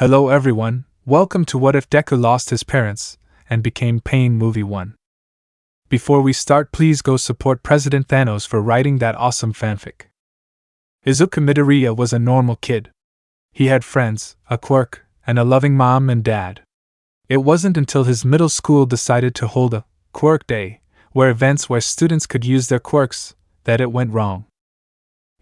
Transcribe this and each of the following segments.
Hello everyone, welcome to What If Deku Lost His Parents and Became Pain Movie 1. Before we start, please go support President Thanos for writing that awesome fanfic. Izuku Midoriya was a normal kid. He had friends, a quirk, and a loving mom and dad. It wasn't until his middle school decided to hold a Quirk Day, events where students could use their quirks, that it went wrong.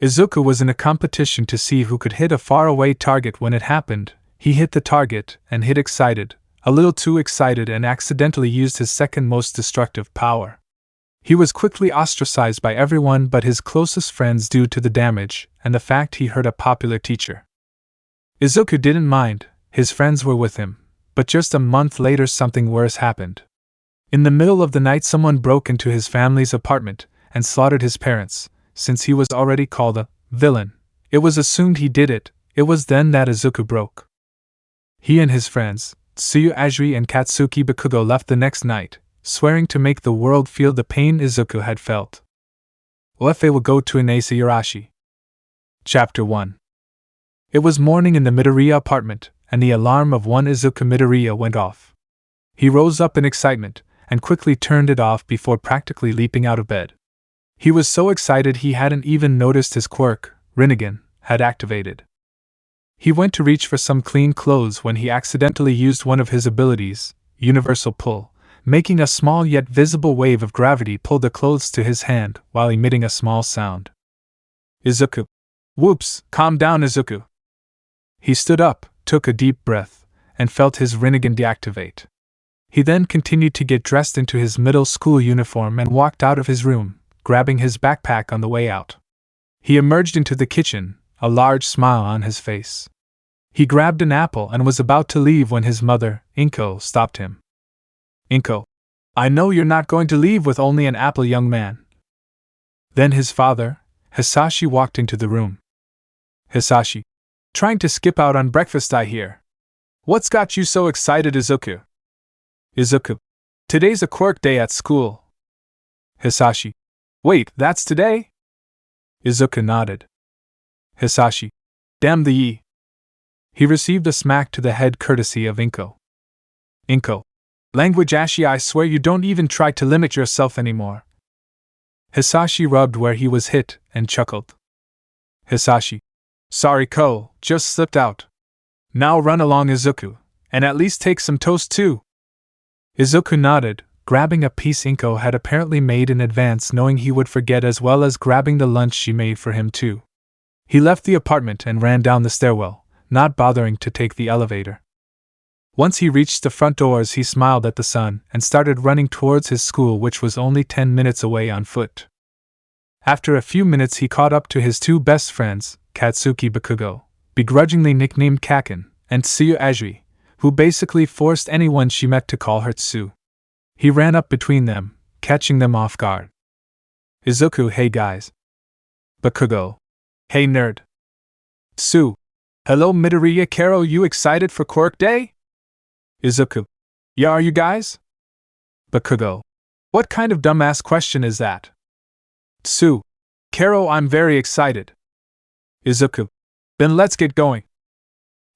Izuku was in a competition to see who could hit a faraway target. When it happened, he hit the target and hit excited, a little too excited, and accidentally used his second most destructive power. He was quickly ostracized by everyone but his closest friends due to the damage and the fact he hurt a popular teacher. Izuku didn't mind, his friends were with him, but just a month later something worse happened. In the middle of the night someone broke into his family's apartment and slaughtered his parents. Since he was already called a villain, it was assumed he did it. It was then that Izuku broke. He and his friends, Tsuyu, Asui, and Katsuki Bakugo, left the next night, swearing to make the world feel the pain Izuku had felt. Oefe will go to Inase Yarashi. Chapter 1. It was morning in the Midoriya apartment, and the alarm of one Izuku Midoriya went off. He rose up in excitement, and quickly turned it off before practically leaping out of bed. He was so excited he hadn't even noticed his quirk, Rinnegan, had activated. He went to reach for some clean clothes when he accidentally used one of his abilities, Universal Pull, making a small yet visible wave of gravity pull the clothes to his hand while emitting a small sound. Izuku. Whoops, calm down, Izuku. He stood up, took a deep breath, and felt his Rinnegan deactivate. He then continued to get dressed into his middle school uniform and walked out of his room, grabbing his backpack on the way out. He emerged into the kitchen, a large smile on his face. He grabbed an apple and was about to leave when his mother, Inko, stopped him. Inko, I know you're not going to leave with only an apple, young man. Then his father, Hisashi, walked into the room. Hisashi, trying to skip out on breakfast, I hear. What's got you so excited, Izuku? Izuku, today's a quirk day at school. Hisashi, wait, that's today? Izuku nodded. Hisashi, damn the ye. He received a smack to the head courtesy of Inko. Inko, language Ashi, I swear you don't even try to limit yourself anymore. Hisashi rubbed where he was hit and chuckled. Hisashi, sorry Ko, just slipped out. Now run along, Izuku, and at least take some toast too. Izuku nodded, grabbing a piece Inko had apparently made in advance, knowing he would forget, as well as grabbing the lunch she made for him too. He left the apartment and ran down the stairwell, not bothering to take the elevator. Once he reached the front doors, he smiled at the sun and started running towards his school, which was only 10 minutes away on foot. After a few minutes, he caught up to his two best friends, Katsuki Bakugo, begrudgingly nicknamed Kaken, and Tsuyu Asui, who basically forced anyone she met to call her Tsu. He ran up between them, catching them off guard. Izuku, hey guys. Bakugo, hey nerd. Tsu, hello Midoriya Karo, you excited for Quirk Day? Izuku, yeah, are you guys? Bakugo, what kind of dumbass question is that? Tsu, Karo, I'm very excited. Izuku, then let's get going.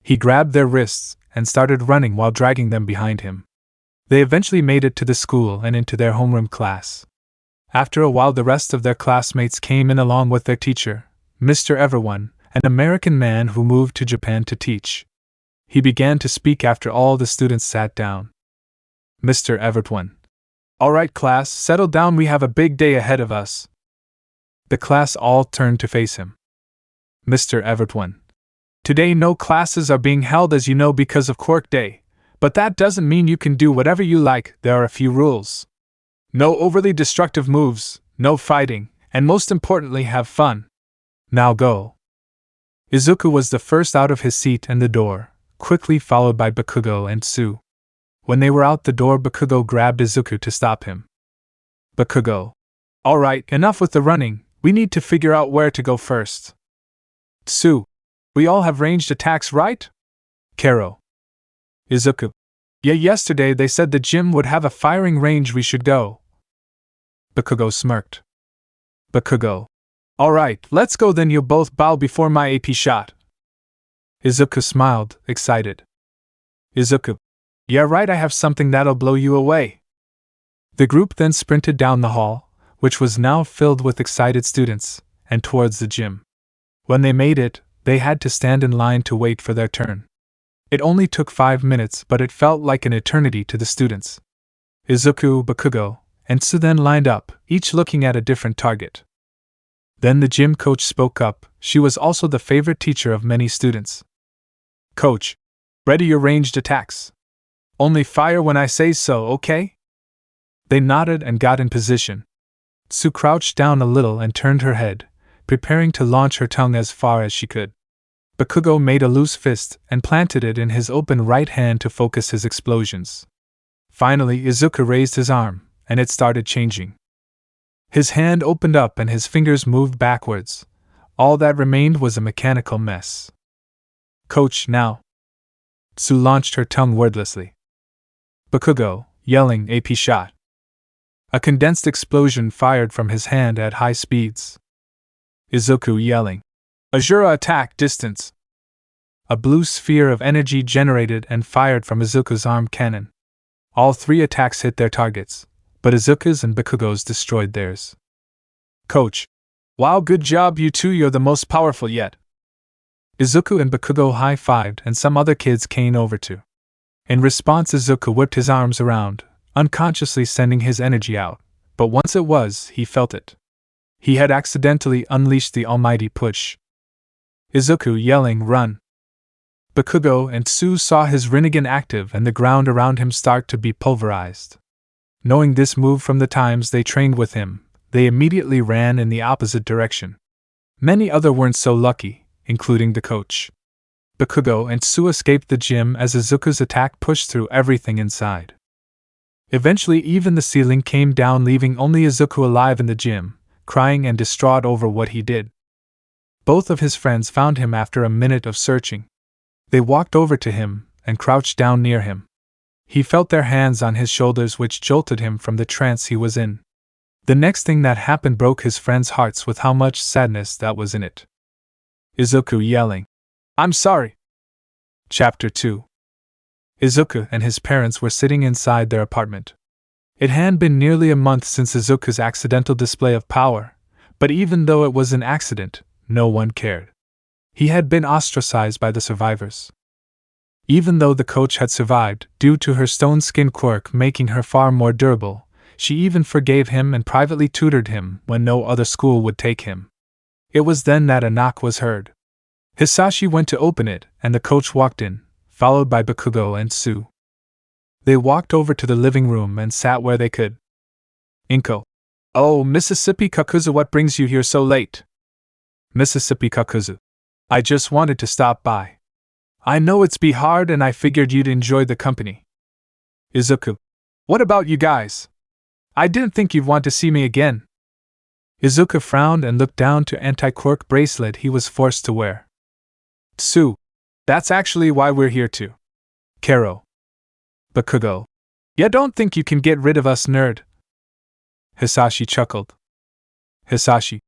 He grabbed their wrists and started running while dragging them behind him. They eventually made it to the school and into their homeroom class. After a while, the rest of their classmates came in along with their teacher, Mr. Everyone, an American man who moved to Japan to teach. He began to speak after all the students sat down. Mr. Everyone. All right, class, settle down, we have a big day ahead of us. The class all turned to face him. Mr. Everyone. Today no classes are being held, as you know, because of Quirk Day, but that doesn't mean you can do whatever you like. There are a few rules. No overly destructive moves, no fighting, and most importantly, have fun. Now go. Izuku was the first out of his seat and the door, quickly followed by Bakugo and Tsu. When they were out the door, Bakugo grabbed Izuku to stop him. Bakugo. All right, enough with the running, we need to figure out where to go first. Tsu. We all have ranged attacks, right? Karo. Izuku. Yeah, yesterday they said the gym would have a firing range, we should go. Bakugo smirked. Bakugo. Alright, let's go then, you'll both bow before my AP shot. Izuku smiled, excited. Izuku. Yeah, right, I have something that'll blow you away. The group then sprinted down the hall, which was now filled with excited students, and towards the gym. When they made it, they had to stand in line to wait for their turn. It only took 5 minutes, but it felt like an eternity to the students. Izuku, Bakugo, and Tsu then lined up, each looking at a different target. Then the gym coach spoke up. She was also the favorite teacher of many students. Coach, ready your ranged attacks. Only fire when I say so, okay? They nodded and got in position. Tsu crouched down a little and turned her head, preparing to launch her tongue as far as she could. Bakugo made a loose fist and planted it in his open right hand to focus his explosions. Finally, Izuku raised his arm, and it started changing. His hand opened up and his fingers moved backwards. All that remained was a mechanical mess. Coach, now. Tsu launched her tongue wordlessly. Bakugo, yelling, AP shot. A condensed explosion fired from his hand at high speeds. Izuku yelling, Azura attack distance. A blue sphere of energy generated and fired from Izuku's arm cannon. All 3 attacks hit their targets, but Izuku's and Bakugo's destroyed theirs. Coach, wow, good job, you two, you're the most powerful yet. Izuku and Bakugo high-fived and some other kids came over too. In response, Izuku whipped his arms around, unconsciously sending his energy out, but once it was, he felt it. He had accidentally unleashed the almighty push. Izuku yelling, run. Bakugo and Tsu saw his Rinnegan active and the ground around him start to be pulverized. Knowing this move from the times they trained with him, they immediately ran in the opposite direction. Many others weren't so lucky, including the coach. Bakugo and Tsu escaped the gym as Izuku's attack pushed through everything inside. Eventually even the ceiling came down, leaving only Izuku alive in the gym, crying and distraught over what he did. Both of his friends found him after a minute of searching. They walked over to him and crouched down near him. He felt their hands on his shoulders, which jolted him from the trance he was in. The next thing that happened broke his friends' hearts with how much sadness that was in it. Izuku yelling, I'm sorry. Chapter 2. Izuku and his parents were sitting inside their apartment. It had been nearly a month since Izuku's accidental display of power, but even though it was an accident, no one cared. He had been ostracized by the survivors. Even though the coach had survived, due to her stone skin quirk making her far more durable, she even forgave him and privately tutored him when no other school would take him. It was then that a knock was heard. Hisashi went to open it, and the coach walked in, followed by Bakugo and Tsu. They walked over to the living room and sat where they could. Inko. Oh, Mississippi Kakuzu, what brings you here so late? Mississippi Kakuzu. I just wanted to stop by. I know it's be hard and I figured you'd enjoy the company. Izuku. What about you guys? I didn't think you'd want to see me again. Izuku frowned and looked down to anti-quirk bracelet he was forced to wear. Tsu. That's actually why we're here too. Kero. Bakugo. Ya don't think you can get rid of us, nerd? Hisashi chuckled. Hisashi.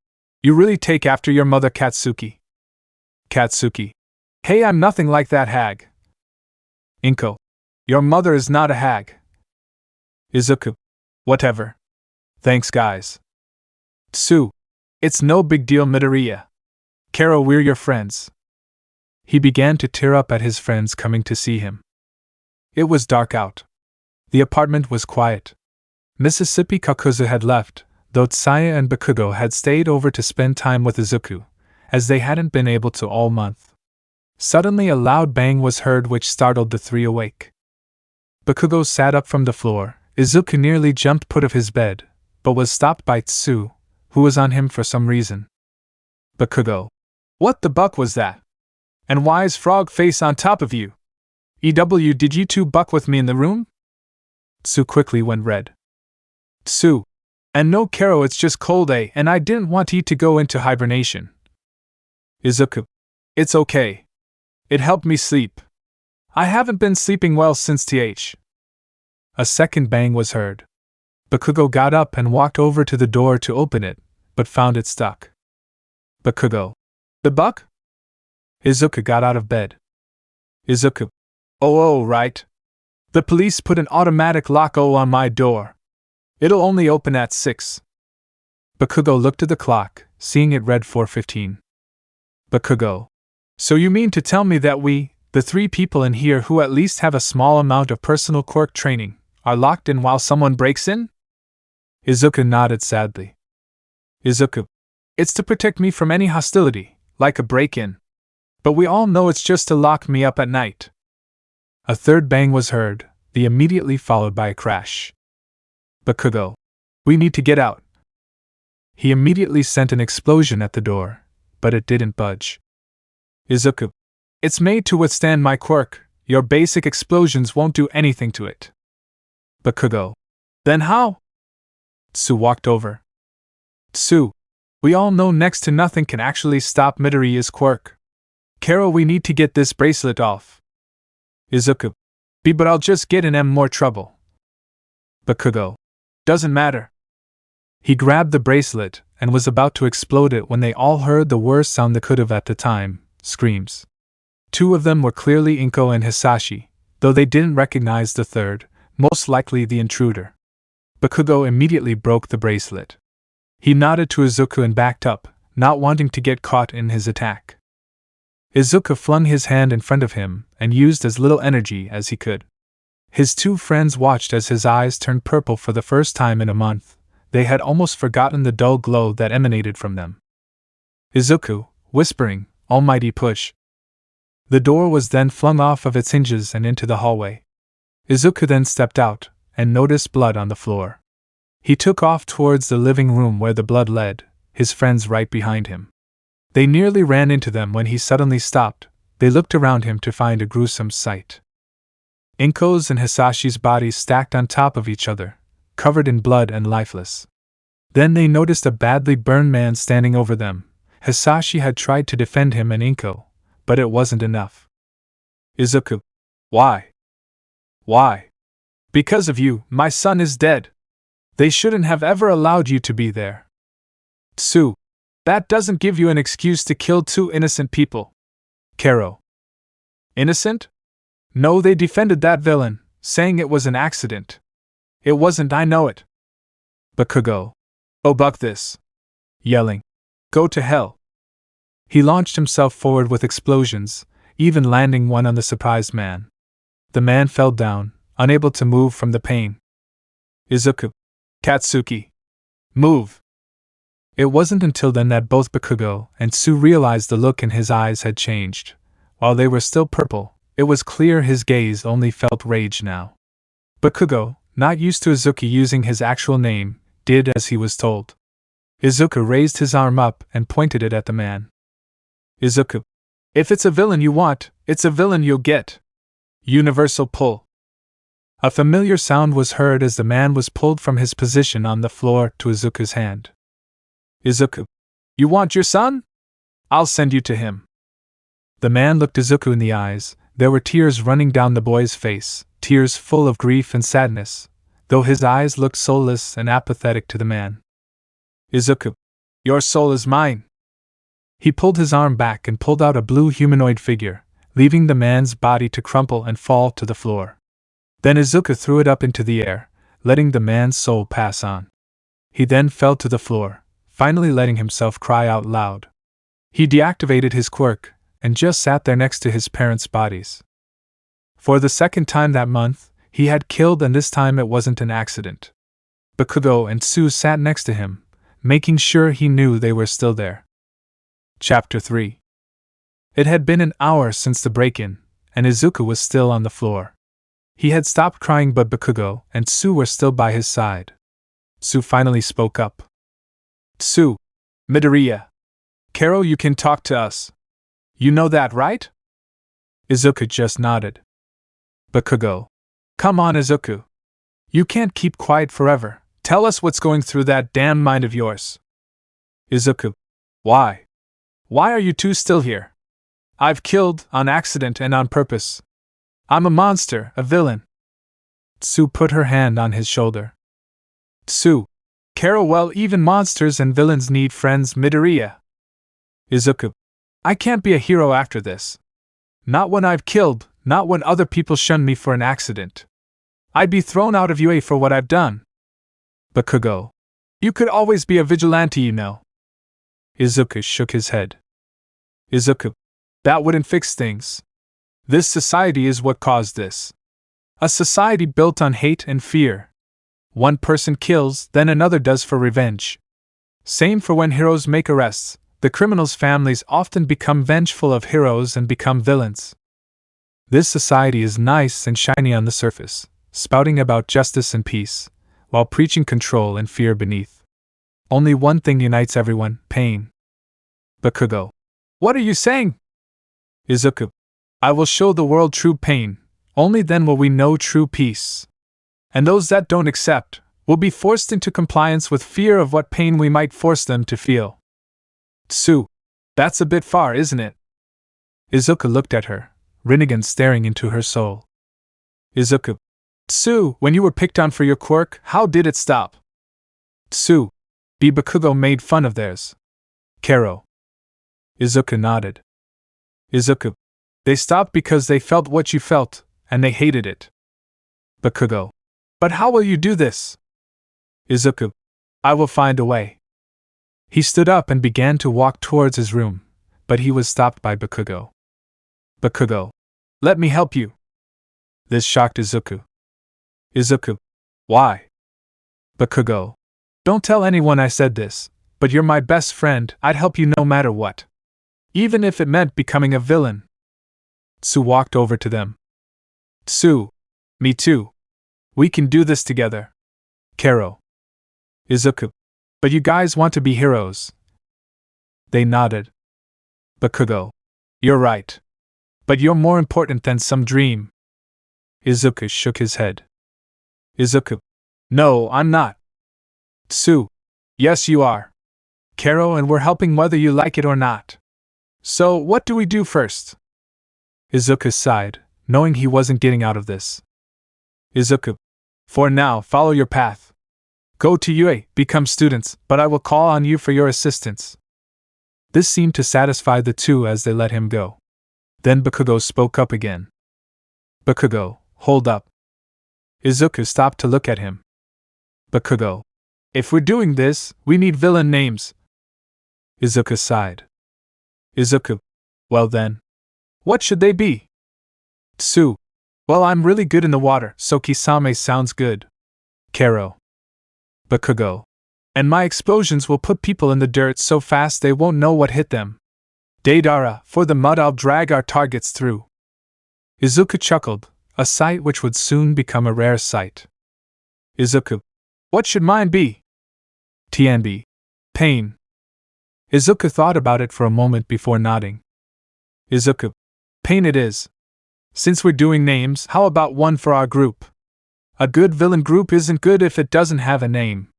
You really take after your mother, Katsuki. Katsuki. Hey, I'm nothing like that hag. Inko. Your mother is not a hag. Izuku. Whatever. Thanks, guys. Tsu. It's no big deal, Midoriya. Kero, we're your friends. He began to tear up at his friends coming to see him. It was dark out. The apartment was quiet. Mississippi Kakuzu had left, though Tsuyu and Bakugo had stayed over to spend time with Izuku, as they hadn't been able to all month. Suddenly a loud bang was heard which startled the 3 awake. Bakugo sat up from the floor. Izuku nearly jumped out of his bed, but was stopped by Tsu, who was on him for some reason. Bakugo. What the buck was that? And why is Frog Face on top of you? EW, did you two buck with me in the room? Tsu quickly went red. Tsu. And no, Kero, it's just cold, and I didn't want you to go into hibernation. Izuku. It's okay. It helped me sleep. I haven't been sleeping well since TH. A second bang was heard. Bakugo got up and walked over to the door to open it, but found it stuck. Bakugo. The buck? Izuku got out of bed. Izuku. Oh, right. The police put an automatic lock on my door. It'll only open at 6. Bakugo looked at the clock, seeing it read 4:15. Bakugo. So you mean to tell me that we, the 3 people in here who at least have a small amount of personal quirk training, are locked in while someone breaks in? Izuku nodded sadly. Izuku. It's to protect me from any hostility, like a break-in. But we all know it's just to lock me up at night. A third bang was heard, the immediately followed by a crash. Bakugo. We need to get out. He immediately sent an explosion at the door, but it didn't budge. Izuku. It's made to withstand my quirk, your basic explosions won't do anything to it. Bakugo. Then how? Tsu walked over. Tsu. We all know next to nothing can actually stop Midoriya's quirk. Carol, we need to get this bracelet off. Izuku. But I'll just get in more trouble. Bakugo. Doesn't matter. He grabbed the bracelet and was about to explode it when they all heard the worst sound they could have at the time, screams. 2 of them were clearly Inko and Hisashi, though they didn't recognize the third, most likely the intruder. Bakugo immediately broke the bracelet. He nodded to Izuku and backed up, not wanting to get caught in his attack. Izuku flung his hand in front of him and used as little energy as he could. His 2 friends watched as his eyes turned purple for the first time in a month. They had almost forgotten the dull glow that emanated from them. Izuku, whispering, "Almighty push." The door was then flung off of its hinges and into the hallway. Izuku then stepped out and noticed blood on the floor. He took off towards the living room where the blood led, his friends right behind him. They nearly ran into them when he suddenly stopped. They looked around him to find a gruesome sight. Inko's and Hisashi's bodies stacked on top of each other, covered in blood and lifeless. Then they noticed a badly burned man standing over them. Hisashi had tried to defend him and Inko, but it wasn't enough. Izuku. Why? Why? Because of you, my son is dead. They shouldn't have ever allowed you to be there. Tsu. That doesn't give you an excuse to kill 2 innocent people. Kero. Innocent? No, they defended that villain, saying it was an accident. It wasn't, I know it. Bakugo. Oh, buck this. Yelling. Go to hell. He launched himself forward with explosions, even landing one on the surprised man. The man fell down, unable to move from the pain. Izuku. Katsuki. Move. It wasn't until then that both Bakugo and Tsu realized the look in his eyes had changed. While they were still purple, it was clear his gaze only felt rage now. Bakugo, not used to Izuku using his actual name, did as he was told. Izuku raised his arm up and pointed it at the man. Izuku. If it's a villain you want, it's a villain you'll get. Universal pull. A familiar sound was heard as the man was pulled from his position on the floor to Izuku's hand. Izuku. You want your son? I'll send you to him. The man looked Izuku in the eyes. There were tears running down the boy's face, tears full of grief and sadness, though his eyes looked soulless and apathetic to the man. Izuku. Your soul is mine. He pulled his arm back and pulled out a blue humanoid figure, leaving the man's body to crumple and fall to the floor. Then Izuku threw it up into the air, letting the man's soul pass on. He then fell to the floor, finally letting himself cry out loud. He deactivated his quirk, and just sat there next to his parents' bodies. For the second time that month, he had killed, and this time it wasn't an accident. Bakugo and Tsu sat next to him, making sure he knew they were still there. Chapter 3. It had been an hour since the break-in, and Izuku was still on the floor. He had stopped crying, but Bakugo and Tsu were still by his side. Tsu finally spoke up. Tsu. Midoriya. Kero, you can talk to us. You know that, right? Izuku just nodded. Bakugo. Come on, Izuku. You can't keep quiet forever. Tell us what's going through that damn mind of yours. Izuku. Why? Why are you two still here? I've killed, on accident and on purpose. I'm a monster, a villain. Tsu put her hand on his shoulder. Tsu. Kero, well, even monsters and villains need friends, Midoriya. Izuku. I can't be a hero after this. Not when I've killed, not when other people shun me for an accident. I'd be thrown out of UA for what I've done. Bakugo. You could always be a vigilante, you know. Izuku shook his head. Izuku. That wouldn't fix things. This society is what caused this. A society built on hate and fear. One person kills, then another does for revenge. Same for when heroes make arrests. The criminals' families often become vengeful of heroes and become villains. This society is nice and shiny on the surface, spouting about justice and peace, while preaching control and fear beneath. Only one thing unites everyone: pain. Bakugo. What are you saying? Izuku. I will show the world true pain, only then will we know true peace. And those that don't accept will be forced into compliance with fear of what pain we might force them to feel. Tsu. That's a bit far, isn't it? Izuku looked at her, Rinnegan staring into her soul. Izuku. Tsu, when you were picked on for your quirk, how did it stop? Tsu. Bakugo made fun of theirs. Kero. Izuku nodded. Izuku. They stopped because they felt what you felt, and they hated it. Bakugo. But how will you do this? Izuku. I will find a way. He stood up and began to walk towards his room, but he was stopped by Bakugo. Bakugo. Let me help you. This shocked Izuku. Izuku. Why? Bakugo. Don't tell anyone I said this, but you're my best friend. I'd help you no matter what. Even if it meant becoming a villain. Tsu walked over to them. Tsu. Me too. We can do this together. Kero. Izuku. But you guys want to be heroes. They nodded. Bakugo. You're right. But you're more important than some dream. Izuku shook his head. Izuku. No, I'm not. Tsu. Yes, you are. Kero, and we're helping whether you like it or not. So, what do we do first? Izuku sighed, knowing he wasn't getting out of this. Izuku. For now, follow your path. Go to UA, become students, but I will call on you for your assistance. This seemed to satisfy the two as they let him go. Then Bakugo spoke up again. Bakugo, hold up. Izuku stopped to look at him. Bakugo. If we're doing this, we need villain names. Izuku sighed. Izuku. Well then. What should they be? Tsu. Well, I'm really good in the water, so Kisame sounds good. Kero. Bakugo. And my explosions will put people in the dirt so fast they won't know what hit them. Deidara, for the mud I'll drag our targets through. Izuku chuckled, a sight which would soon become a rare sight. Izuku. What should mine be? TNB. Pain. Izuku thought about it for a moment before nodding. Izuku. Pain it is. Since we're doing names, how about one for our group? A good villain group isn't good if it doesn't have a name.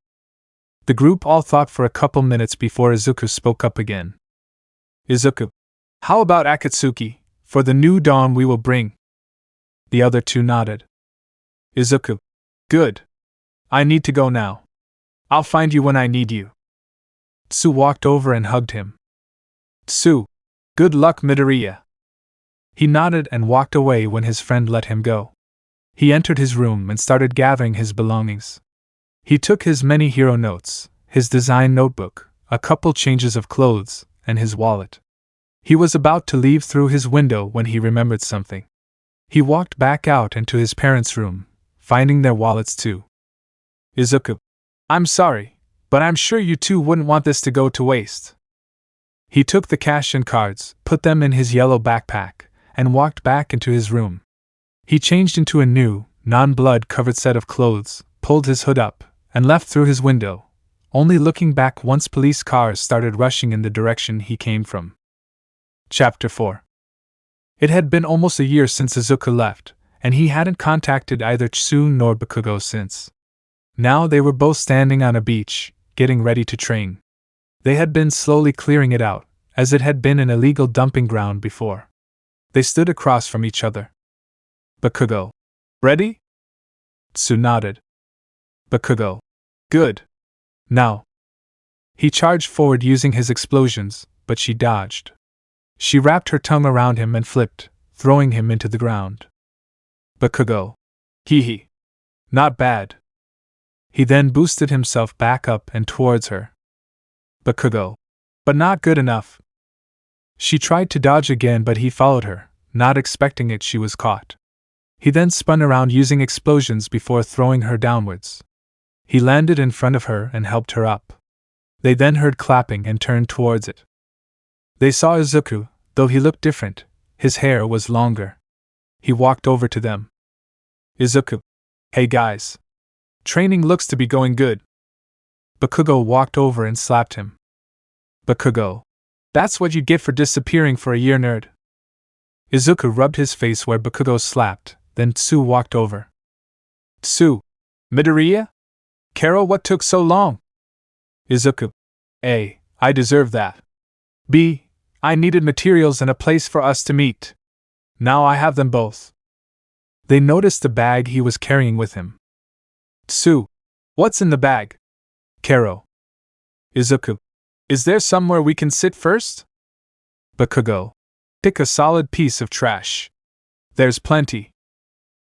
The group all thought for a couple minutes before Izuku spoke up again. Izuku. How about Akatsuki, for the new dawn we will bring? The other two nodded. Izuku. Good. I need to go now. I'll find you when I need you. Tsu walked over and hugged him. Tsu. Good luck, Midoriya. He nodded and walked away when his friend let him go. He entered his room and started gathering his belongings. He took his many hero notes, his design notebook, a couple changes of clothes, and his wallet. He was about to leave through his window when he remembered something. He walked back out into his parents' room, finding their wallets too. Izuku. I'm sorry, but I'm sure you two wouldn't want this to go to waste. He took the cash and cards, put them in his yellow backpack, and walked back into his room. He changed into a new, non-blood covered set of clothes, pulled his hood up, and left through his window, only looking back once police cars started rushing in the direction he came from. Chapter 4. It had been almost a year since Izuku left, and he hadn't contacted either Tsu nor Bakugo since. Now they were both standing on a beach, getting ready to train. They had been slowly clearing it out, as it had been an illegal dumping ground before. They stood across from each other. Bakugo. Ready? Tsu nodded. Bakugo. Good. Now. He charged forward using his explosions, but she dodged. She wrapped her tongue around him and flipped, throwing him into the ground. Bakugo. Hee hee. Not bad. He then boosted himself back up and towards her. Bakugo. But not good enough. She tried to dodge again, but he followed her, not expecting it. She was caught. He then spun around using explosions before throwing her downwards. He landed in front of her and helped her up. They then heard clapping and turned towards it. They saw Izuku, though he looked different. His hair was longer. He walked over to them. Izuku. Hey guys. Training looks to be going good. Bakugo walked over and slapped him. Bakugo. That's what you get for disappearing for a year, nerd. Izuku rubbed his face where Bakugo slapped, then Tsu walked over. Tsu. Midoriya? Carol, what took so long? Izuku. A. I deserve that. B. I needed materials and a place for us to meet. Now I have them both. They noticed the bag he was carrying with him. Tsu. What's in the bag? Karo. Izuku. Is there somewhere we can sit first? Bakugo. Pick a solid piece of trash. There's plenty.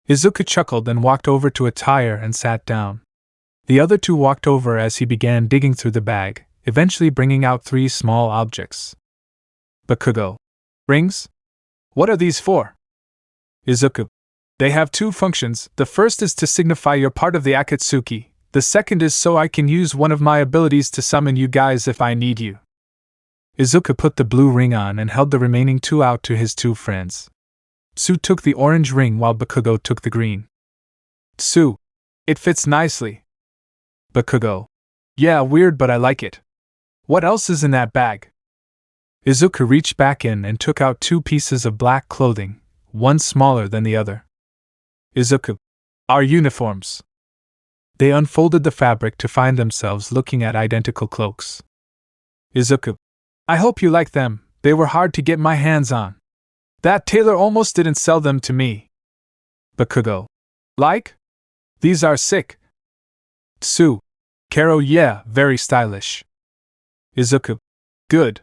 Izuku chuckled and walked over to a tire and sat down. The other two walked over as he began digging through the bag, eventually bringing out 3 small objects. Bakugo. Rings? What are these for? Izuku. They have 2 functions. The first is to signify you're part of the Akatsuki. The second is so I can use one of my abilities to summon you guys if I need you. Izuku put the blue ring on and held the remaining 2 out to his 2 friends. Tsu took the orange ring while Bakugo took the green. Tsu. It fits nicely. Bakugo. Yeah, weird, but I like it. What else is in that bag? Izuku reached back in and took out 2 pieces of black clothing, one smaller than the other. Izuku. Our uniforms. They unfolded the fabric to find themselves looking at identical cloaks. Izuku. I hope you like them, they were hard to get my hands on. That tailor almost didn't sell them to me. Bakugo. Like? These are sick. Tsu. Karo, yeah, very stylish. Izuku. Good.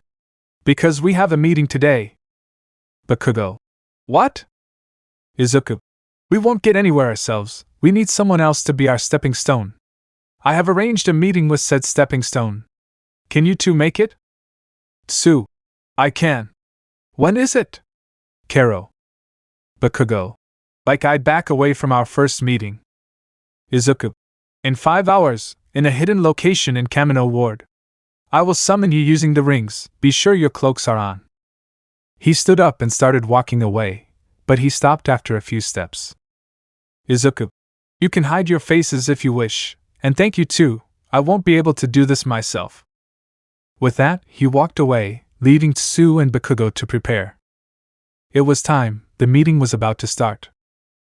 Because we have a meeting today. Bakugo. What? Izuku. We won't get anywhere ourselves, we need someone else to be our stepping stone. I have arranged a meeting with said stepping stone. Can you 2 make it? Tsu. I can. When is it? Karo. Bakugo. Like I'd back away from our first meeting. Izuku. In 5 hours, in a hidden location in Kamino Ward. I will summon you using the rings, be sure your cloaks are on. He stood up and started walking away, but he stopped after a few steps. Izuku. You can hide your faces if you wish, and thank you too, I won't be able to do this myself. With that, he walked away, leaving Tsu and Bakugo to prepare. It was time, the meeting was about to start.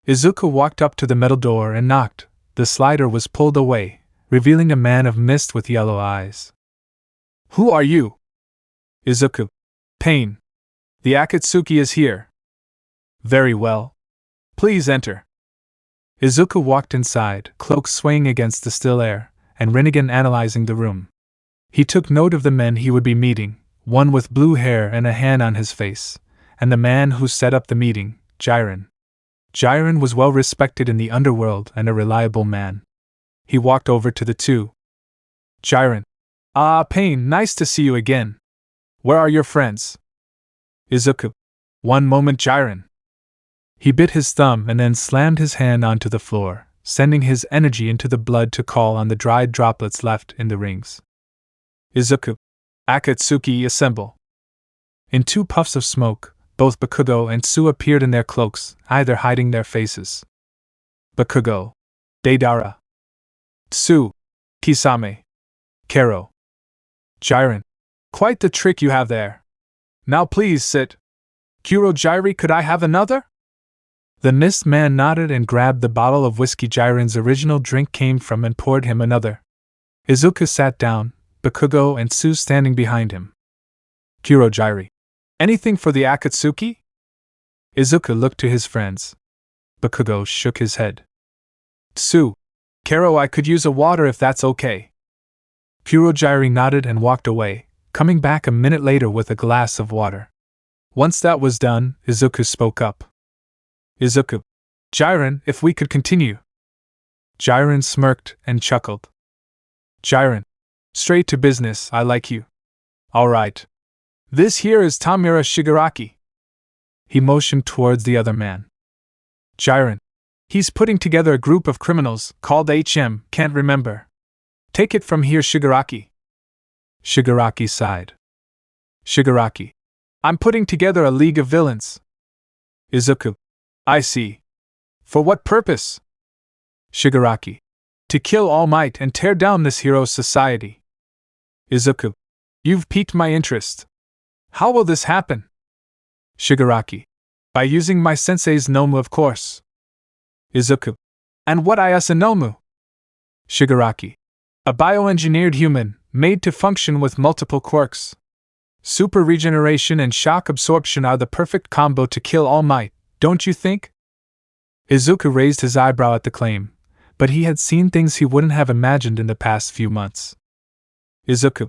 Izuku walked up to the metal door and knocked. The slider was pulled away, revealing a man of mist with yellow eyes. Who are you? Izuku. Pain. The Akatsuki is here. Very well. Please enter. Izuku walked inside, cloak swaying against the still air, and Rinnegan analyzing the room. He took note of the men he would be meeting, one with blue hair and a hand on his face, and the man who set up the meeting, Jiren. Jiren was well respected in the underworld and a reliable man. He walked over to the 2. Jiren. Ah, Pain, nice to see you again. Where are your friends? Izuku. One moment, Jiren. He bit his thumb and then slammed his hand onto the floor, sending his energy into the blood to call on the dried droplets left in the rings. Izuku. Akatsuki, assemble. In 2 puffs of smoke, both Bakugo and Tsu appeared in their cloaks, either hiding their faces. Bakugo. Deidara. Tsu. Kisame. Karo. Jiren. Quite the trick you have there. Now please sit. Kurojiiri, could I have another? The mist man nodded and grabbed the bottle of whiskey Jiren's original drink came from and poured him another. Izuku sat down, Bakugo and Tsu standing behind him. Kurojiiri. Anything for the Akatsuki? Izuku looked to his friends. Bakugo shook his head. Tsu. Karo, I could use a water if that's okay. Kurojiiri nodded and walked away, coming back a minute later with a glass of water. Once that was done, Izuku spoke up. Izuku. Jiren, if we could continue. Jiren smirked and chuckled. Jiren. Straight to business, I like you. Alright. This here is Tamura Shigaraki. He motioned towards the other man. Jiren. He's putting together a group of criminals called can't remember. Take it from here, Shigaraki. Shigaraki sighed. Shigaraki. I'm putting together a league of villains. Izuku. I see. For what purpose? Shigaraki. To kill All Might and tear down this hero's society. Izuku. You've piqued my interest. How will this happen? Shigaraki. By using my sensei's Nomu, of course. Izuku. And what is a Nomu? Shigaraki. A bioengineered human, made to function with multiple quirks. Super regeneration and shock absorption are the perfect combo to kill All Might, don't you think? Izuku raised his eyebrow at the claim, but he had seen things he wouldn't have imagined in the past few months. Izuku.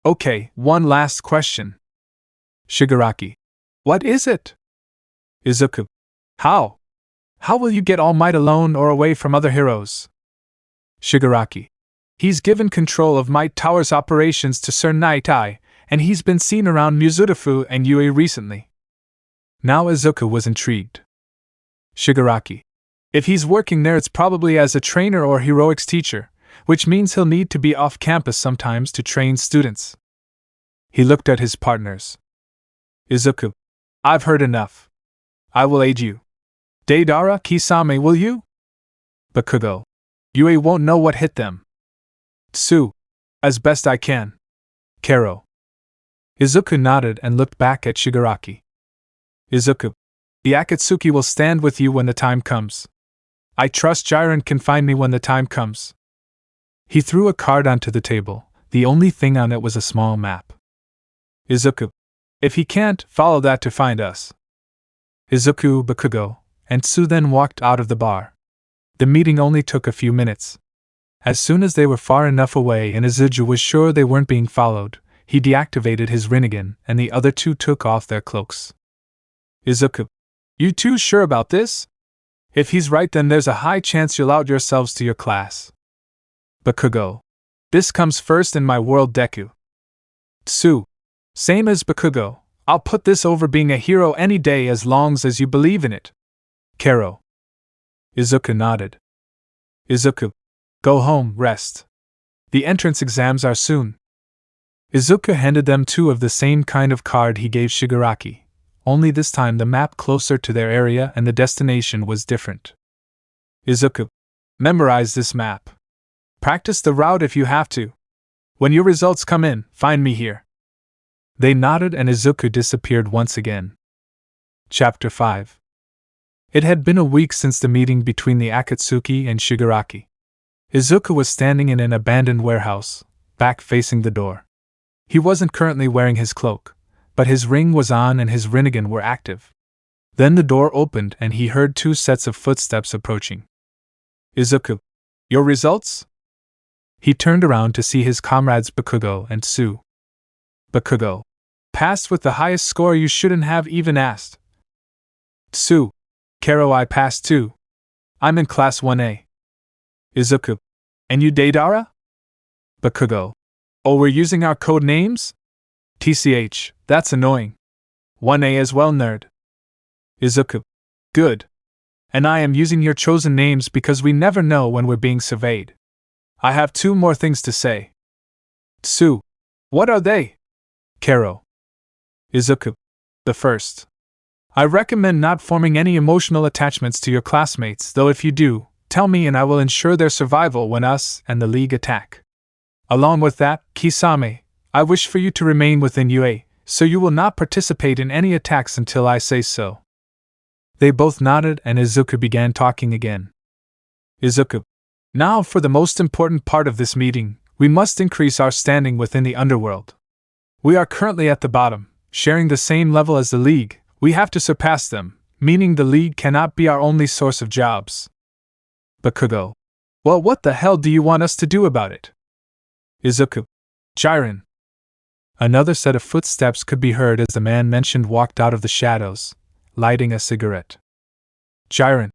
Okay, one last question. Shigaraki. What is it? Izuku. How? How will you get All Might alone or away from other heroes? Shigaraki. He's given control of Might Tower's operations to Sir Night-Eye, and he's been seen around Mizudafu and Yue recently. Now Izuku was intrigued. Shigaraki. If he's working there, it's probably as a trainer or heroics teacher, which means he'll need to be off campus sometimes to train students. He looked at his partners. Izuku. I've heard enough. I will aid you. Deidara, Kisame, will you? Bakugo. Yue won't know what hit them. Tsu. As best I can. Kero. Izuku nodded and looked back at Shigaraki. Izuku. The Akatsuki will stand with you when the time comes. I trust Jiren can find me when the time comes. He threw a card onto the table. The only thing on it was a small map. Izuku. If he can't, follow that to find us. Izuku, Bakugo, and Tsu then walked out of the bar. The meeting only took a few minutes. As soon as they were far enough away and Izuku was sure they weren't being followed, he deactivated his Rinnegan and the other two took off their cloaks. Izuku. You two sure about this? If he's right, then there's a high chance you'll out yourselves to your class. Bakugo. This comes first in my world, Deku. Tsu. Same as Bakugo. I'll put this over being a hero any day as long as you believe in it. Kero. Izuku nodded. Izuku. Go home, rest. The entrance exams are soon. Izuku handed them two of the same kind of card he gave Shigaraki, only this time the map closer to their area and the destination was different. Izuku. Memorize this map. Practice the route if you have to. When your results come in, find me here. They nodded and Izuku disappeared once again. Chapter 5. It had been a week since the meeting between the Akatsuki and Shigaraki. Izuku was standing in an abandoned warehouse, back facing the door. He wasn't currently wearing his cloak, but his ring was on and his Rinnegan were active. Then the door opened and he heard two sets of footsteps approaching. Izuku. Your results? He turned around to see his comrades Bakugo and Tsu. Bakugo. Passed with the highest score, you shouldn't have even asked. Tsu. Kero, I passed too. I'm in class 1A. Izuku. And you, Deidara? Bakugo. Oh, we're using our code names? TCH, that's annoying. 1A as well, nerd. Izuku. Good. And I am using your chosen names because we never know when we're being surveyed. I have two more things to say. Tsu. What are they? Kero. Izuku. The first. I recommend not forming any emotional attachments to your classmates, though if you do, tell me and I will ensure their survival when us and the League attack. Along with that, Kisame, I wish for you to remain within UA, so you will not participate in any attacks until I say so. They both nodded and Izuku began talking again. Izuku. Now for the most important part of this meeting, we must increase our standing within the underworld. We are currently at the bottom, sharing the same level as the League. We have to surpass them, meaning the League cannot be our only source of jobs. Bakugo. Well, what the hell do you want us to do about it? Izuku. Jiren. Another set of footsteps could be heard as the man mentioned walked out of the shadows, lighting a cigarette. Jiren.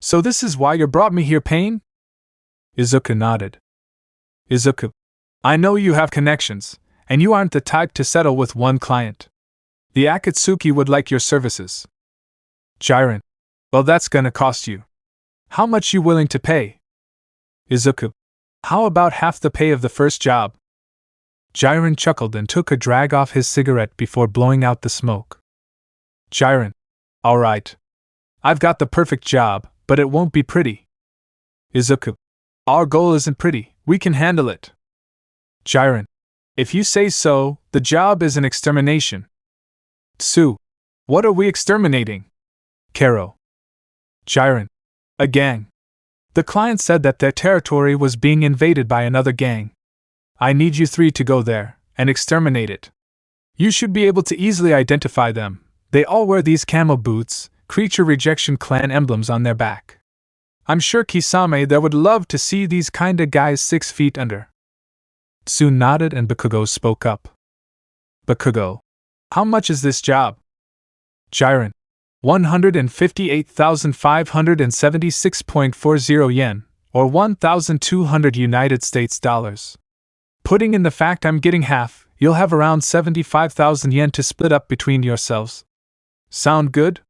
So this is why you brought me here, Pain? Izuku nodded. Izuku. I know you have connections, and you aren't the type to settle with one client. The Akatsuki would like your services. Jiren. Well, that's gonna cost you. How much you willing to pay? Izuku. How about half the pay of the first job? Jiren chuckled and took a drag off his cigarette before blowing out the smoke. Jiren. All right. I've got the perfect job, but it won't be pretty. Izuku. Our goal isn't pretty, we can handle it. Jiren. If you say so, the job is an extermination. Tsu. What are we exterminating? Kero. Jiren. A gang. The client said that their territory was being invaded by another gang. I need you three to go there and exterminate it. You should be able to easily identify them. They all wear these camo boots, creature rejection clan emblems on their back. I'm sure Kisame there would love to see these kinda guys 6 feet under. Tsu nodded and Bakugo spoke up. Bakugo. How much is this job? Jiren. 158,576.40 yen, or 1,200 United States dollars. Putting in the fact I'm getting half, you'll have around 75,000 yen to split up between yourselves. Sound good?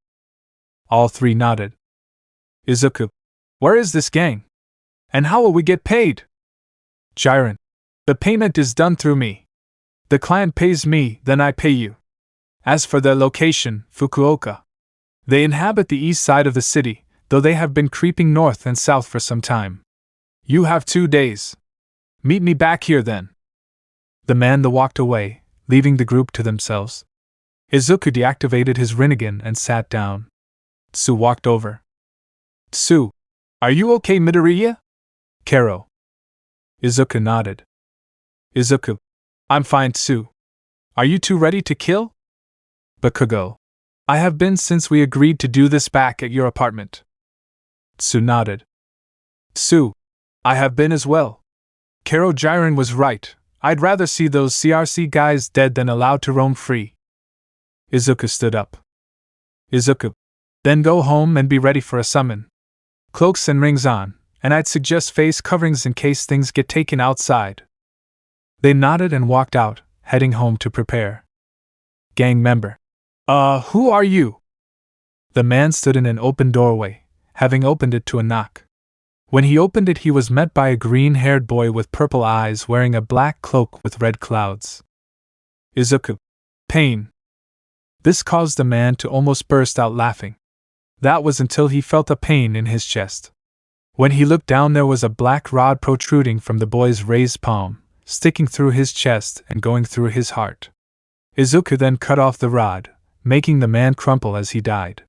All three nodded. Izuku. Where is this gang? And how will we get paid? Jiren. The payment is done through me. The client pays me, then I pay you. As for their location, Fukuoka. They inhabit the east side of the city, though they have been creeping north and south for some time. You have 2 days. Meet me back here then. The man walked away, leaving the group to themselves. Izuku deactivated his Rinnegan and sat down. Tsu walked over. Tsu. Are you okay, Midoriya? Kero. Izuku nodded. Izuku. I'm fine, Tsu. Are you two ready to kill? Bakugo. I have been since we agreed to do this back at your apartment. Tsu nodded. Tsu. I have been as well. Kero. Jiren was right. I'd rather see those CRC guys dead than allowed to roam free. Izuku stood up. Izuku. Then go home and be ready for a summon. Cloaks and rings on, and I'd suggest face coverings in case things get taken outside. They nodded and walked out, heading home to prepare. Gang member. Who are you? The man stood in an open doorway, having opened it to a knock. When he opened it, he was met by a green-haired boy with purple eyes wearing a black cloak with red clouds. Izuku. Pain. This caused the man to almost burst out laughing. That was until he felt a pain in his chest. When he looked down, there was a black rod protruding from the boy's raised palm, sticking through his chest and going through his heart. Izuku then cut off the rod, making the man crumple as he died.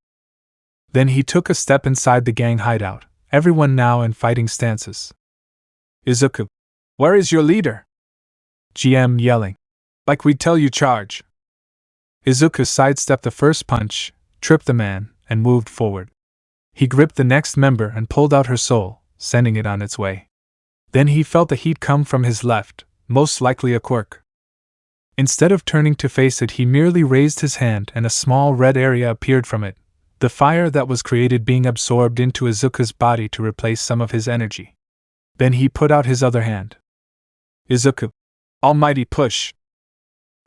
Then he took a step inside the gang hideout, everyone now in fighting stances. Izuku. Where is your leader? GM yelling. Like we'd tell you, charge. Izuku sidestepped the first punch, tripped the man, and moved forward. He gripped the next member and pulled out her soul, sending it on its way. Then he felt the heat come from his left, most likely a quirk. Instead of turning to face it, he merely raised his hand and a small red area appeared from it, the fire that was created being absorbed into Izuku's body to replace some of his energy. Then he put out his other hand. Izuku. Almighty push.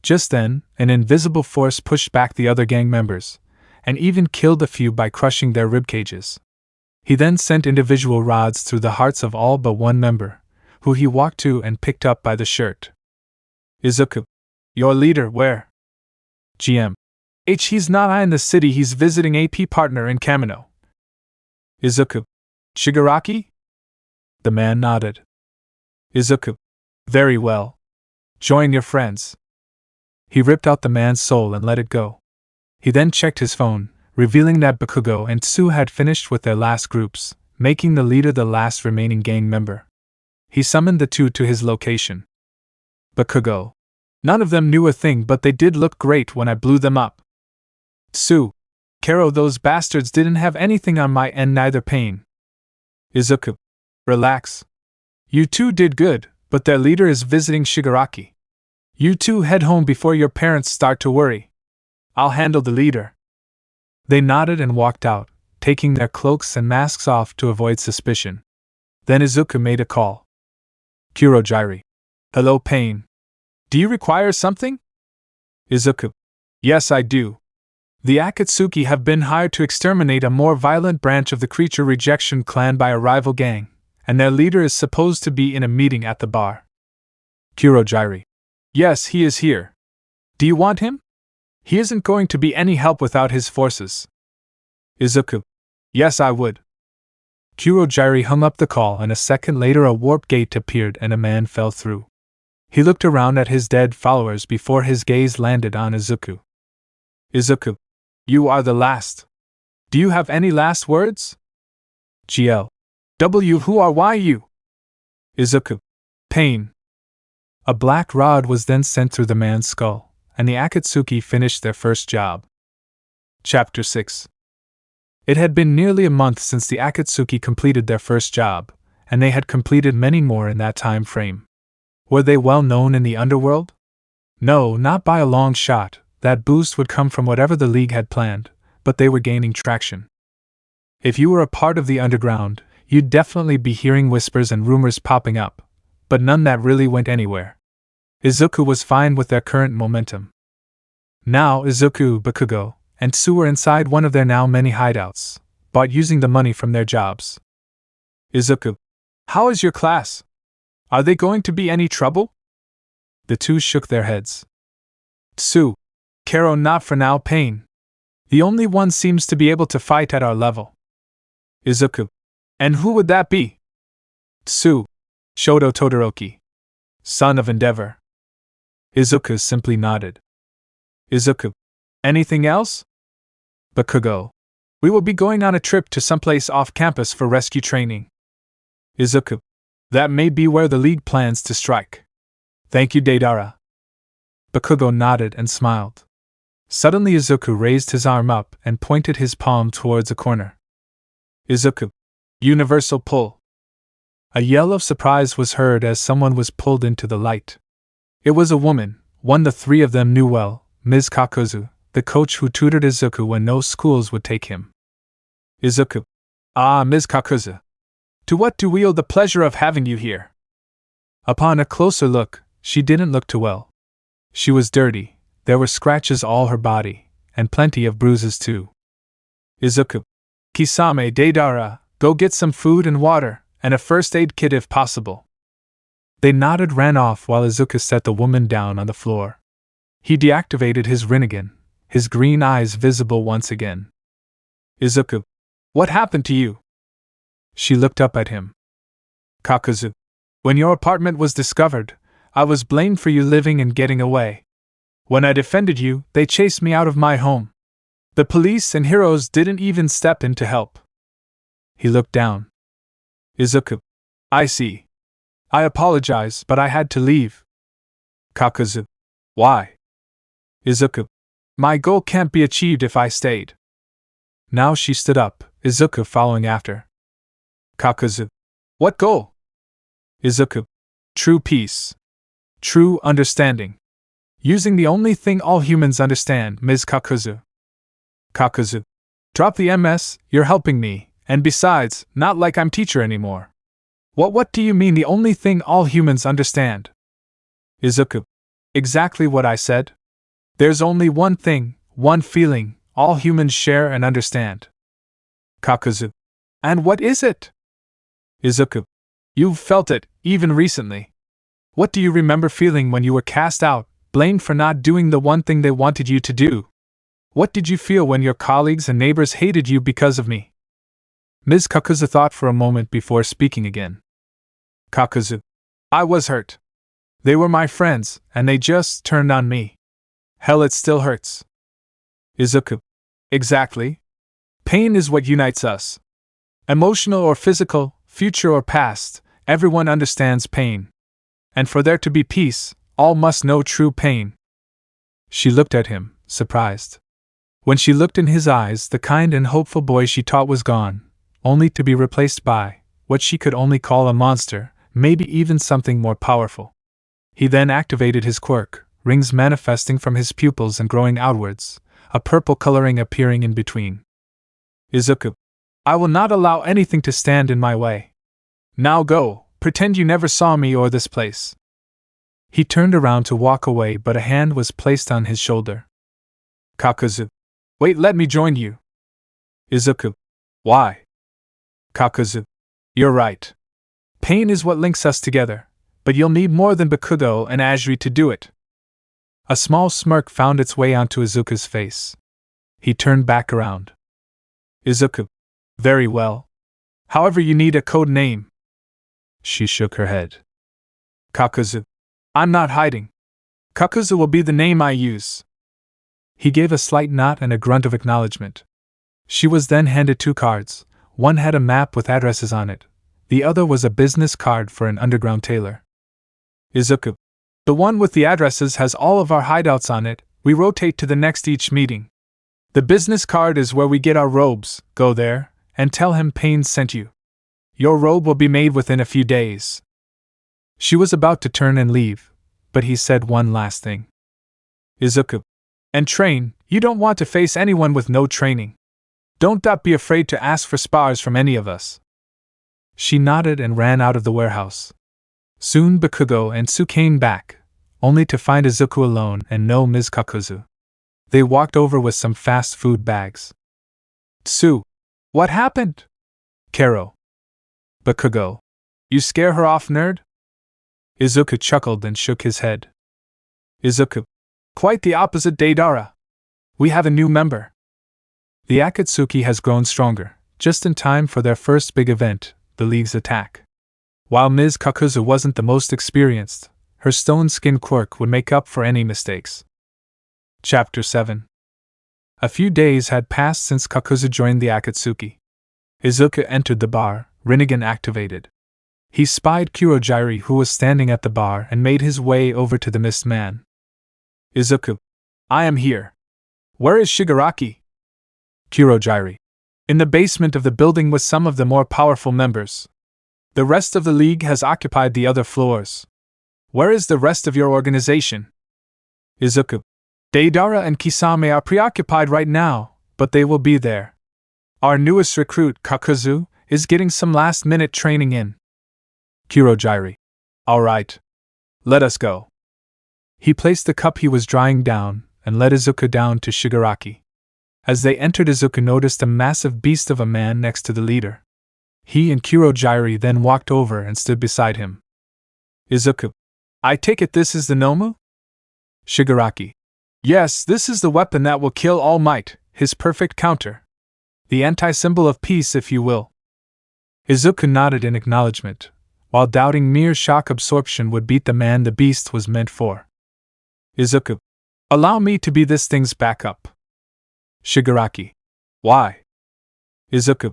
Just then, an invisible force pushed back the other gang members, and even killed a few by crushing their ribcages. He then sent individual rods through the hearts of all but one member, who he walked to and picked up by the shirt. Izuku. Your leader, where? GM. He's not in the city, he's visiting AP partner in Kamino. Izuku. Shigaraki? The man nodded. Izuku. Very well. Join your friends. He ripped out the man's soul and let it go. He then checked his phone, revealing that Bakugo and Tsu had finished with their last groups, making the leader the last remaining gang member. He summoned the two to his location. Bakugo. None of them knew a thing, but they did look great when I blew them up. Tsu. Kero, those bastards didn't have anything on my end, neither pain. Izuku. Relax. You two did good, but their leader is visiting Shigaraki. You two head home before your parents start to worry. I'll handle the leader. They nodded and walked out, taking their cloaks and masks off to avoid suspicion. Then Izuku made a call. Kurogyri. Hello, Pain. Do you require something? Izuku. Yes, I do. The Akatsuki have been hired to exterminate a more violent branch of the creature rejection clan by a rival gang, and their leader is supposed to be in a meeting at the bar. Kurogyri. Yes, he is here. Do you want him? He isn't going to be any help without his forces. Izuku. Yes, I would. Kurogyri hung up the call, and a second later a warp gate appeared and a man fell through. He looked around at his dead followers before his gaze landed on Izuku. Izuku. You are the last. Do you have any last words? GL. W. Who are you? Izuku. Pain. A black rod was then sent through the man's skull, and the Akatsuki finished their first job. Chapter 6. It had been nearly a month since the Akatsuki completed their first job, and they had completed many more in that time frame. Were they well known in the underworld? No, not by a long shot. That boost would come from whatever the League had planned, but they were gaining traction. If you were a part of the underground, you'd definitely be hearing whispers and rumors popping up, but none that really went anywhere. Izuku was fine with their current momentum. Now Izuku, Bakugo, and Tsuyu were inside one of their now many hideouts, bought using the money from their jobs. Izuku. How is your class? Are they going to be any trouble? The two shook their heads. Tsuyu. Karo, not for now, Pain. The only one seems to be able to fight at our level. Izuku. And who would that be? Tsuyu. Shoto Todoroki. Son of Endeavor. Izuku simply nodded. Izuku. Anything else? Bakugo. We will be going on a trip to someplace off campus for rescue training. Izuku. That may be where the League plans to strike. Thank you, Deidara. Bakugo nodded and smiled. Suddenly Izuku raised his arm up and pointed his palm towards a corner. Izuku. Universal pull. A yell of surprise was heard as someone was pulled into the light. It was a woman, one the three of them knew well, Ms. Kakuzu, the coach who tutored Izuku when no schools would take him. Izuku. Ah, Ms. Kakuzu. To what do we owe the pleasure of having you here? Upon a closer look, she didn't look too well. She was dirty. There were scratches all her body, and plenty of bruises too. Izuku. Kisame Deidara, go get some food and water, and a first aid kit if possible. They nodded, ran off while Izuku set the woman down on the floor. He deactivated his Rinnegan, his green eyes visible once again. Izuku. What happened to you? She looked up at him. Kakuzu. When your apartment was discovered, I was blamed for you living and getting away. When I defended you, they chased me out of my home. The police and heroes didn't even step in to help. He looked down. Izuku. I see. I apologize, but I had to leave. Kakuzu. Why? Izuku. My goal can't be achieved if I stayed. Now she stood up, Izuku following after. Kakuzu. What goal? Izuku. True peace. True understanding. Using the only thing all humans understand, Ms. Kakuzu. Kakuzu. Drop the MS, you're helping me, and besides, not like I'm teacher anymore. What do you mean the only thing all humans understand? Izuku. Exactly what I said. There's only one thing, one feeling, all humans share and understand. Kakuzu. And what is it? Izuku. You've felt it, even recently. What do you remember feeling when you were cast out, blamed for not doing the one thing they wanted you to do? What did you feel when your colleagues and neighbors hated you because of me? Ms. Kakuzu thought for a moment before speaking again. Kakuzu. I was hurt. They were my friends, and they just turned on me. Hell, it still hurts. Izuku. Exactly. Pain is what unites us. Emotional or physical, future or past, everyone understands pain. And for there to be peace, all must know true pain. She looked at him, surprised. When she looked in his eyes, the kind and hopeful boy she taught was gone, only to be replaced by what she could only call a monster, maybe even something more powerful. He then activated his quirk, rings manifesting from his pupils and growing outwards, a purple coloring appearing in between. Izuku, I will not allow anything to stand in my way. Now go, pretend you never saw me or this place. He turned around to walk away, but a hand was placed on his shoulder. Kakuzu. Wait, let me join you. Izuku. Why? Kakuzu. You're right. Pain is what links us together, but you'll need more than Bakugo and Asui to do it. A small smirk found its way onto Izuku's face. He turned back around. Izuku. Very well. However, you need a code name. She shook her head. Kakuzu. I'm not hiding. Kakuzu will be the name I use. He gave a slight nod and a grunt of acknowledgement. She was then handed 2 cards. One had a map with addresses on it. The other was a business card for an underground tailor. Izuku. The one with the addresses has all of our hideouts on it. We rotate to the next each meeting. The business card is where we get our robes. Go there, and tell him Pain sent you. Your robe will be made within a few days. She was about to turn and leave, but he said one last thing. Izuku. And train, you don't want to face anyone with no training. Don't be afraid to ask for spars from any of us. She nodded and ran out of the warehouse. Soon Bakugo and Tsu came back, only to find Izuku alone and no Ms. Kakuzu. They walked over with some fast food bags. Tsu. What happened? Kero. Bakugo. You scare her off, nerd? Izuku chuckled and shook his head. Izuku. Quite the opposite, Deidara. We have a new member. The Akatsuki has grown stronger, just in time for their first big event, the League's attack. While Ms. Kakuzu wasn't the most experienced, her stone-skin quirk would make up for any mistakes. Chapter 7. A few days had passed since Kakuzu joined the Akatsuki. Izuku entered the bar, Rinnegan activated. He spied Kurojiri, who was standing at the bar, and made his way over to the Mist Man. Izuku. I am here. Where is Shigaraki? Kurojiri. In the basement of the building with some of the more powerful members. The rest of the League has occupied the other floors. Where is the rest of your organization? Izuku. Deidara and Kisame are preoccupied right now, but they will be there. Our newest recruit, Kakuzu, is getting some last-minute training in. Kurojiri. All right. Let us go. He placed the cup he was drying down and led Izuku down to Shigaraki. As they entered, Izuku noticed a massive beast of a man next to the leader. He and Kurojiri then walked over and stood beside him. Izuku. I take it this is the Nomu? Shigaraki. Yes, this is the weapon that will kill All Might, his perfect counter. The anti-symbol of peace, if you will. Izuku nodded in acknowledgement, while doubting mere shock absorption would beat the man the beast was meant for. Izuku. Allow me to be this thing's backup. Shigaraki. Why? Izuku.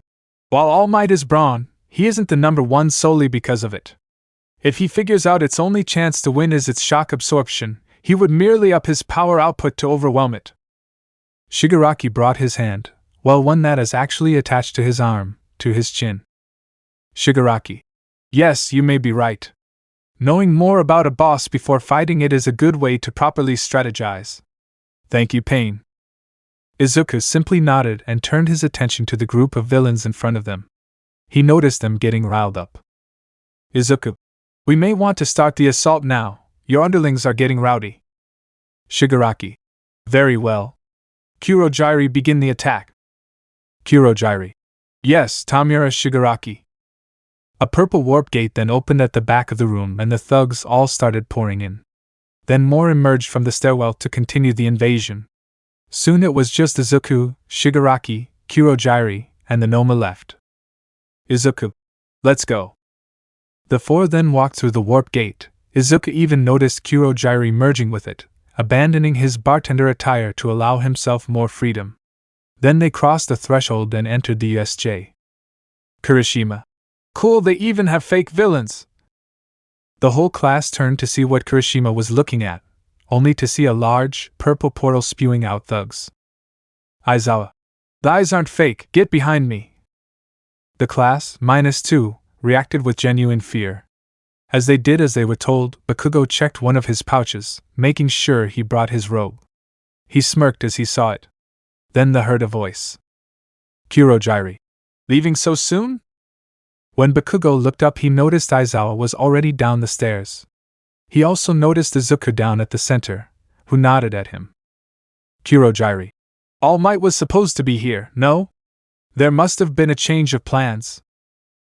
While All Might is brawn, he isn't the number one solely because of it. If he figures out its only chance to win is its shock absorption, he would merely up his power output to overwhelm it. Shigaraki brought his hand, one that is actually attached to his arm, to his chin. Shigaraki. Yes, you may be right. Knowing more about a boss before fighting it is a good way to properly strategize. Thank you, Pain. Izuku simply nodded and turned his attention to the group of villains in front of them. He noticed them getting riled up. Izuku. We may want to start the assault now. Your underlings are getting rowdy. Shigaraki. Very well. Kurojiri, begin the attack. Kurojiri. Yes, Tamura Shigaraki. A purple warp gate then opened at the back of the room and the thugs all started pouring in. Then more emerged from the stairwell to continue the invasion. Soon it was just Izuku, Shigaraki, Kurojiri, and the Noma left. Izuku. Let's go. The four then walked through the warp gate. Izuku even noticed Kurojiri merging with it, abandoning his bartender attire to allow himself more freedom. Then they crossed the threshold and entered the USJ. Kirishima. Cool, they even have fake villains. The whole class turned to see what Kirishima was looking at, only to see a large, purple portal spewing out thugs. Aizawa. The eyes aren't fake, get behind me. The class, -2, reacted with genuine fear. As they did as they were told, Bakugo checked one of his pouches, making sure he brought his robe. He smirked as he saw it. Then they heard a voice. Kurogyri. Leaving so soon? When Bakugo looked up, he noticed Aizawa was already down the stairs. He also noticed Izuku down at the center, who nodded at him. Kurogyri. All Might was supposed to be here, no? There must have been a change of plans.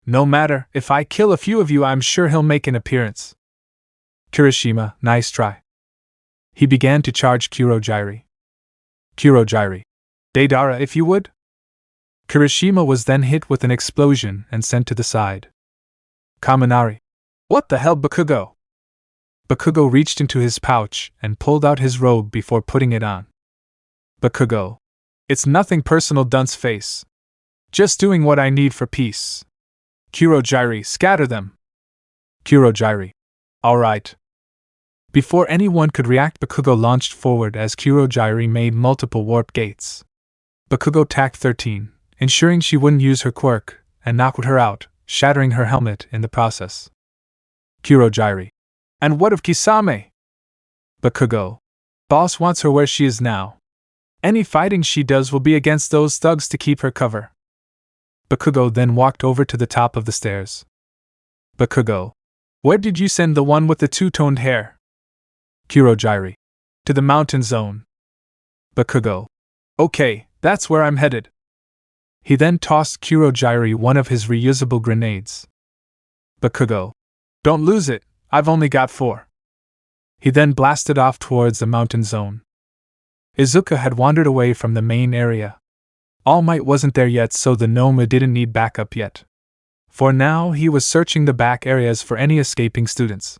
No matter, if I kill a few of you, I'm sure he'll make an appearance. Kirishima, nice try. He began to charge Kurogyri. Kurogyri. Deidara, if you would? Kirishima was then hit with an explosion and sent to the side. Kaminari. What the hell, Bakugo? Bakugo reached into his pouch and pulled out his robe before putting it on. Bakugo. It's nothing personal, dunce face. Just doing what I need for peace. Kurogyri, scatter them. Kurogyri. All right. Before anyone could react, Bakugo launched forward as Kurogyri made multiple warp gates. Bakugo tacked 13, ensuring she wouldn't use her quirk, and knocked her out, shattering her helmet in the process. Kurogyri. And what of Kisame? Bakugo. Boss wants her where she is now. Any fighting she does will be against those thugs to keep her cover. Bakugo then walked over to the top of the stairs. Bakugo. Where did you send the one with the two-toned hair? Kurogyri. To the mountain zone. Bakugo. Okay, that's where I'm headed. He then tossed Kurogyri one of his reusable grenades. Bakugo. Don't lose it, I've only got 4. He then blasted off towards the mountain zone. Izuku had wandered away from the main area. All Might wasn't there yet, so the gnome didn't need backup yet. For now, he was searching the back areas for any escaping students.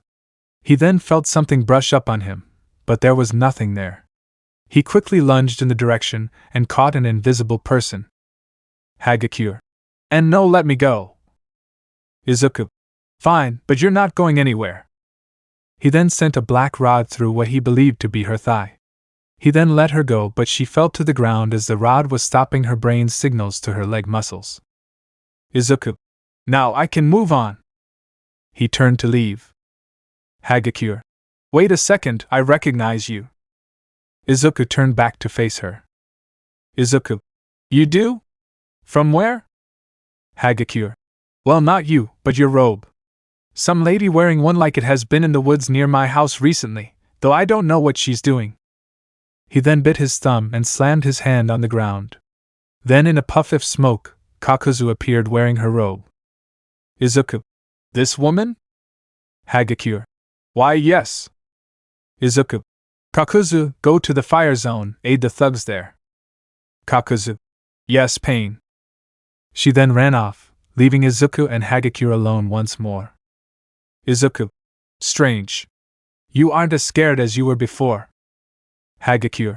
He then felt something brush up on him, but there was nothing there. He quickly lunged in the direction and caught an invisible person. Hagakure. And no, let me go. Izuku. Fine, but you're not going anywhere. He then sent a black rod through what he believed to be her thigh. He then let her go, but she fell to the ground as the rod was stopping her brain's signals to her leg muscles. Izuku. Now I can move on. He turned to leave. Hagakure. Wait a second, I recognize you. Izuku turned back to face her. Izuku. You do? From where? Hagakure. Well, not you, but your robe. Some lady wearing one like it has been in the woods near my house recently, though I don't know what she's doing. He then bit his thumb and slammed his hand on the ground. Then in a puff of smoke, Kakuzu appeared wearing her robe. Izuku. This woman? Hagakure. Why, yes. Izuku. Kakuzu, go to the fire zone, aid the thugs there. Kakuzu. Yes, pain. She then ran off, leaving Izuku and Hagakure alone once more. Izuku. Strange. You aren't as scared as you were before. Hagakure.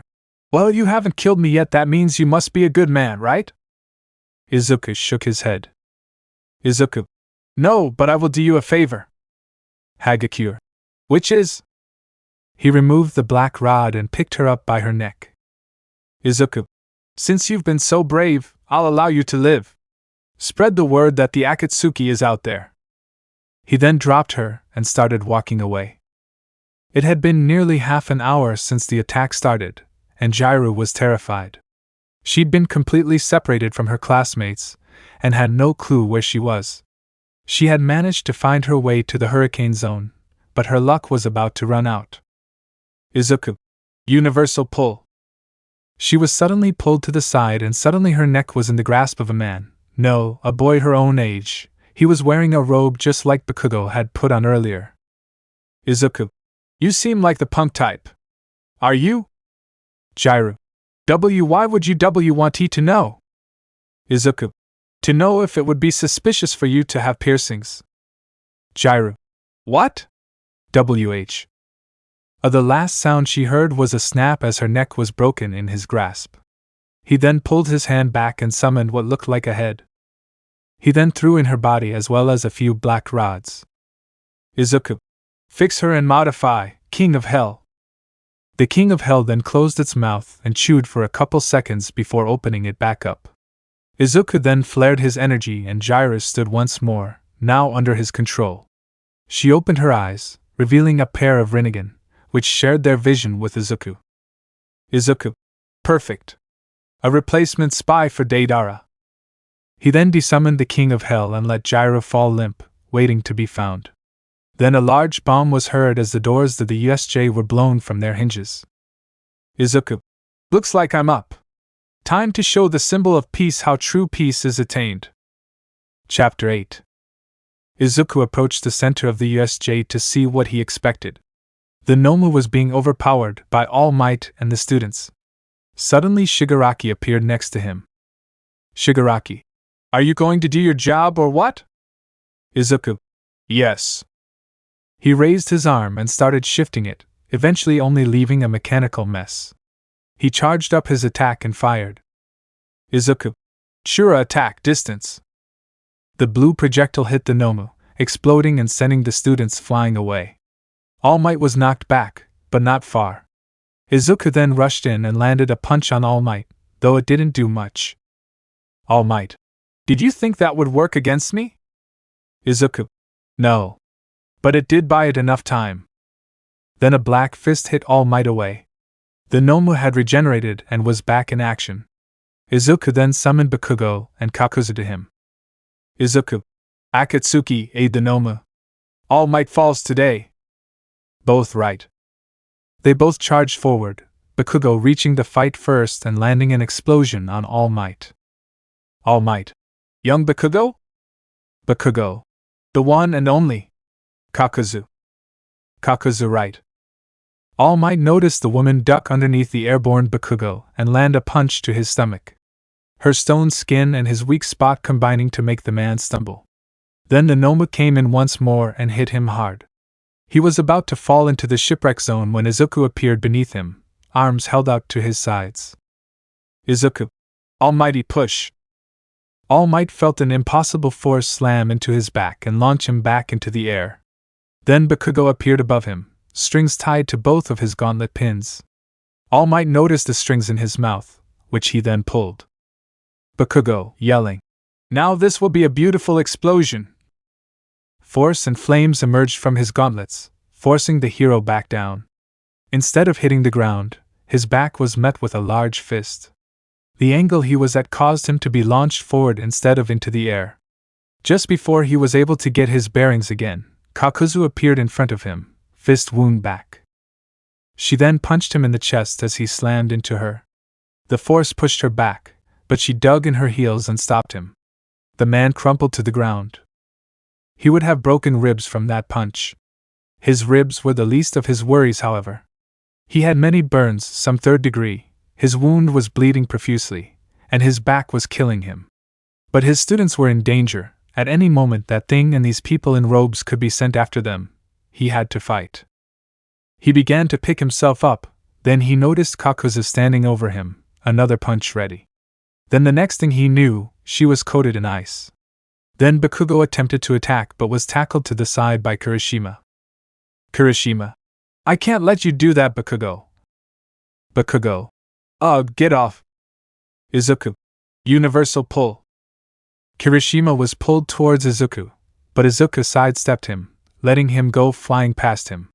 Well, you haven't killed me yet, that means you must be a good man, right? Izuku shook his head. Izuku. No, but I will do you a favor. Hagakure. Which is? He removed the black rod and picked her up by her neck. Izuku. Since you've been so brave, I'll allow you to live. Spread the word that the Akatsuki is out there. He then dropped her and started walking away. It had been nearly half an hour since the attack started, and Jairu was terrified. She'd been completely separated from her classmates, and had no clue where she was. She had managed to find her way to the hurricane zone, but her luck was about to run out. Izuku. Universal pull. She was suddenly pulled to the side, and suddenly her neck was in the grasp of a man. No, a boy her own age. He was wearing a robe just like Bakugo had put on earlier. Izuku. You seem like the punk type. Are you? Jairu. Why would you want to know? Izuku. To know if it would be suspicious for you to have piercings. Jairu. What? The last sound she heard was a snap as her neck was broken in his grasp. He then pulled his hand back and summoned what looked like a head. He then threw in her body as well as a few black rods. Izuku. Fix her and modify, King of Hell. The King of Hell then closed its mouth and chewed for a couple seconds before opening it back up. Izuku then flared his energy and Jairu stood once more, now under his control. She opened her eyes, revealing a pair of Rinnegan, which shared their vision with Izuku. Izuku. Perfect. A replacement spy for Deidara. He then desummoned the King of Hell and let Gyro fall limp, waiting to be found. Then a large bomb was heard as the doors of the USJ were blown from their hinges. Izuku. Looks like I'm up. Time to show the symbol of peace how true peace is attained. Chapter 8. Izuku approached the center of the USJ to see what he expected. The Nomu was being overpowered by All Might and the students. Suddenly Shigaraki appeared next to him. Shigaraki. Are you going to do your job or what? Izuku. Yes. He raised his arm and started shifting it, eventually only leaving a mechanical mess. He charged up his attack and fired. Izuku. Shura attack distance. The blue projectile hit the Nomu, exploding and sending the students flying away. All Might was knocked back, but not far. Izuku then rushed in and landed a punch on All Might, though it didn't do much. All Might. Did you think that would work against me? Izuku. No. But it did buy it enough time. Then a black fist hit All Might away. The Nomu had regenerated and was back in action. Izuku then summoned Bakugo and Kakuzu to him. Izuku. Akatsuki, aid the Nomu. All Might falls today. Both right. They both charged forward, Bakugo reaching the fight first and landing an explosion on All Might. All Might. Young Bakugo? Bakugo. The one and only. Kakuzu. Kakuzu right. All Might noticed the woman duck underneath the airborne Bakugo and land a punch to his stomach. Her stone skin and his weak spot combining to make the man stumble. Then the Nomu came in once more and hit him hard. He was about to fall into the shipwreck zone when Izuku appeared beneath him, arms held out to his sides. Izuku. Almighty push. All Might felt an impossible force slam into his back and launch him back into the air. Then Bakugo appeared above him, strings tied to both of his gauntlet pins. All Might noticed the strings in his mouth, which he then pulled. Bakugo, yelling. Now this will be a beautiful explosion. Force and flames emerged from his gauntlets, forcing the hero back down. Instead of hitting the ground, his back was met with a large fist. The angle he was at caused him to be launched forward instead of into the air. Just before he was able to get his bearings again, Kakuzu appeared in front of him, fist wound back. She then punched him in the chest as he slammed into her. The force pushed her back, but she dug in her heels and stopped him. The man crumpled to the ground. He would have broken ribs from that punch. His ribs were the least of his worries, however. He had many burns, some 3rd degree, his wound was bleeding profusely, and his back was killing him. But his students were in danger. At any moment that thing and these people in robes could be sent after them. He had to fight. He began to pick himself up, then he noticed Kakuzu standing over him, another punch ready. Then the next thing he knew, she was coated in ice. Then Bakugo attempted to attack but was tackled to the side by Kirishima. Kirishima. I can't let you do that, Bakugo. Bakugo. Ugh, get off. Izuku. Universal pull. Kirishima was pulled towards Izuku, but Izuku sidestepped him, letting him go flying past him.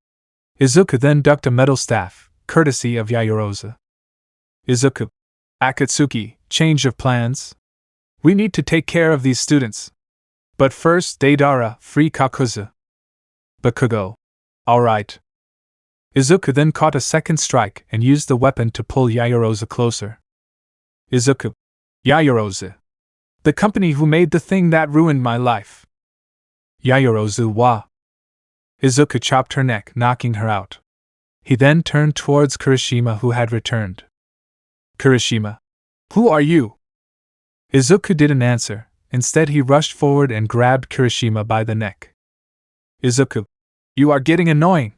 Izuku then ducked a metal staff, courtesy of Yaoyorozu. Izuku. Akatsuki, change of plans? We need to take care of these students. But first, Deidara, free Kakuzu. Bakugo. Alright. Izuku then caught a second strike and used the weapon to pull Yaoyorozu closer. Izuku. Yaoyorozu. The company who made the thing that ruined my life. Yaoyorozu wa. Izuku chopped her neck, knocking her out. He then turned towards Kirishima, who had returned. Kirishima. Who are you? Izuku didn't answer. Instead he rushed forward and grabbed Kirishima by the neck. Izuku. You are getting annoying.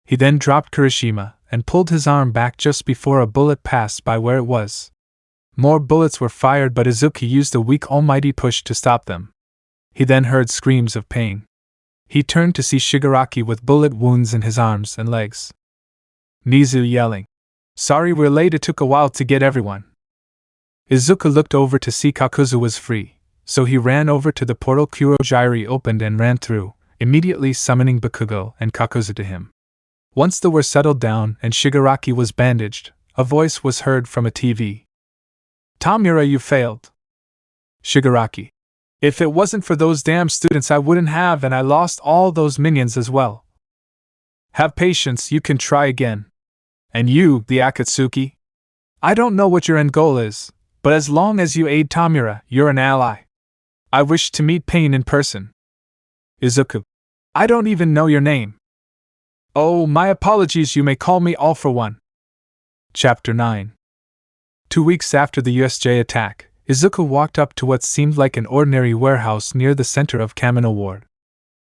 He then dropped Kirishima and pulled his arm back just before a bullet passed by where it was. More bullets were fired, but Izuku used a weak almighty push to stop them. He then heard screams of pain. He turned to see Shigaraki with bullet wounds in his arms and legs. Nizu yelling. Sorry we're late, it took a while to get everyone. Izuku looked over to see Kakuzu was free, so he ran over to the portal Kurojiri opened and ran through, immediately summoning Bakugo and Kakuzu to him. Once they were settled down and Shigaraki was bandaged, a voice was heard from a TV. "Tamura, you failed." Shigaraki: "If it wasn't for those damn students I wouldn't have, and I lost all those minions as well." "Have patience, you can try again." "And you, the Akatsuki? I don't know what your end goal is, but as long as you aid Tamura, you're an ally. I wish to meet Pain in person." Izuku: "I don't even know your name." "Oh, my apologies, you may call me All for One." Chapter 9. 2 weeks after the USJ attack, Izuku walked up to what seemed like an ordinary warehouse near the center of Kamino Ward.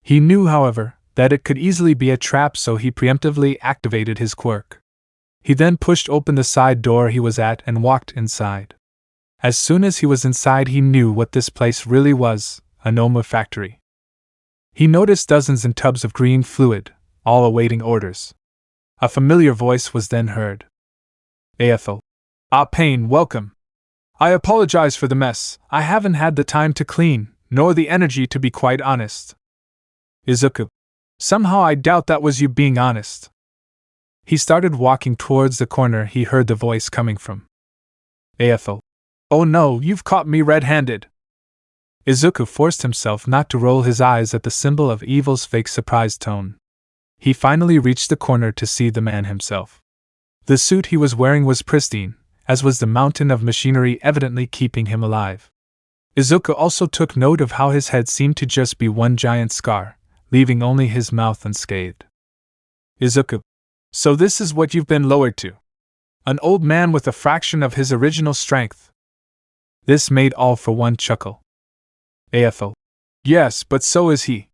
He knew, however, that it could easily be a trap, so he preemptively activated his quirk. He then pushed open the side door he was at and walked inside. As soon as he was inside, he knew what this place really was: a Noma factory. He noticed dozens in tubs of green fluid, all awaiting orders. A familiar voice was then heard. "AFO. Ah, Pain, welcome. I apologize for the mess. I haven't had the time to clean, nor the energy, to be quite honest." Izuku: "Somehow I doubt that was you being honest." He started walking towards the corner he heard the voice coming from. AFO. "Oh no, you've caught me red-handed." Izuku forced himself not to roll his eyes at the symbol of evil's fake surprised tone. He finally reached the corner to see the man himself. The suit he was wearing was pristine, as was the mountain of machinery evidently keeping him alive. Izuku also took note of how his head seemed to just be one giant scar, leaving only his mouth unscathed. Izuku: "So this is what you've been lowered to? An old man with a fraction of his original strength?" This made All for One chuckle. AFO: "Yes, but so is he."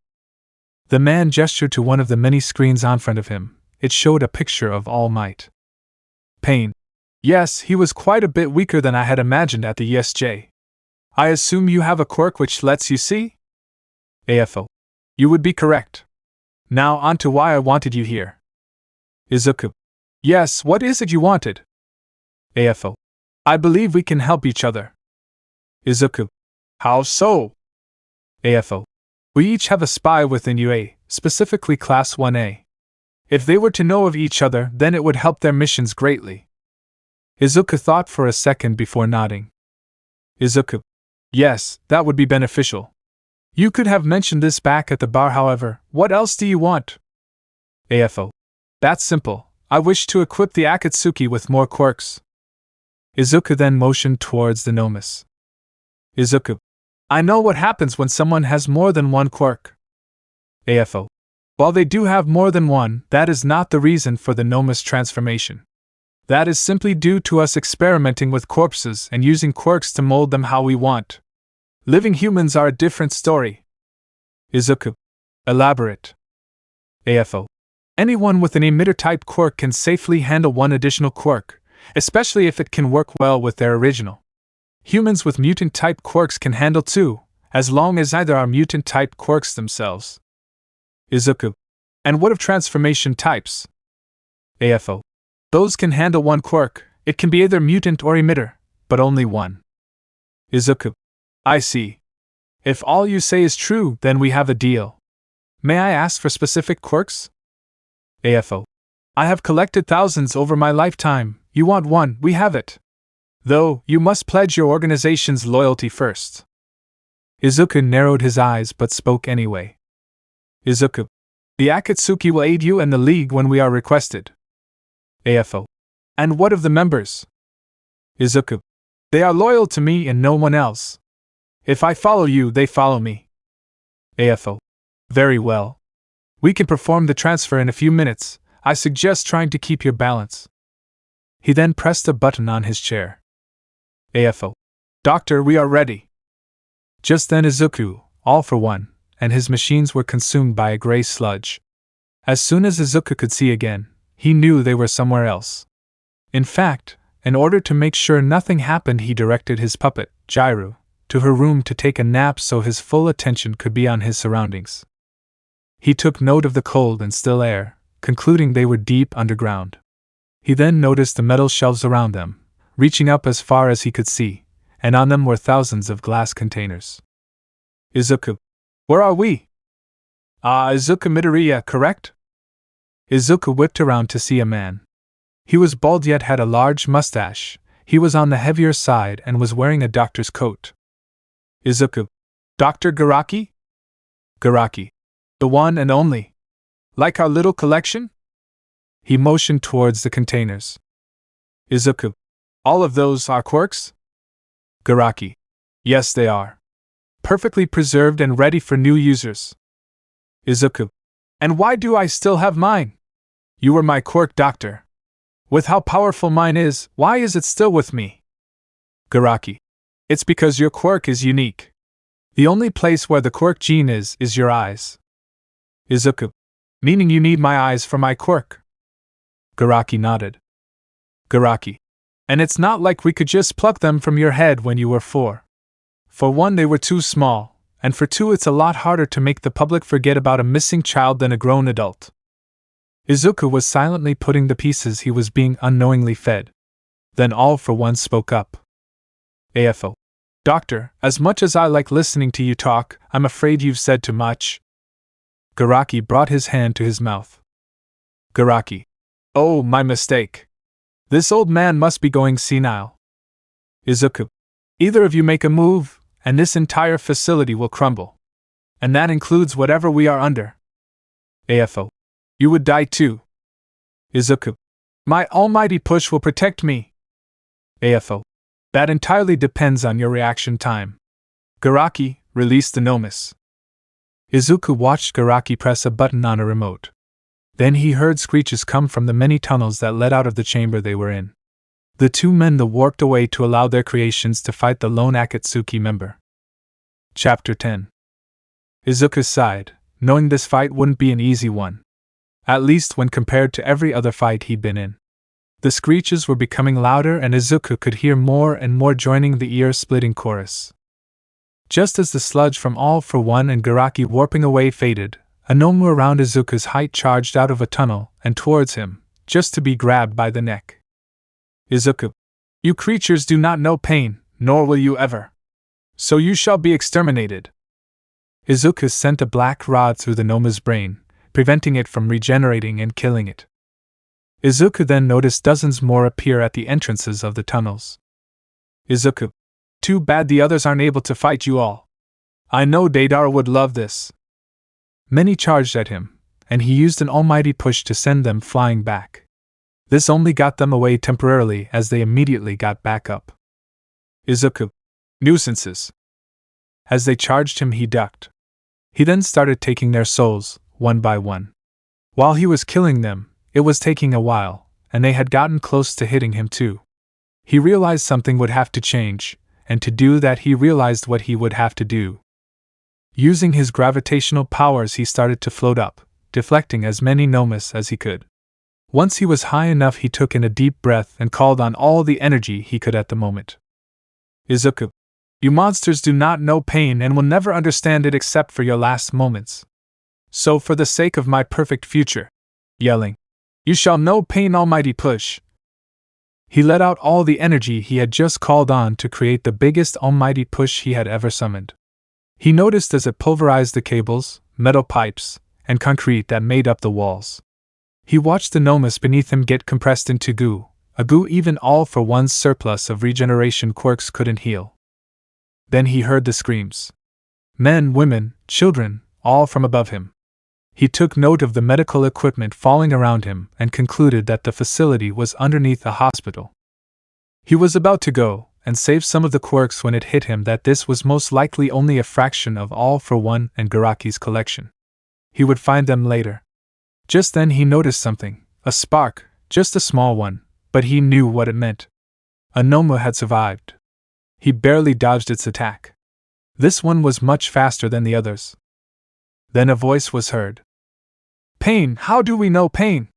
The man gestured to one of the many screens on front of him. It showed a picture of All Might. Pain: "Yes, he was quite a bit weaker than I had imagined at the USJ. I assume you have a quirk which lets you see?" AFO: "You would be correct. Now on to why I wanted you here." Izuku: "Yes, what is it you wanted?" AFO: "I believe we can help each other." Izuku: "How so?" AFO: "We each have a spy within UA, specifically Class 1A. If they were to know of each other, then it would help their missions greatly." Izuku thought for a second before nodding. Izuku: "Yes, that would be beneficial. You could have mentioned this back at the bar, however, what else do you want?" AFO: "That's simple. I wish to equip the Akatsuki with more quirks." Izuku then motioned towards the Nomus. Izuku: "I know what happens when someone has more than one quirk." AFO: "While they do have more than one, that is not the reason for the Nomus transformation. That is simply due to us experimenting with corpses and using quirks to mold them how we want. Living humans are a different story." Izuku: "Elaborate." AFO: "Anyone with an emitter-type quirk can safely handle one additional quirk, especially if it can work well with their original. Humans with mutant-type quirks can handle two, as long as either are mutant-type quirks themselves." Izuku: "And what of transformation types?" AFO: "Those can handle one quirk. It can be either mutant or emitter, but only one." Izuku: "I see. If all you say is true, then we have a deal. May I ask for specific quirks?" AFO: "I have collected thousands over my lifetime. You want one, we have it. Though, you must pledge your organization's loyalty first." Izuku narrowed his eyes but spoke anyway. Izuku: "The Akatsuki will aid you and the League when we are requested." AFO: "And what of the members?" Izuku: "They are loyal to me and no one else. If I follow you, they follow me." AFO: "Very well. We can perform the transfer in a few minutes. I suggest trying to keep your balance." He then pressed a button on his chair. AFO: "Doctor, we are ready." Just then Izuku, All for One, and his machines were consumed by a gray sludge. As soon as Izuku could see again, he knew they were somewhere else. In fact, in order to make sure nothing happened, he directed his puppet, Jiru, to her room to take a nap so his full attention could be on his surroundings. He took note of the cold and still air, concluding they were deep underground. He then noticed the metal shelves around them, reaching up as far as he could see, and on them were thousands of glass containers. Izuku: "Where are we?" Izuku Midoriya, correct? Izuku whipped around to see a man. He was bald yet had a large mustache. He was on the heavier side and was wearing a doctor's coat. Izuku. Dr. Garaki? Garaki. The one and only. Like our little collection? He motioned towards the containers. Izuku. All of those are quirks? Garaki. Yes, they are. Perfectly preserved and ready for new users. Izuku. And why do I still have mine? You were my quirk doctor. With how powerful mine is, why is it still with me? Garaki. It's because your quirk is unique. The only place where the quirk gene is your eyes. Izuku. Meaning you need my eyes for my quirk? Garaki nodded. Garaki. And it's not like we could just pluck them from your head when you were 4. For 1, they were too small, and for 2, it's a lot harder to make the public forget about a missing child than a grown adult. Izuku was silently putting the pieces he was being unknowingly fed. Then All for One spoke up. AFO. Doctor, as much as I like listening to you talk, I'm afraid you've said too much. Garaki brought his hand to his mouth. Garaki. Oh, my mistake. This old man must be going senile. Izuku. Either of you make a move, and this entire facility will crumble. And that includes whatever we are under. AFO. You would die too. Izuku. My almighty push will protect me. AFO. That entirely depends on your reaction time. Garaki, release the Nomus. Izuku watched Garaki press a button on a remote. Then he heard screeches come from the many tunnels that led out of the chamber they were in. The 2 men warped away to allow their creations to fight the lone Akatsuki member. Chapter 10. Izuku sighed, knowing this fight wouldn't be an easy one. At least when compared to every other fight he'd been in. The screeches were becoming louder and Izuku could hear more and more joining the ear-splitting chorus. Just as the sludge from All for One and Garaki warping away faded, a gnome around Izuku's height charged out of a tunnel and towards him, just to be grabbed by the neck. Izuku. You creatures do not know pain, nor will you ever. So you shall be exterminated. Izuku sent a black rod through the gnome's brain, preventing it from regenerating and killing it. Izuku then noticed dozens more appear at the entrances of the tunnels. Izuku. Too bad the others aren't able to fight you all. I know Deidara would love this. Many charged at him, and he used an almighty push to send them flying back. This only got them away temporarily as they immediately got back up. Izuku. Nuisances. As they charged him, he ducked. He then started taking their souls, one by one. While he was killing them, it was taking a while, and they had gotten close to hitting him too. He realized something would have to change, and to do that he realized what he would have to do. Using his gravitational powers he started to float up, deflecting as many Nomus as he could. Once he was high enough he took in a deep breath and called on all the energy he could at the moment. Izuku. You monsters do not know pain and will never understand it except for your last moments. So for the sake of my perfect future, yelling, you shall know pain almighty push. He let out all the energy he had just called on to create the biggest almighty push he had ever summoned. He noticed as it pulverized the cables, metal pipes, and concrete that made up the walls. He watched the Nomus beneath him get compressed into goo, a goo even All for One's surplus of regeneration quirks couldn't heal. Then he heard the screams. Men, women, children, all from above him. He took note of the medical equipment falling around him and concluded that the facility was underneath a hospital. He was about to go and save some of the quirks when it hit him that this was most likely only a fraction of All for One and Garaki's collection. He would find them later. Just then he noticed something, a spark, just a small one, but he knew what it meant. A gnome had survived. He barely dodged its attack. This one was much faster than the others. Then a voice was heard. Pain, how do we know pain?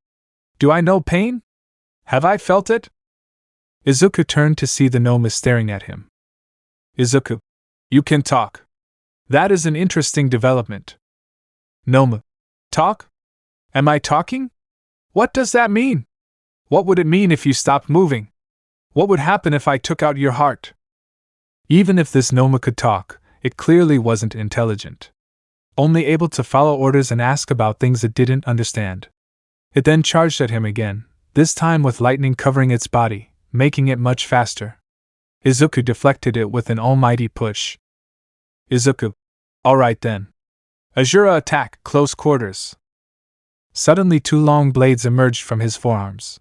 Do I know pain? Have I felt it? Izuku turned to see the gnome staring at him. Izuku. You can talk. That is an interesting development. Gnome. Talk? Am I talking? What does that mean? What would it mean if you stopped moving? What would happen if I took out your heart? Even if this gnome could talk, it clearly wasn't intelligent. only able to follow orders and ask about things it didn't understand. It then charged at him again, this time with lightning covering its body, making it much faster. Izuku deflected it with an almighty push. Izuku. Alright then. Azura attack, close quarters. Suddenly 2 long blades emerged from his forearms.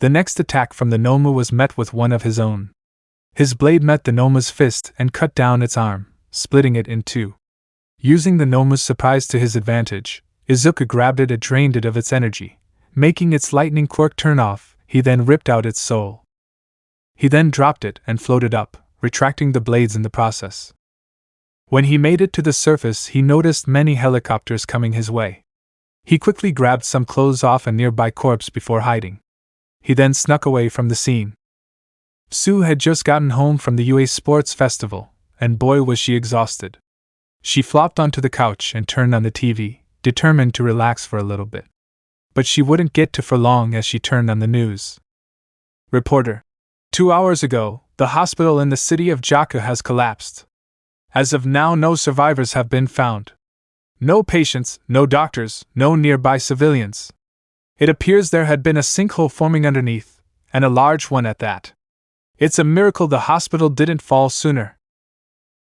The next attack from the Nomu was met with one of his own. His blade met the Nomu's fist and cut down its arm, splitting it in 2. Using the Nomu's surprise to his advantage, Izuku grabbed it and drained it of its energy, making its lightning quirk turn off. He then ripped out its soul. He then dropped it and floated up, retracting the blades in the process. When he made it to the surface, he noticed many helicopters coming his way. He quickly grabbed some clothes off a nearby corpse before hiding. He then snuck away from the scene. Sue had just gotten home from the UA Sports Festival, and boy was she exhausted. She flopped onto the couch and turned on the TV, determined to relax for a little bit. But she wouldn't get to for long as she turned on the news. Reporter. 2 hours ago, the hospital in the city of Jaku has collapsed. As of now, no survivors have been found. No patients, no doctors, no nearby civilians. It appears there had been a sinkhole forming underneath, and a large one at that. It's a miracle the hospital didn't fall sooner.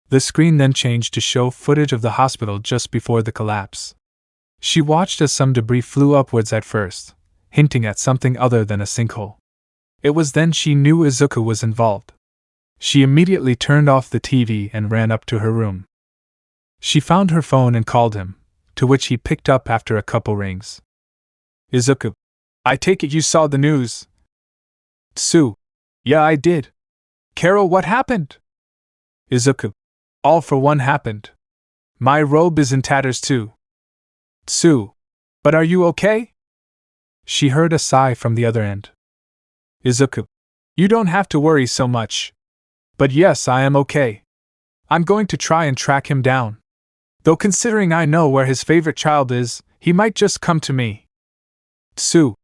The screen then changed to show footage of the hospital just before the collapse. She watched as some debris flew upwards at first, hinting at something other than a sinkhole. It was then she knew Izuku was involved. She immediately turned off the TV and ran up to her room. She found her phone and called him, to which he picked up after a couple rings. Izuku. I take it you saw the news. Tsu. Yeah, I did. Carol, what happened? Izuku. All for one happened. My robe is in tatters too. Tsu. But are you okay? She heard a sigh from the other end. Izuku. You don't have to worry so much. But yes, I am okay. I'm going to try and track him down. Though considering I know where his favorite child is, he might just come to me. Tsu.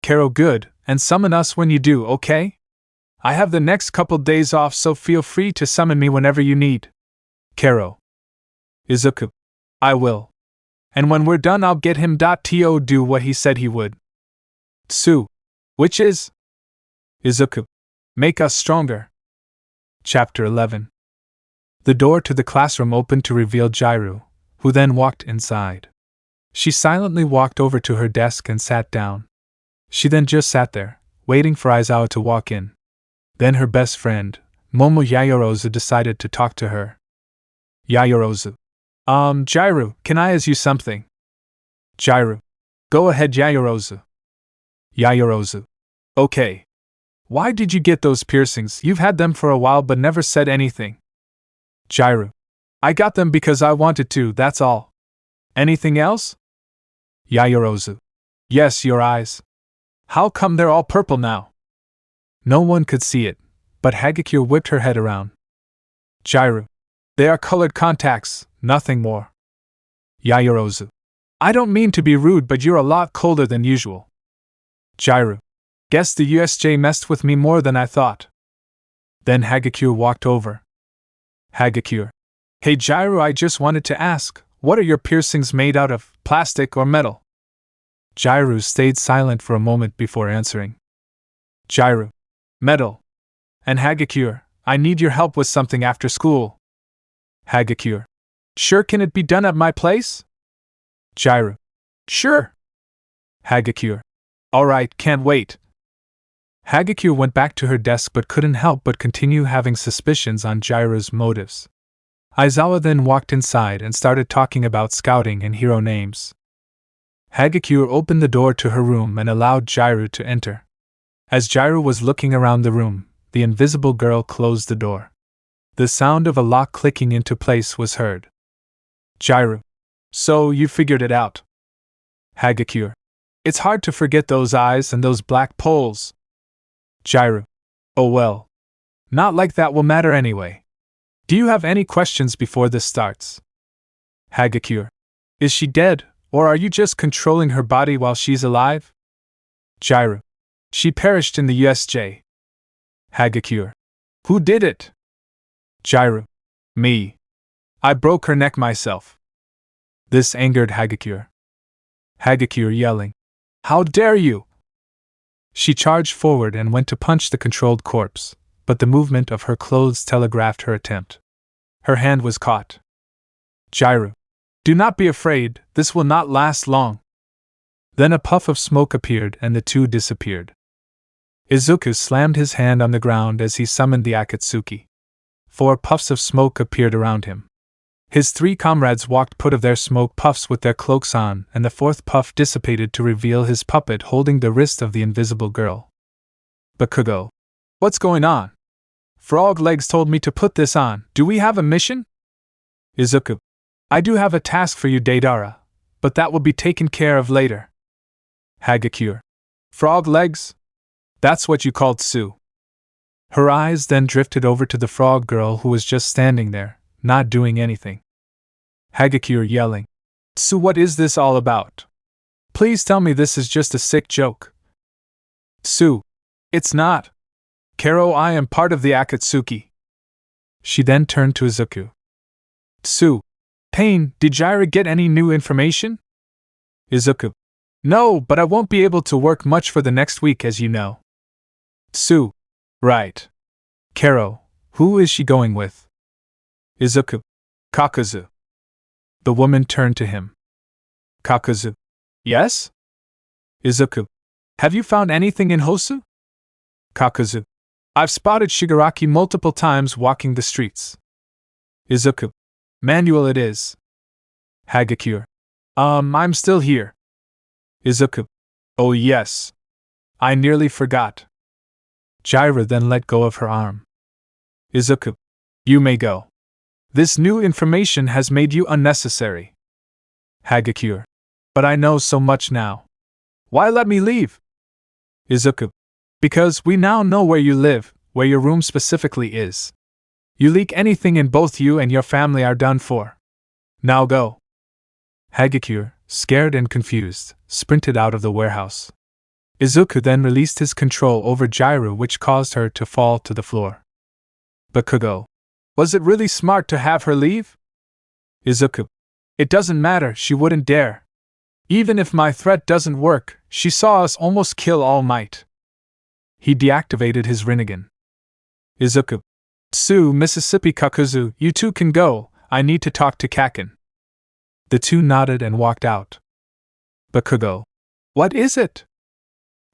Carol, good, and summon us when you do, okay? I have the next couple days off, so feel free to summon me whenever you need. Carol. Izuku. I will. And when we're done, I'll get him to do what he said he would. Tsu. Which is? Izuku. Make us stronger. Chapter 11. The door to the classroom opened to reveal Jairu, who then walked inside. She silently walked over to her desk and sat down. She then just sat there, waiting for Aizawa to walk in. Then her best friend, Momo Yayorozu, decided to talk to her. Yayorozu. Jairu, can I ask you something? Jairu. Go ahead, Yayorozu. Yayorozu. Okay. Why did you get those piercings? You've had them for a while but never said anything. Jairu. I got them because I wanted to, that's all. Anything else? Yayorozu. Yes, your eyes. How come they're all purple now? No one could see it, but Hagakure whipped her head around. Jairu. They are colored contacts, nothing more. Yayorozu. I don't mean to be rude, but you're a lot colder than usual. Jairu. Guess the USJ messed with me more than I thought. Then Hagakure walked over. Hagakure. Hey Jairu, I just wanted to ask, what are your piercings made out of, plastic or metal? Jairu stayed silent for a moment before answering. Jairu. Metal. And Hagakure, I need your help with something after school. Hagakure. Sure, can it be done at my place? Jairu. Sure. Hagakure. Alright, can't wait. Hagakure went back to her desk but couldn't help but continue having suspicions on Jairu's motives. Aizawa then walked inside and started talking about scouting and hero names. Hagakure opened the door to her room and allowed Jairu to enter. As Jairu was looking around the room, the invisible girl closed the door. The sound of a lock clicking into place was heard. Jairu. So, you figured it out. Hagakure. It's hard to forget those eyes and those black poles. Jairu. Oh well. Not like that will matter anyway. Do you have any questions before this starts? Hagakure. Is she dead, or are you just controlling her body while she's alive? Jairu. She perished in the USJ. Hagakure. Who did it? Jairu. Me. I broke her neck myself. This angered Hagakure. Hagakure yelling, "How dare you!" She charged forward and went to punch the controlled corpse, but the movement of her clothes telegraphed her attempt. Her hand was caught. "Jairu, do not be afraid, this will not last long." Then a puff of smoke appeared and the two disappeared. Izuku slammed his hand on the ground as he summoned the Akatsuki. 4 puffs of smoke appeared around him. His 3 comrades walked put of their smoke puffs with their cloaks on, and the 4th puff dissipated to reveal his puppet holding the wrist of the invisible girl. Bakugo, "What's going on? Frog Legs told me to put this on. Do we have a mission?" Izuku, "I do have a task for you, Deidara, but that will be taken care of later." Hagakure, "Frog Legs? That's what you called Tsu." Her eyes then drifted over to the frog girl who was just standing there, not doing anything. Hagakure yelling, "Tsu, what is this all about? Please tell me this is just a sick joke." "Tsu, it's not. Kero, I am part of the Akatsuki." She then turned to Izuku. "Tsu, Pain, did Jaira get any new information?" Izuku, "No, but I won't be able to work much for the next week, as you know." Tsu, "Right. Kero, who is she going with?" Izuku, "Kakuzu." The woman turned to him. "Kakuzu? Yes?" Izuku, "Have you found anything in Hosu?" Kakuzu, "I've spotted Shigaraki multiple times walking the streets." Izuku, "Manual it is." Hagakure, I'm still here." Izuku, "Oh yes. I nearly forgot." Jaira then let go of her arm. Izuku, "You may go. This new information has made you unnecessary." Hagakure, "But I know so much now. Why let me leave?" Izuku, "Because we now know where you live, where your room specifically is. You leak anything and both you and your family are done for. Now go." Hagakure, scared and confused, sprinted out of the warehouse. Izuku then released his control over Jairu, which caused her to fall to the floor. Bakugo, "Was it really smart to have her leave?" Izuku, "It doesn't matter, she wouldn't dare. Even if my threat doesn't work, she saw us almost kill All Might." He deactivated his Rinnegan. Izuku, "Tsu, Mississippi Kakuzu, you two can go, I need to talk to Kaken." The two nodded and walked out. Bakugo, "What is it?"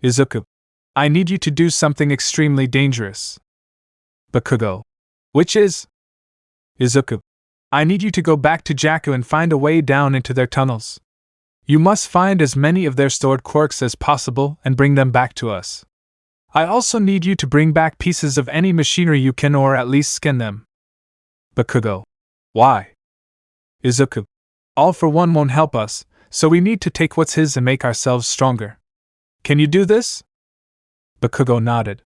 Izuku, "I need you to do something extremely dangerous." Bakugo, "Which is?" Izuku, "I need you to go back to Jakku and find a way down into their tunnels. You must find as many of their stored quirks as possible and bring them back to us. I also need you to bring back pieces of any machinery you can, or at least scan them." Bakugo, "Why?" Izuku, "All for One won't help us, so we need to take what's his and make ourselves stronger. Can you do this?" Bakugo nodded.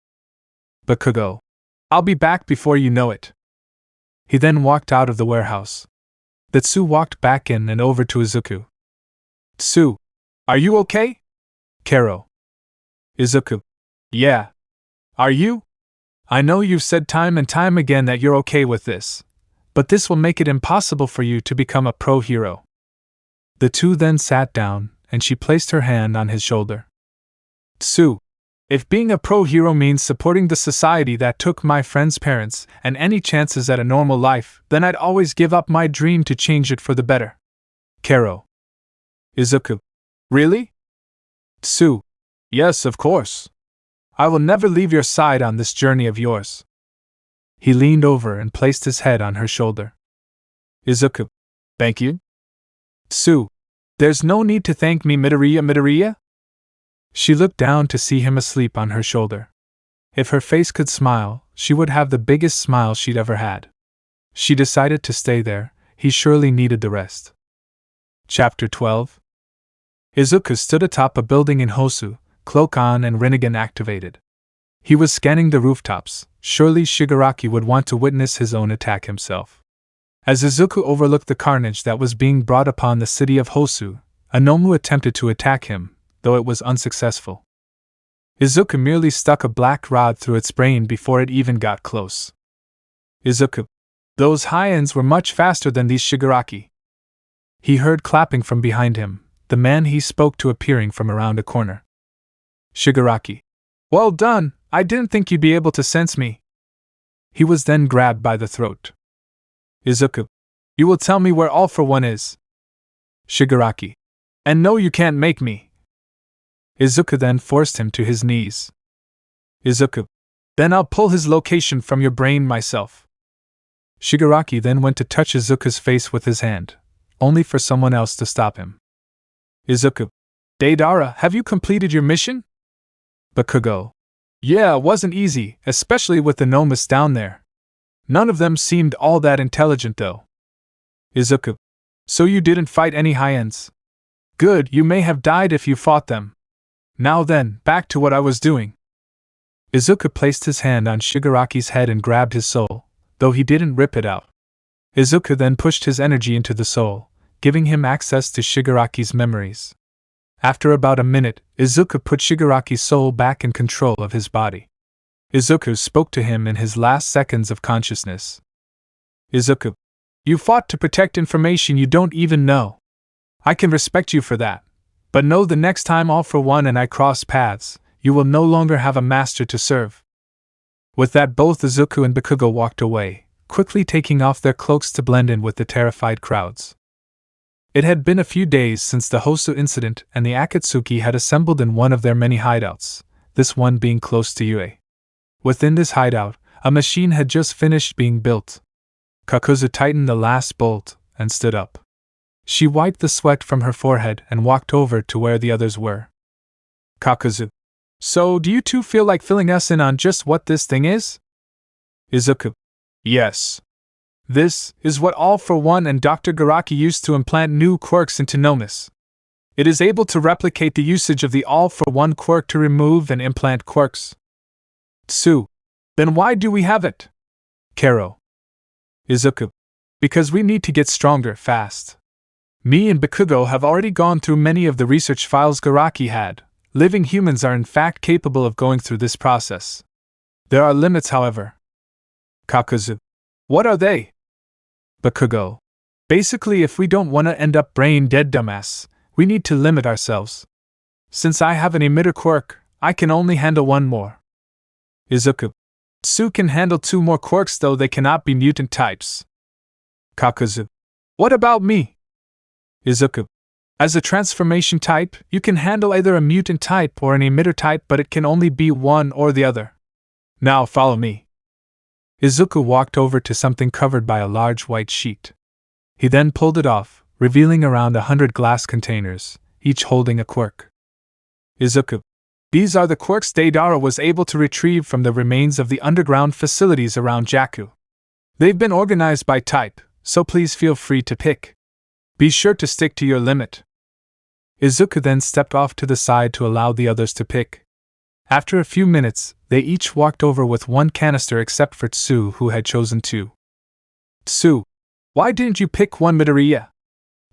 Bakugo, "I'll be back before you know it." He then walked out of the warehouse. The Tsu walked back in and over to Izuku. "Tsu, are you okay?" Kero. Izuku, "Yeah. Are you? I know you've said time and time again that you're okay with this, but this will make it impossible for you to become a pro-hero." The two then sat down, and she placed her hand on his shoulder. "Tsu, if being a pro-hero means supporting the society that took my friend's parents and any chances at a normal life, then I'd always give up my dream to change it for the better." Kero. Izuku, "Really?" Tsu, "Yes, of course. I will never leave your side on this journey of yours." He leaned over and placed his head on her shoulder. Izuku, "Thank you." Tsu, "There's no need to thank me, Midoriya." She looked down to see him asleep on her shoulder. If her face could smile, she would have the biggest smile she'd ever had. She decided to stay there, he surely needed the rest. Chapter 12. Izuku stood atop a building in Hosu, cloak on and Rinnegan activated. He was scanning the rooftops. Surely Shigaraki would want to witness his own attack himself. As Izuku overlooked the carnage that was being brought upon the city of Hosu, a Nomu attempted to attack him, though it was unsuccessful. Izuku merely stuck a black rod through its brain before it even got close. Izuku, "Those high-ends were much faster than these Shigaraki." He heard clapping from behind him, the man he spoke to appearing from around a corner. Shigaraki. Well done, I didn't think you'd be able to sense me. He was then grabbed by the throat. Izuku. You will tell me where All for One is. Shigaraki. And no, you can't make me. Izuku then forced him to his knees. Izuku. Then I'll pull his location from your brain myself. Shigaraki then went to touch Izuku's face with his hand, only for someone else to stop him. Izuku. Deidara, have you completed your mission? Bakugo. Yeah, it wasn't easy, especially with the Nomus down there. None of them seemed all that intelligent though. Izuku. So you didn't fight any high-ends? Good, you may have died if you fought them. Now then, back to what I was doing. Izuku placed his hand on Shigaraki's head and grabbed his soul, though he didn't rip it out. Izuku then pushed his energy into the soul, giving him access to Shigaraki's memories. After about a minute, Izuku put Shigaraki's soul back in control of his body. Izuku spoke to him in his last seconds of consciousness. Izuku. You fought to protect information you don't even know. I can respect you for that. But know the next time All for One and I cross paths, you will no longer have a master to serve. With that, both Izuku and Bakugo walked away, quickly taking off their cloaks to blend in with the terrified crowds. It had been a few days since the Hosu incident, and the Akatsuki had assembled in one of their many hideouts, this one being close to Yue. Within this hideout, a machine had just finished being built. Kakuzu tightened the last bolt and stood up. She wiped the sweat from her forehead and walked over to where the others were. Kakuzu. So, do you two feel like filling us in on just what this thing is? Izuku. Yes. This is what All for One and Dr. Garaki used to implant new quirks into Nomus. It is able to replicate the usage of the All for One quirk to remove and implant quirks. Tsu. Then why do we have it? Kero. Izuku. Because we need to get stronger fast. Me and Bakugo have already gone through many of the research files Garaki had. Living humans are in fact capable of going through this process. There are limits, however. Kakuzu. What are they? Bakugo. Basically, if we don't want to end up brain dead dumbass, we need to limit ourselves. Since I have an emitter quirk, I can only handle one more. Izuku. Tsu can handle 2 more quirks, though they cannot be mutant types. Kakuzu. What about me? Izuku. As a transformation type, you can handle either a mutant type or an emitter type, but it can only be one or the other. Now follow me. Izuku walked over to something covered by a large white sheet. He then pulled it off, revealing around 100 glass containers, each holding a quirk. Izuku. These are the quirks Deidara was able to retrieve from the remains of the underground facilities around Jakku. They've been organized by type, so please feel free to pick. Be sure to stick to your limit. Izuku then stepped off to the side to allow the others to pick. After a few minutes, they each walked over with 1 canister except for Tsu, who had chosen 2. Tsu. Why didn't you pick 1 Midoriya?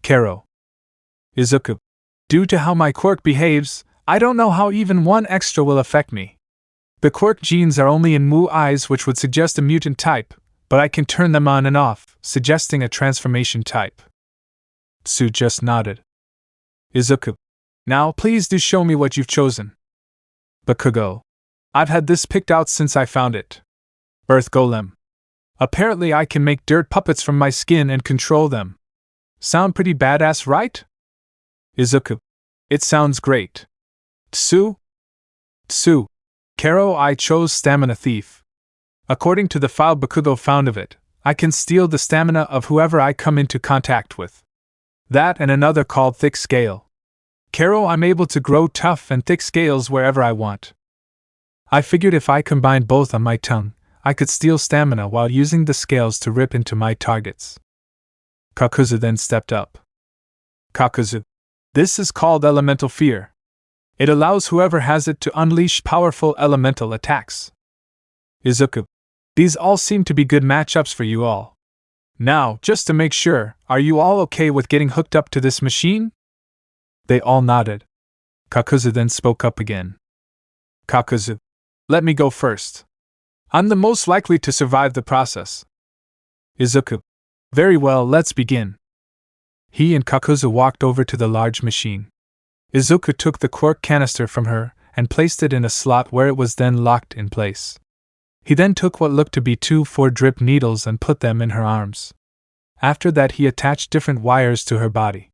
Kero. Izuku. Due to how my quirk behaves, I don't know how even 1 extra will affect me. The quirk genes are only in Mu eyes, which would suggest a mutant type, but I can turn them on and off, suggesting a transformation type. Tsu just nodded. Izuku. Now please do show me what you've chosen. Bakugo. I've had this picked out since I found it. Earth Golem. Apparently I can make dirt puppets from my skin and control them. Sound pretty badass, right? Izuku. It sounds great. Tsu? Tsu. Kero, I chose Stamina Thief. According to the file Bakugo found of it, I can steal the stamina of whoever I come into contact with. That and another called Thick Scale. Kero, I'm able to grow tough and thick scales wherever I want. I figured if I combined both on my tongue, I could steal stamina while using the scales to rip into my targets. Kakuzu then stepped up. Kakuzu. This is called Elemental Fear. It allows whoever has it to unleash powerful elemental attacks. Izuku. These all seem to be good matchups for you all. Now, just to make sure, are you all okay with getting hooked up to this machine? They all nodded. Kakuzu then spoke up again. Kakuzu. Let me go first. I'm the most likely to survive the process. Izuku. Very well, let's begin. He and Kakuzu walked over to the large machine. Izuku took the quirk canister from her and placed it in a slot where it was then locked in place. He then took what looked to be 2 4-drip needles and put them in her arms. After that he attached different wires to her body.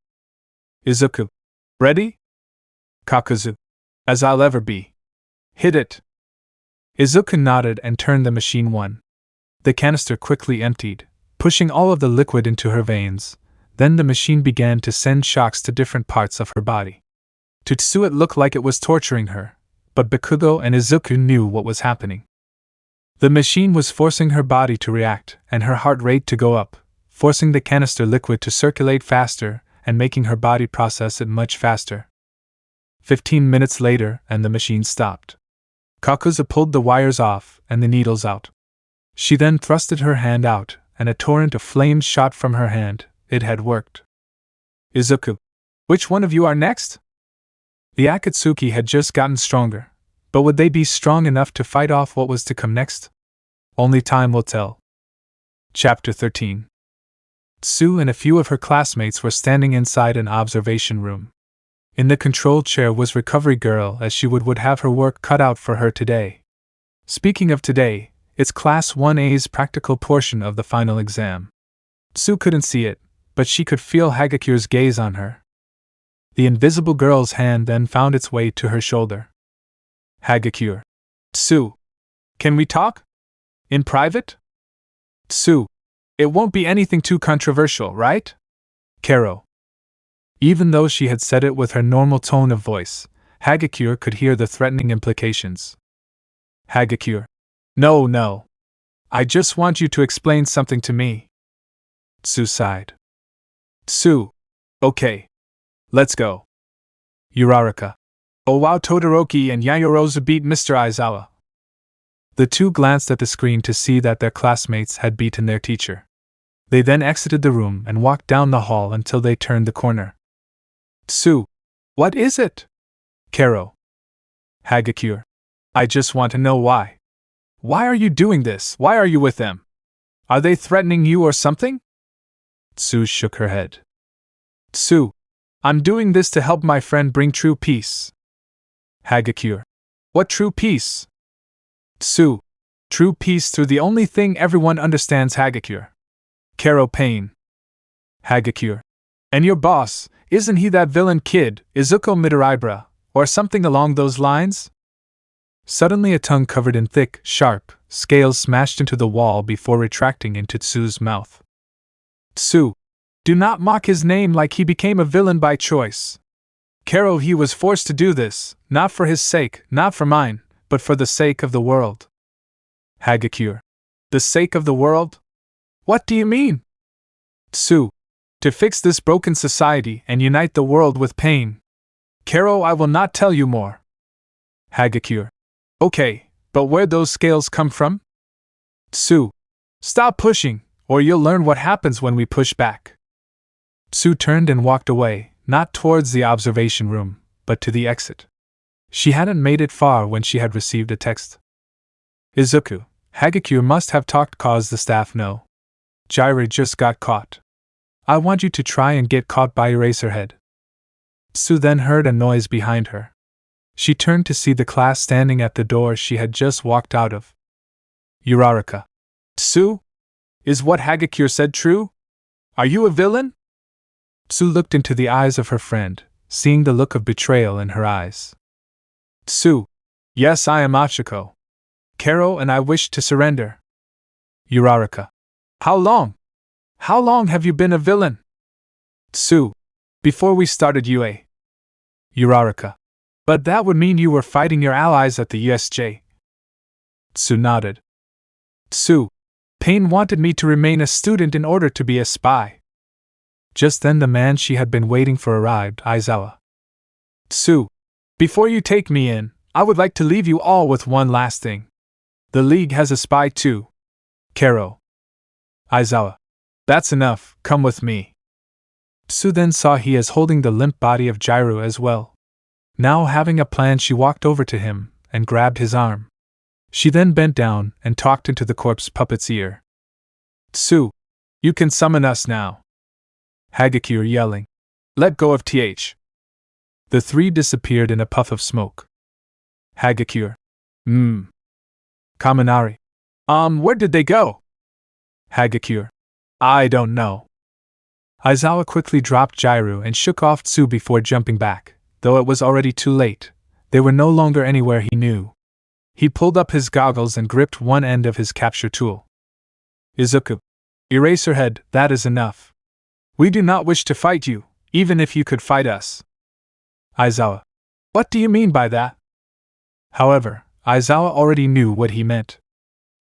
Izuku. Ready? Kakuzu. As I'll ever be. Hit it. Izuku nodded and turned the machine on. The canister quickly emptied, pushing all of the liquid into her veins. Then the machine began to send shocks to different parts of her body. To Tsuyu it looked like it was torturing her, but Bakugo and Izuku knew what was happening. The machine was forcing her body to react and her heart rate to go up, forcing the canister liquid to circulate faster and making her body process it much faster. 15 minutes later, and the machine stopped. Kakuzu pulled the wires off and the needles out. She then thrusted her hand out, and a torrent of flames shot from her hand. It had worked. Izuku. Which one of you are next? The Akatsuki had just gotten stronger, but would they be strong enough to fight off what was to come next? Only time will tell. Chapter 13. Tsuyu and a few of her classmates were standing inside an observation room. In the control chair was Recovery Girl, as she would have her work cut out for her today. Speaking of today, it's Class 1A's practical portion of the final exam. Tsuyu couldn't see it, but she could feel Hagakure's gaze on her. The invisible girl's hand then found its way to her shoulder. Hagakure. Tsuyu. Can we talk? In private? Tsuyu. It won't be anything too controversial, right? Kero. Even though she had said it with her normal tone of voice, Hagakure could hear the threatening implications. Hagakure. No. I just want you to explain something to me. Tsuyu sighed. Tsuyu. Okay. Let's go. Uraraka. Oh wow, Todoroki and Yayorozu beat Mr. Aizawa. The two glanced at the screen to see that their classmates had beaten their teacher. They then exited the room and walked down the hall until they turned the corner. Tsuyu. What is it? Kero. Hagakure. I just want to know why. Why are you doing this? Why are you with them? Are they threatening you or something? Tsuyu shook her head. Tsuyu. I'm doing this to help my friend bring true peace. Hagakure. What true peace? Tsuyu. True peace through the only thing everyone understands, Hagakure. Kero pain. Hagakure. And your boss, isn't he that villain kid, Izuku Midoriya, or something along those lines? Suddenly a tongue covered in thick, sharp scales smashed into the wall before retracting into Tsuyu's mouth. Tsuyu. Do not mock his name like he became a villain by choice. Kero, he was forced to do this, not for his sake, not for mine, but for the sake of the world. Hagakure. The sake of the world? What do you mean? Tsuyu. To fix this broken society and unite the world with pain. Kero, I will not tell you more. Hagakure. Okay, but where'd those scales come from? Tsuyu. Stop pushing, or you'll learn what happens when we push back. Tsuyu turned and walked away, not towards the observation room, but to the exit. She hadn't made it far when she had received a text. Izuku, Hagakure must have talked cause the staff know. Jiraiya just got caught. I want you to try and get caught by Eraserhead. Tsuyu then heard a noise behind her. She turned to see the class standing at the door she had just walked out of. Uraraka. Tsuyu? Is what Hagakure said true? Are you a villain? Tsuyu looked into the eyes of her friend, seeing the look of betrayal in her eyes. Tsuyu. Yes, I am Achiko. Kero and I wish to surrender. Uraraka. How long? How long have you been a villain? Tsuyu. Before we started UA. Uraraka. But that would mean you were fighting your allies at the USJ. Tsuyu nodded. Tsuyu. Pain wanted me to remain a student in order to be a spy. Just then the man she had been waiting for arrived, Aizawa. Tsuyu. Before you take me in, I would like to leave you all with one last thing. The League has a spy too. Kero. Aizawa. That's enough, come with me. Tsuyu then saw he is holding the limp body of Jiraiya as well. Now having a plan, she walked over to him and grabbed his arm. She then bent down and talked into the corpse puppet's ear. Tsuyu. You can summon us now. Hagakure yelling. Let go of TH. The three disappeared in a puff of smoke. Hagakure. Kaminari. Where did they go? Hagakure. I don't know. Aizawa quickly dropped Jairu and shook off Tsu before jumping back, though it was already too late. They were no longer anywhere he knew. He pulled up his goggles and gripped one end of his capture tool. Izuku. Eraserhead, that is enough. We do not wish to fight you, even if you could fight us. Aizawa. What do you mean by that? However, Aizawa already knew what he meant.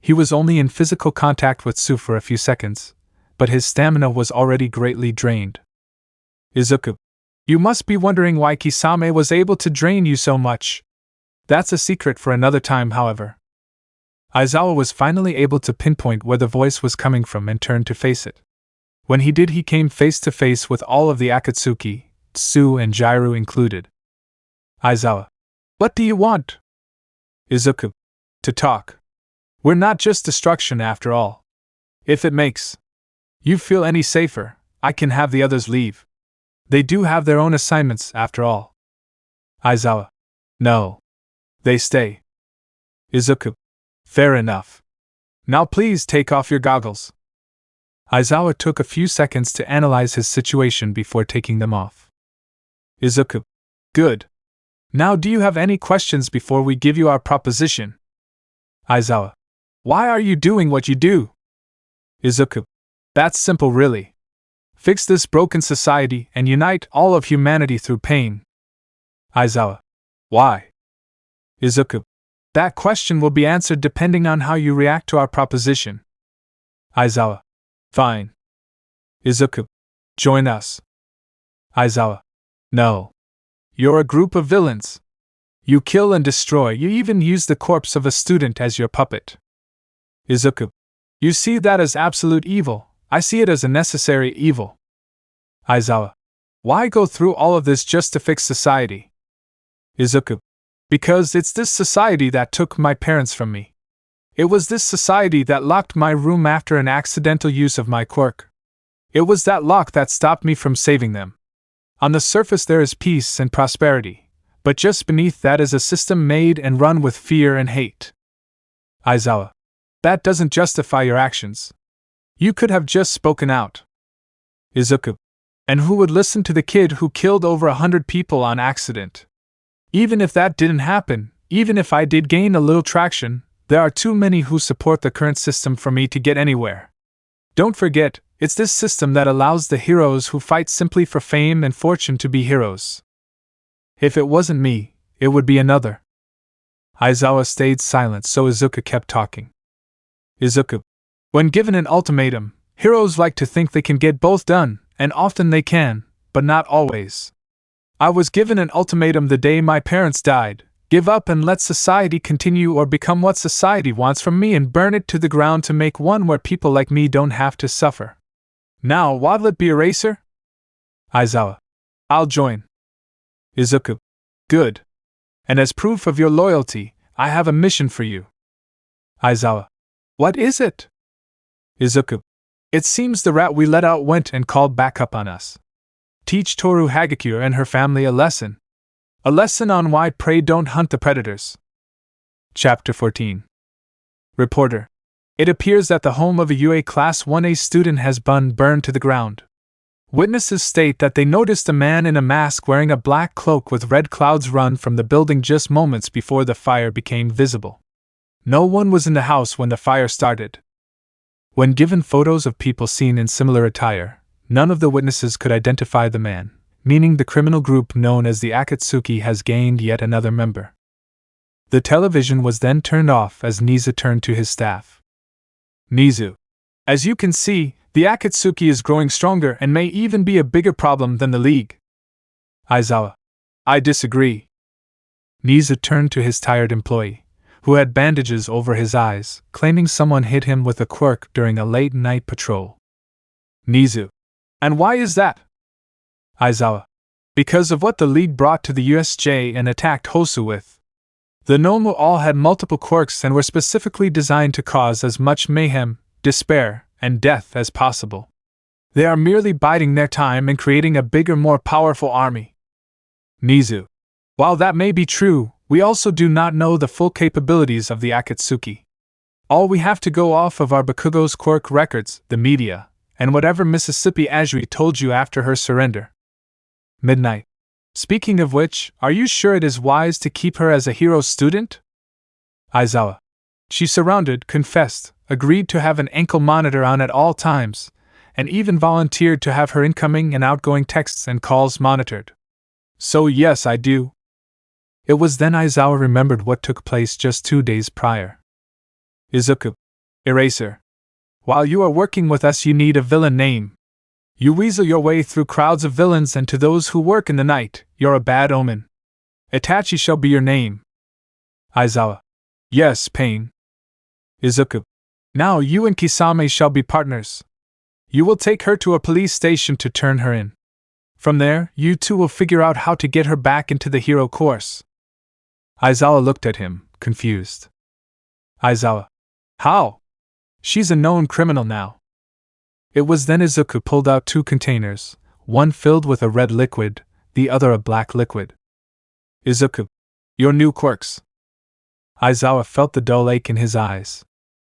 He was only in physical contact with Tsu for a few seconds, but his stamina was already greatly drained. Izuku. You must be wondering why Kisame was able to drain you so much. That's a secret for another time, however. Aizawa was finally able to pinpoint where the voice was coming from and turned to face it. When he did, he came face to face with all of the Akatsuki, Tsu and Jairu included. Aizawa. What do you want? Izuku. To talk. We're not just destruction after all. If it makes you feel any safer, I can have the others leave. They do have their own assignments after all. Aizawa. No. They stay. Izuku. Fair enough. Now please take off your goggles. Aizawa took a few seconds to analyze his situation before taking them off. Izuku. Good. Now do you have any questions before we give you our proposition? Aizawa. Why are you doing what you do? Izuku. That's simple really. Fix this broken society and unite all of humanity through pain. Aizawa. Why? Izuku. That question will be answered depending on how you react to our proposition. Aizawa. Fine. Izuku. Join us. Aizawa. No. You're a group of villains. You kill and destroy, you even use the corpse of a student as your puppet. Izuku. You see that as absolute evil, I see it as a necessary evil. Aizawa. Why go through all of this just to fix society? Izuku. Because it's this society that took my parents from me. It was this society that locked my room after an accidental use of my quirk. It was that lock that stopped me from saving them. On the surface there is peace and prosperity, but just beneath that is a system made and run with fear and hate. Aizawa. That doesn't justify your actions. You could have just spoken out. Izuku. And who would listen to the kid who killed over 100 people on accident? Even if that didn't happen, even if I did gain a little traction, there are too many who support the current system for me to get anywhere. Don't forget, it's this system that allows the heroes who fight simply for fame and fortune to be heroes. If it wasn't me, it would be another. Aizawa stayed silent, so Izuku kept talking. Izuku. When given an ultimatum, heroes like to think they can get both done, and often they can, but not always. I was given an ultimatum the day my parents died: give up and let society continue, or become what society wants from me and burn it to the ground to make one where people like me don't have to suffer. Now, what'll it be, Eraser? Aizawa. I'll join. Izuku. Good. And as proof of your loyalty, I have a mission for you. Aizawa. What is it? Izuku. It seems the rat we let out went and called back up on us. Teach Toru Hagakure and her family a lesson. A lesson on why prey don't hunt the predators. Chapter 14. Reporter. It appears that the home of a UA Class 1A student has been burned to the ground. Witnesses state that they noticed a man in a mask wearing a black cloak with red clouds run from the building just moments before the fire became visible. No one was in the house when the fire started. When given photos of people seen in similar attire, none of the witnesses could identify the man, meaning the criminal group known as the Akatsuki has gained yet another member. The television was then turned off as Nizu turned to his staff. Nizu. As you can see, the Akatsuki is growing stronger and may even be a bigger problem than the League. Aizawa. I disagree. Nizu turned to his tired employee, who had bandages over his eyes, claiming someone hit him with a quirk during a late-night patrol. Nizu. And why is that? Aizawa. Because of what the League brought to the USJ and attacked Hosu with. The Nomu all had multiple quirks and were specifically designed to cause as much mayhem, despair, and death as possible. They are merely biding their time and creating a bigger, more powerful army. Nizu. While that may be true, we also do not know the full capabilities of the Akatsuki. All we have to go off of are Bakugo's Quirk records, the media, and whatever Mississippi Asui told you after her surrender. Midnight. Speaking of which, are you sure it is wise to keep her as a hero student? Aizawa. She surrounded, confessed, agreed to have an ankle monitor on at all times, and even volunteered to have her incoming and outgoing texts and calls monitored. So yes, I do. It was then Aizawa remembered what took place just 2 days prior. Izuku. Eraser. While you are working with us, you need a villain name. You weasel your way through crowds of villains, and to those who work in the night, you're a bad omen. Itachi shall be your name. Aizawa. Yes, Pain. Izuku. Now you and Kisame shall be partners. You will take her to a police station to turn her in. From there, you two will figure out how to get her back into the hero course. Aizawa looked at him, confused. Aizawa. How? She's a known criminal now. It was then Izuku pulled out 2 containers, one filled with a red liquid, the other a black liquid. Izuku. Your new quirks. Aizawa felt the dull ache in his eyes.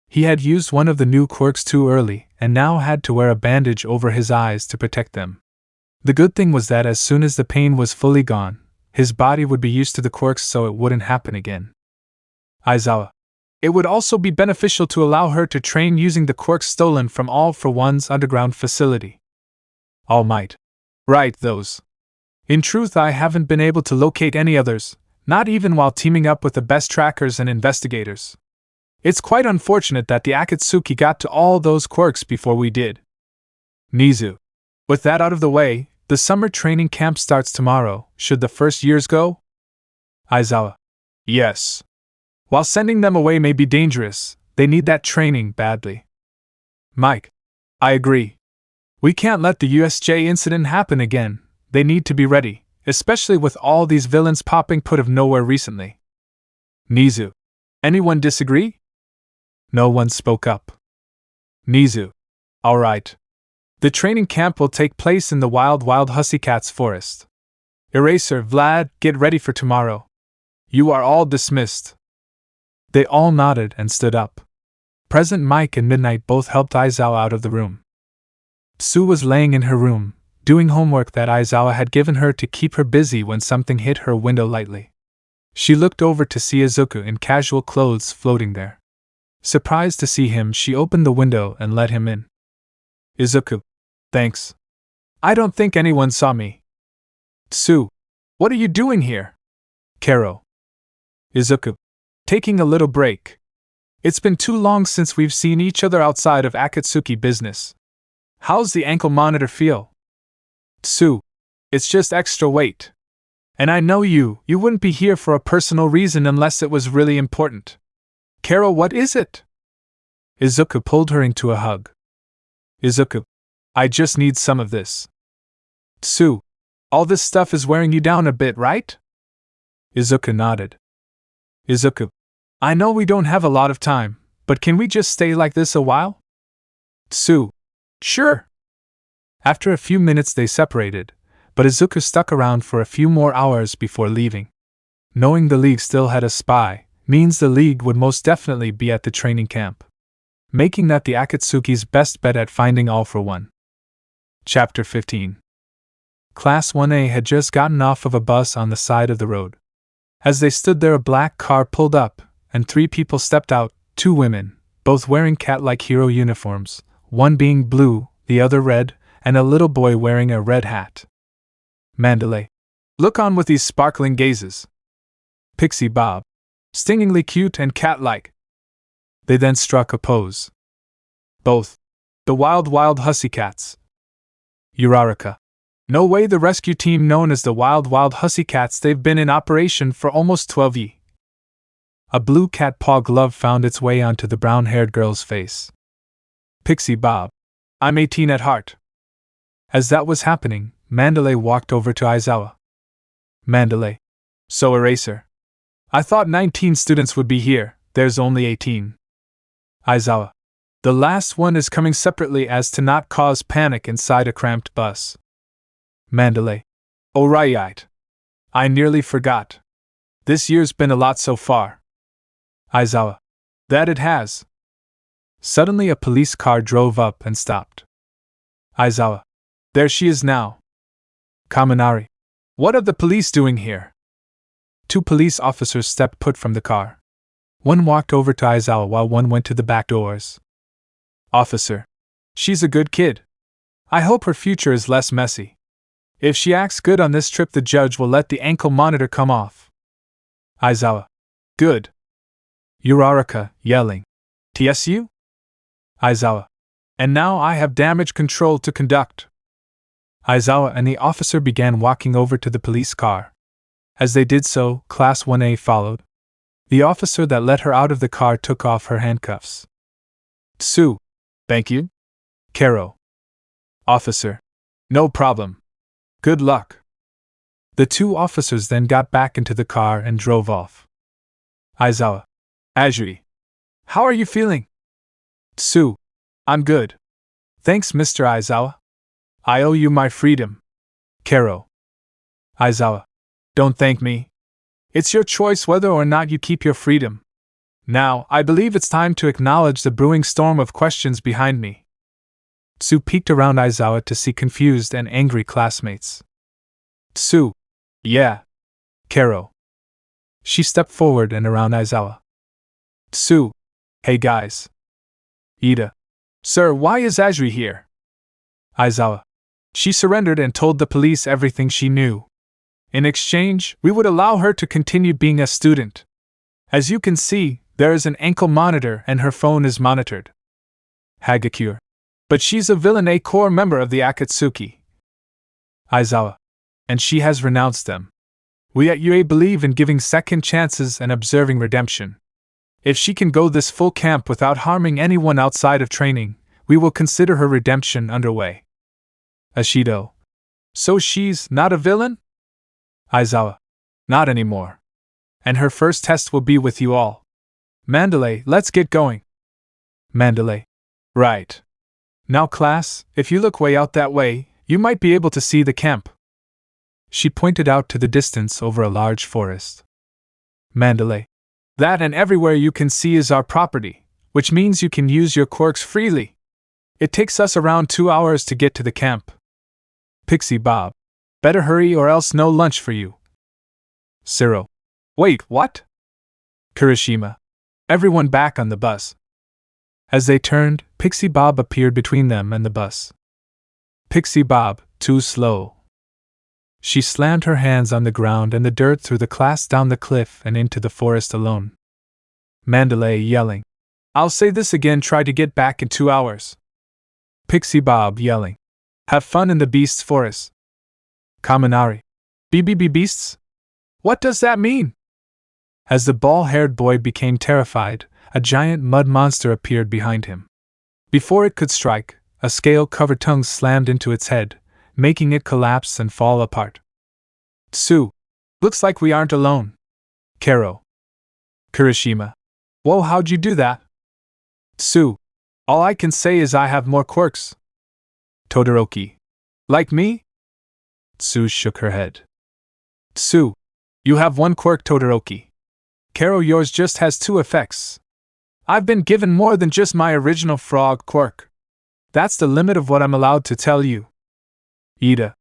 He had used one of the new quirks too early, and now had to wear a bandage over his eyes to protect them. The good thing was that as soon as the pain was fully gone, his body would be used to the quirks, so it wouldn't happen again. Aizawa. It would also be beneficial to allow her to train using the quirks stolen from All for One's underground facility. All Might. Right, those. In truth, I haven't been able to locate any others, not even while teaming up with the best trackers and investigators. It's quite unfortunate that the Akatsuki got to all those quirks before we did. Nizu. With that out of the way, the summer training camp starts tomorrow. Should the first years go? Aizawa. Yes. While sending them away may be dangerous, they need that training badly. Mike. I agree. We can't let the USJ incident happen again. They need to be ready, especially with all these villains popping out of nowhere recently. Nizu. Anyone disagree? No one spoke up. Nizu. All right. The training camp will take place in the Wild Hussycats forest. Eraser, Vlad, get ready for tomorrow. You are all dismissed. They all nodded and stood up. Present Mike and Midnight both helped Aizawa out of the room. Tsu was laying in her room, doing homework that Aizawa had given her to keep her busy when something hit her window lightly. She looked over to see Izuku in casual clothes floating there. Surprised to see him, she opened the window and let him in. Izuku. Thanks. I don't think anyone saw me. Tsu. What are you doing here? Karo. Izuku. Taking a little break. It's been too long since we've seen each other outside of Akatsuki business. How's the ankle monitor feel? Tsu. It's just extra weight. And I know you wouldn't be here for a personal reason unless it was really important. Karo, what is it? Izuku pulled her into a hug. Izuku. I just need some of this. Tsu. All this stuff is wearing you down a bit, right? Izuku nodded. Izuku. I know we don't have a lot of time, but can we just stay like this a while? Tsu. Sure. After a few minutes they separated, but Izuku stuck around for a few more hours before leaving. Knowing the League still had a spy means the League would most definitely be at the training camp, making that the Akatsuki's best bet at finding All for One. Chapter 15. Class 1A had just gotten off of a bus on the side of the road. As they stood there, a black car pulled up, and 3 people stepped out, 2 women, both wearing cat-like hero uniforms, one being blue, the other red, and a little boy wearing a red hat. Mandalay. Look on with these sparkling gazes. Pixie Bob. Stingingly cute and cat-like. They then struck a pose. Both. The Wild Hussycats. Uraraka. No way, the rescue team known as the Wild Hussycats. They've been in operation for almost 12 years. A blue cat paw glove found its way onto the brown-haired girl's face. Pixie Bob. I'm 18 at heart. As that was happening, Mandalay walked over to Aizawa. Mandalay. So, Eraser. I thought 19 students would be here, there's only 18. Aizawa. The last one is coming separately as to not cause panic inside a cramped bus. Mandalay. Oh right. I nearly forgot. This year's been a lot so far. Aizawa. That it has. Suddenly a police car drove up and stopped. Aizawa. There she is now. Kaminari. What are the police doing here? Two police officers stepped put from the car. One walked over to Aizawa while one went to the back doors. Officer. She's a good kid. I hope her future is less messy. If she acts good on this trip, the judge will let the ankle monitor come off. Aizawa. Good. Uraraka, yelling. TSU? Aizawa. And now I have damage control to conduct. Aizawa and the officer began walking over to the police car. As they did so, Class 1A followed. The officer that let her out of the car took off her handcuffs. Tsu. Thank you. Kero. Officer. No problem. Good luck. The two officers then got back into the car and drove off. Aizawa. Asui. How are you feeling? Tsu. I'm good. Thanks, Mr. Aizawa. I owe you my freedom. Kero. Aizawa. Don't thank me. It's your choice whether or not you keep your freedom. Now, I believe it's time to acknowledge the brewing storm of questions behind me. Tsu peeked around Aizawa to see confused and angry classmates. Tsu. Yeah. Kero. She stepped forward and around Aizawa. Tsu. Hey guys. Ida. Sir, why is Asui here? Aizawa. She surrendered and told the police everything she knew. In exchange, we would allow her to continue being a student. As you can see, there is an ankle monitor and her phone is monitored. Hagakure. But she's a villain, a core member of the Akatsuki. Aizawa. And she has renounced them. We at UA believe in giving second chances and observing redemption. If she can go this full camp without harming anyone outside of training, we will consider her redemption underway. Ashido. So she's not a villain? Aizawa. Not anymore. And her first test will be with you all. Mandalay, let's get going. Mandalay. Right. Now class, if you look way out that way, you might be able to see the camp. She pointed out to the distance over a large forest. Mandalay. That and everywhere you can see is our property, which means you can use your quirks freely. It takes us around 2 hours to get to the camp. Pixie Bob. Better hurry or else no lunch for you. Zero. Wait, what? Kirishima. Everyone back on the bus. As they turned, Pixie Bob appeared between them and the bus. Pixie Bob, too slow. She slammed her hands on the ground and the dirt through the class down the cliff and into the forest alone. Mandalay yelling. I'll say this again, try to get back in 2 hours. Pixie Bob yelling. Have fun in the beast's forest. Kaminari. BBB beasts? What does that mean? As the ball-haired boy became terrified, a giant mud monster appeared behind him. Before it could strike, a scale-covered tongue slammed into its head, making it collapse and fall apart. Tsu. Looks like we aren't alone. Kero. Kirishima. Whoa, how'd you do that? Tsu. All I can say is I have more quirks. Todoroki. Like me? Tsu shook her head. Tsu. You have one quirk, Todoroki. Kero, yours just has 2 effects. I've been given more than just my original frog quirk. That's the limit of what I'm allowed to tell you. Ida.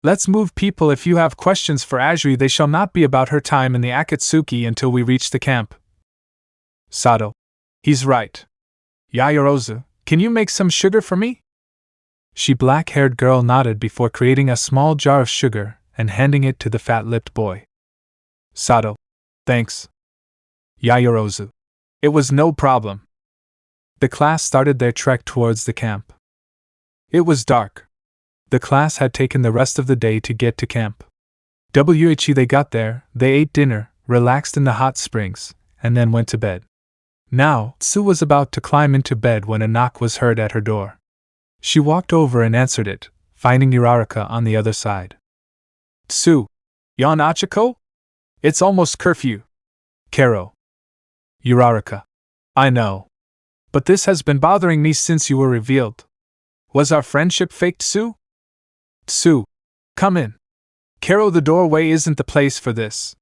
Let's move, people. If you have questions for Asui, they shall not be about her time in the Akatsuki until we reach the camp. Sato. He's right. Yayorozu, can you make some sugar for me? She black-haired girl nodded before creating a small jar of sugar and handing it to the fat-lipped boy. Sato. Thanks. Yayorozu. It was no problem. The class started their trek towards the camp. It was dark. The class had taken the rest of the day to get to camp. They got there, they ate dinner, relaxed in the hot springs, and then went to bed. Now, Tsu was about to climb into bed when a knock was heard at her door. She walked over and answered it, finding Uraraka on the other side. Tsu. Yon Achiko? It's almost curfew. Kero. Uraraka. I know. But this has been bothering me since you were revealed. Was our friendship fake, Tsu? Tsu, come in. Kero, the doorway isn't the place for this.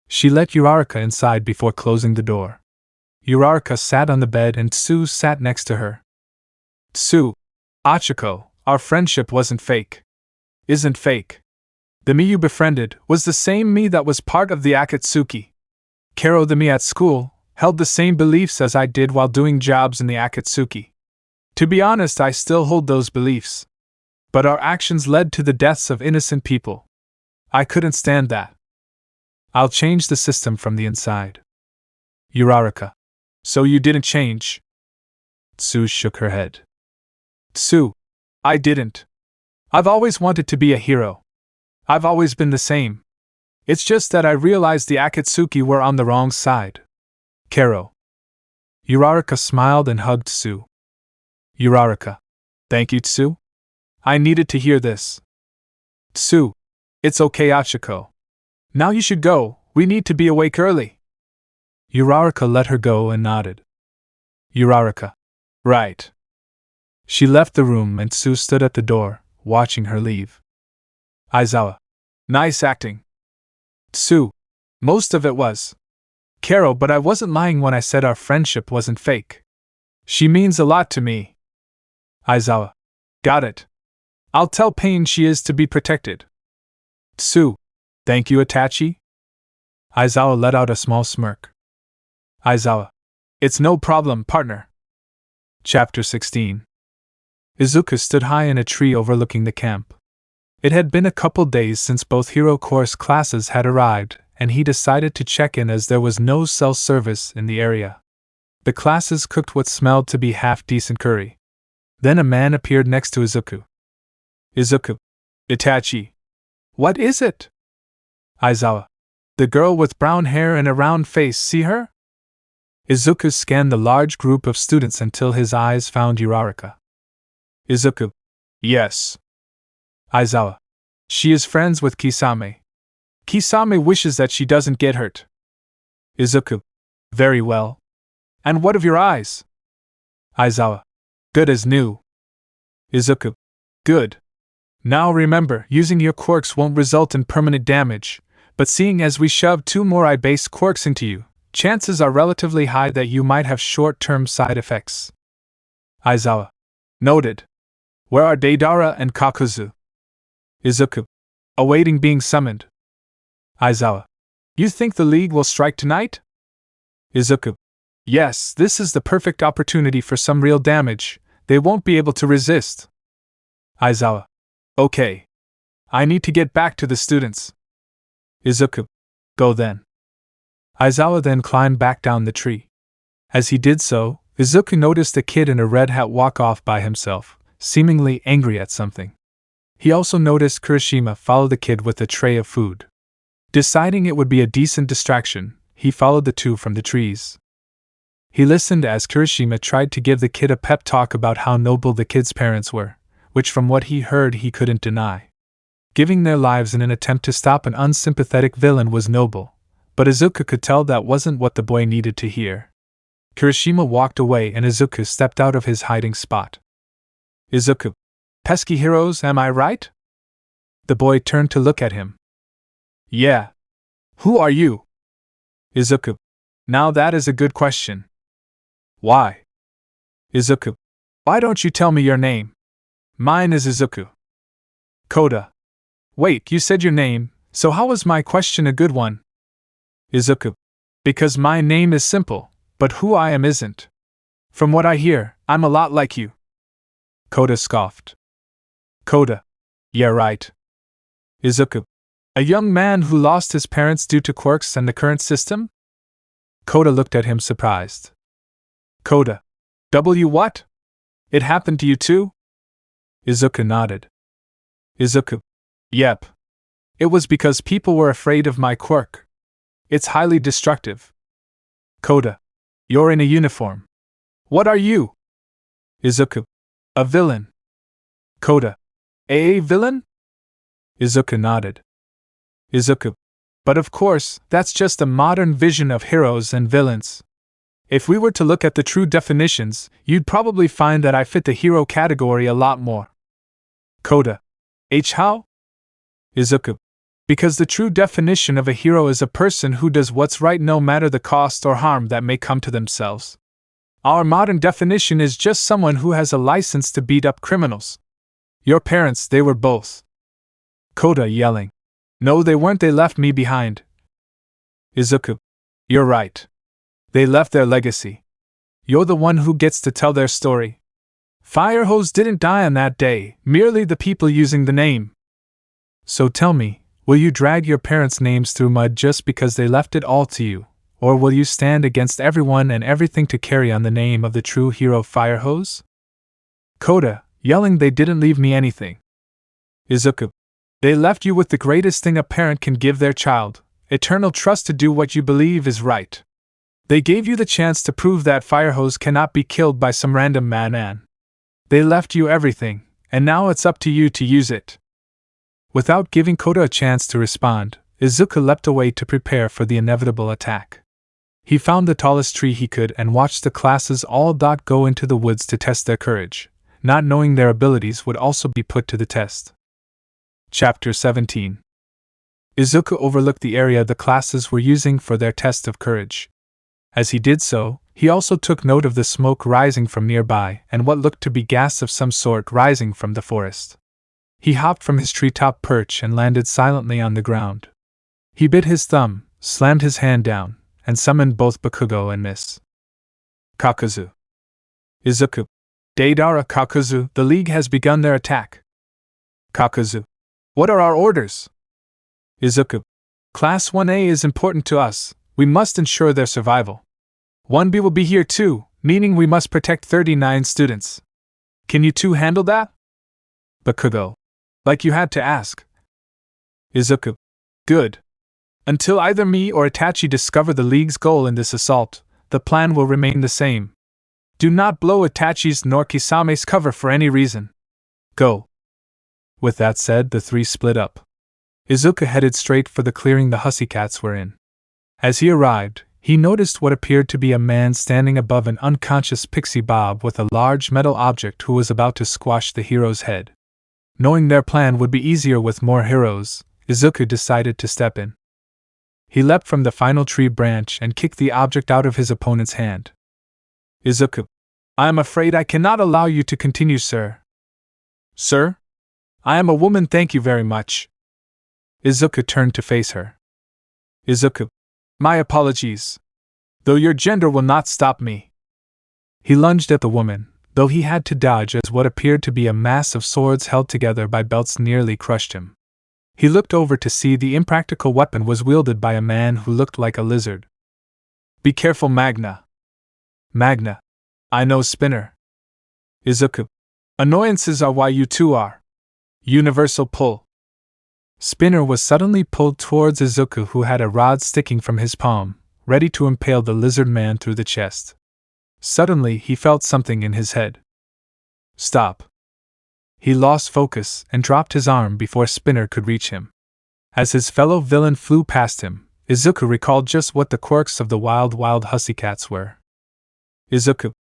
She let Uraraka inside before closing the door. Uraraka sat on the bed and Tsu sat next to her. Tsu, Achiko, our friendship wasn't fake. Isn't fake. The me you befriended was the same me that was part of the Akatsuki. Kero, the me at school, held the same beliefs as I did while doing jobs in the Akatsuki. To be honest, I still hold those beliefs. But our actions led to the deaths of innocent people. I couldn't stand that. I'll change the system from the inside. Uraraka. So you didn't change? Tsu shook her head. Tsu, I didn't. I've always wanted to be a hero. I've always been the same. It's just that I realized the Akatsuki were on the wrong side. Kero. Uraraka smiled and hugged Tsu. Uraraka. Thank you, Tsu. I needed to hear this. Tsu. It's okay, Achiko. Now you should go, we need to be awake early. Uraraka let her go and nodded. Uraraka. Right. She left the room and Tsu stood at the door, watching her leave. Aizawa. Nice acting. Tsu. Most of it was. Kero, but I wasn't lying when I said our friendship wasn't fake. She means a lot to me. Aizawa. Got it. I'll tell Pain she is to be protected. Tsu. Thank you, Itachi. Aizawa let out a small smirk. Aizawa. It's no problem, partner. Chapter 16. Izuku stood high in a tree overlooking the camp. It had been a couple days since both Hero Course classes had arrived, and he decided to check in as there was no cell service in the area. The classes cooked what smelled to be half-decent curry. Then a man appeared next to Izuku. Izuku. Itachi. What is it? Aizawa. The girl with brown hair and a round face, see her? Izuku scanned the large group of students until his eyes found Uraraka. Izuku. Yes. Aizawa. She is friends with Kisame. Kisame wishes that she doesn't get hurt. Izuku. Very well. And what of your eyes? Aizawa. Good as new. Izuku. Good. Now remember, using your quirks won't result in permanent damage, but seeing as we shoved 2 more eye-based quirks into you, chances are relatively high that you might have short-term side effects. Aizawa. Noted. Where are Deidara and Kakuzu? Izuku. Awaiting being summoned. Aizawa. You think the League will strike tonight? Izuku. Yes, this is the perfect opportunity for some real damage. They won't be able to resist. Aizawa. Okay. I need to get back to the students. Izuku. Go then. Aizawa then climbed back down the tree. As he did so, Izuku noticed a kid in a red hat walk off by himself, seemingly angry at something. He also noticed Kirishima follow the kid with a tray of food. Deciding it would be a decent distraction, he followed the two from the trees. He listened as Kirishima tried to give the kid a pep talk about how noble the kid's parents were, which from what he heard he couldn't deny. Giving their lives in an attempt to stop an unsympathetic villain was noble, but Izuku could tell that wasn't what the boy needed to hear. Kirishima walked away and Izuku stepped out of his hiding spot. Izuku. Pesky heroes, am I right? The boy turned to look at him. Yeah. Who are you? Izuku. Now that is a good question. Why? Izuku. Why don't you tell me your name? Mine is Izuku. Koda. Wait, you said your name, so how was my question a good one? Izuku. Because my name is simple, but who I am isn't. From what I hear, I'm a lot like you. Koda scoffed. Koda. Yeah, right. Izuku. A young man who lost his parents due to quirks and the current system? Koda looked at him surprised. Koda. What? It happened to you too? Izuku nodded. Izuku. Yep. It was because people were afraid of my quirk. It's highly destructive. Koda. You're in a uniform. What are you? Izuku. A villain. Koda. A villain? Izuku nodded. Izuku. But of course, that's just a modern vision of heroes and villains. If we were to look at the true definitions, you'd probably find that I fit the hero category a lot more. Koda. How? Izuku. Because the true definition of a hero is a person who does what's right no matter the cost or harm that may come to themselves. Our modern definition is just someone who has a license to beat up criminals. Your parents, they were both. Koda yelling. No, they weren't, they left me behind. Izuku. You're right. They left their legacy. You're the one who gets to tell their story. Fire Hose didn't die on that day, merely the people using the name. So tell me, will you drag your parents' names through mud just because they left it all to you, or will you stand against everyone and everything to carry on the name of the true hero Fire Hose? Koda, yelling, they didn't leave me anything. Izuku. They left you with the greatest thing a parent can give their child, eternal trust to do what you believe is right. They gave you the chance to prove that Fire Hose cannot be killed by some random madman. They left you everything, and now it's up to you to use it. Without giving Koda a chance to respond, Izuku leapt away to prepare for the inevitable attack. He found the tallest tree he could and watched the classes all go into the woods to test their courage, not knowing their abilities would also be put to the test. Chapter 17. Izuku overlooked the area the classes were using for their test of courage. As he did so, he also took note of the smoke rising from nearby and what looked to be gas of some sort rising from the forest. He hopped from his treetop perch and landed silently on the ground. He bit his thumb, slammed his hand down, and summoned both Bakugo and Miss Kakuzu. Izuku. Deidara Kakuzu, the League has begun their attack. Kakuzu. What are our orders? Izuku. Class 1A is important to us. We must ensure their survival. 1B will be here too, meaning we must protect 39 students. Can you two handle that? Bakugo. Like you had to ask. Izuku. Good. Until either me or Itachi discover the League's goal in this assault, the plan will remain the same. Do not blow Itachi's nor Kisame's cover for any reason. Go. With that said, the three split up. Izuku headed straight for the clearing the Hussycats were in. As he arrived, he noticed what appeared to be a man standing above an unconscious Pixie Bob with a large metal object who was about to squash the hero's head. Knowing their plan would be easier with more heroes, Izuku decided to step in. He leapt from the final tree branch and kicked the object out of his opponent's hand. Izuku. I am afraid I cannot allow you to continue, sir. Sir? I am a woman, thank you very much. Izuku turned to face her. Izuku. My apologies. Though your gender will not stop me. He lunged at the woman, though he had to dodge as what appeared to be a mass of swords held together by belts nearly crushed him. He looked over to see the impractical weapon was wielded by a man who looked like a lizard. Be careful, Magna. Magna. I know, Spinner. Izuku. Annoyances are why you two are. Universal pull. Spinner was suddenly pulled towards Izuku, who had a rod sticking from his palm, ready to impale the lizard man through the chest. Suddenly he felt something in his head. Stop. He lost focus and dropped his arm before Spinner could reach him. As his fellow villain flew past him, Izuku recalled just what the quirks of the wild Hussycats were. Izuku.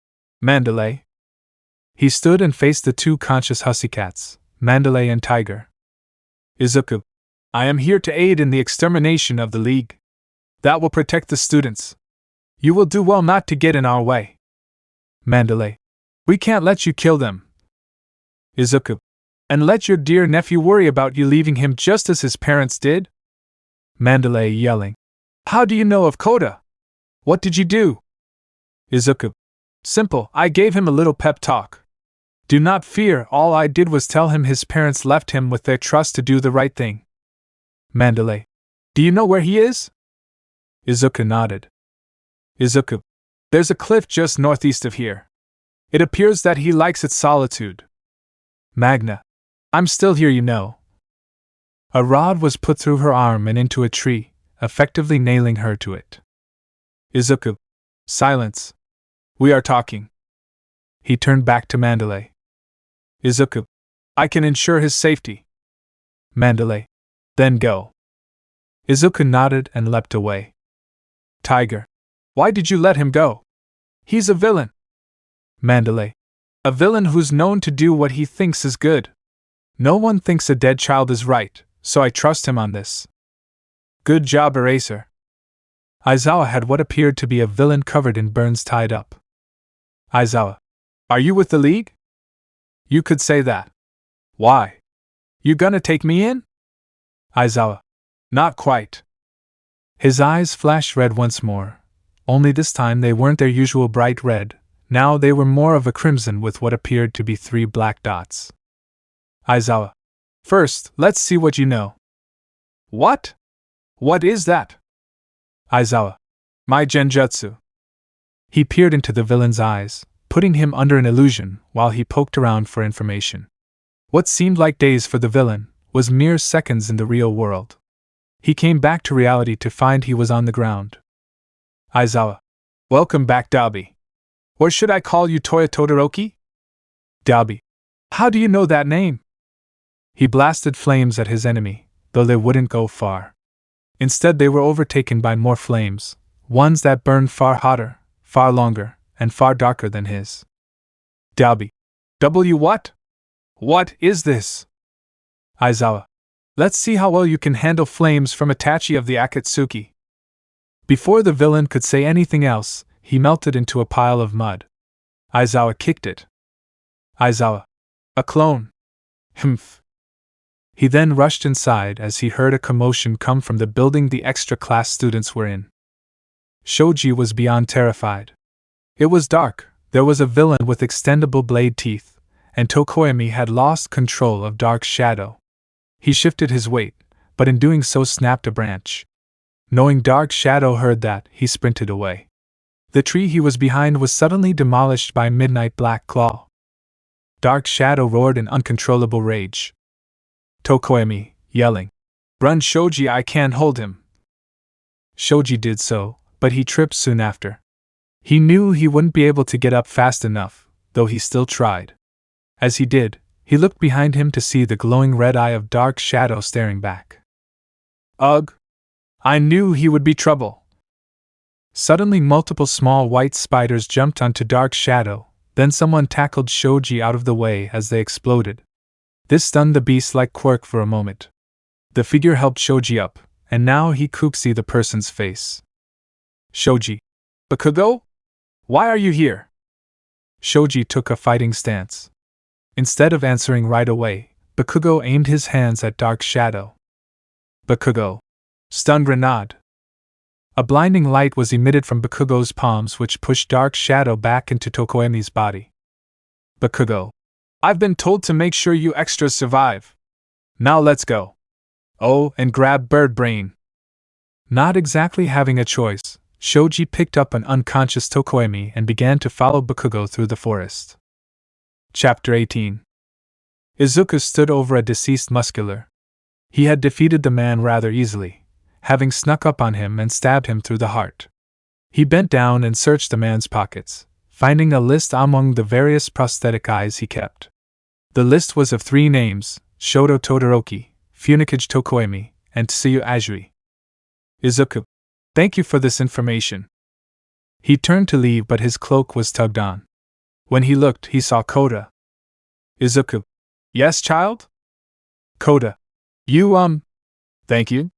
Mandalay. He stood and faced the two conscious Hussycats, Mandalay and Tiger. Izuku. I am here to aid in the extermination of the League. That will protect the students. You will do well not to get in our way. Mandalay. We can't let you kill them. Izuku. And let your dear nephew worry about you leaving him just as his parents did? Mandalay yelling. How do you know of Koda? What did you do? Izuku. Simple, I gave him a little pep talk. Do not fear, all I did was tell him his parents left him with their trust to do the right thing. Mandalay. Do you know where he is? Izuku nodded. Izuku. There's a cliff just northeast of here. It appears that he likes its solitude. Magna. I'm still here, you know. A rod was put through her arm and into a tree, effectively nailing her to it. Izuku. Silence. We are talking. He turned back to Mandalay. Izuku. I can ensure his safety. Mandalay. Then go. Izuku nodded and leapt away. Tiger. Why did you let him go? He's a villain. Mandalay. A villain who's known to do what he thinks is good. No one thinks a dead child is right, so I trust him on this. Good job, Eraser. Aizawa had what appeared to be a villain covered in burns tied up. Aizawa. Are you with the League? You could say that. Why? You gonna take me in? Aizawa. Not quite. His eyes flashed red once more, only this time they weren't their usual bright red, now they were more of a crimson with what appeared to be 3 black dots. Aizawa. First, let's see what you know. What? What is that? Aizawa. My genjutsu. He peered into the villain's eyes, putting him under an illusion while he poked around for information. What seemed like days for the villain was mere seconds in the real world. He came back to reality to find he was on the ground. Aizawa. Welcome back, Dabi. Or should I call you Toya Todoroki? Dabi. How do you know that name? He blasted flames at his enemy, though they wouldn't go far. Instead, they were overtaken by more flames, ones that burned far hotter, far longer, and far darker than his. Dabi. W what? What is this? Aizawa. Let's see how well you can handle flames from Itachi of the Akatsuki. Before the villain could say anything else, he melted into a pile of mud. Aizawa kicked it. Aizawa. A clone. Humph. He then rushed inside as he heard a commotion come from the building the extra class students were in. Shoji was beyond terrified. It was dark, there was a villain with extendable blade teeth, and Tokoyami had lost control of Dark Shadow. He shifted his weight, but in doing so snapped a branch. Knowing Dark Shadow heard that, he sprinted away. The tree he was behind was suddenly demolished by Midnight Black Claw. Dark Shadow roared in uncontrollable rage. Tokoyami, yelling, Run, Shoji, I can't hold him. Shoji did so, but he tripped soon after. He knew he wouldn't be able to get up fast enough, though he still tried. As he did, he looked behind him to see the glowing red eye of Dark Shadow staring back. Ugh! I knew he would be trouble. Suddenly multiple small white spiders jumped onto Dark Shadow, then someone tackled Shoji out of the way as they exploded. This stunned the beast like Quirk for a moment. The figure helped Shoji up, and now he could see the person's face. Shoji. Bakugo? Why are you here? Shoji took a fighting stance. Instead of answering right away, Bakugo aimed his hands at Dark Shadow. Bakugo. Stun grenade. A blinding light was emitted from Bakugo's palms which pushed Dark Shadow back into Tokoyami's body. Bakugo. I've been told to make sure you extras survive. Now let's go. Oh, and grab Bird Brain. Not exactly having a choice, Shoji picked up an unconscious Tokoyami and began to follow Bakugo through the forest. Chapter 18. Izuku stood over a deceased muscular. He had defeated the man rather easily, having snuck up on him and stabbed him through the heart. He bent down and searched the man's pockets, finding a list among the various prosthetic eyes he kept. The list was of 3 names, Shoto Todoroki, Funikage Tokoyami, and Tsuyu Asui. Izuku. Thank you for this information. He turned to leave but his cloak was tugged on. When he looked, he saw Koda. Izuku. Yes, child? Koda. You, Thank you?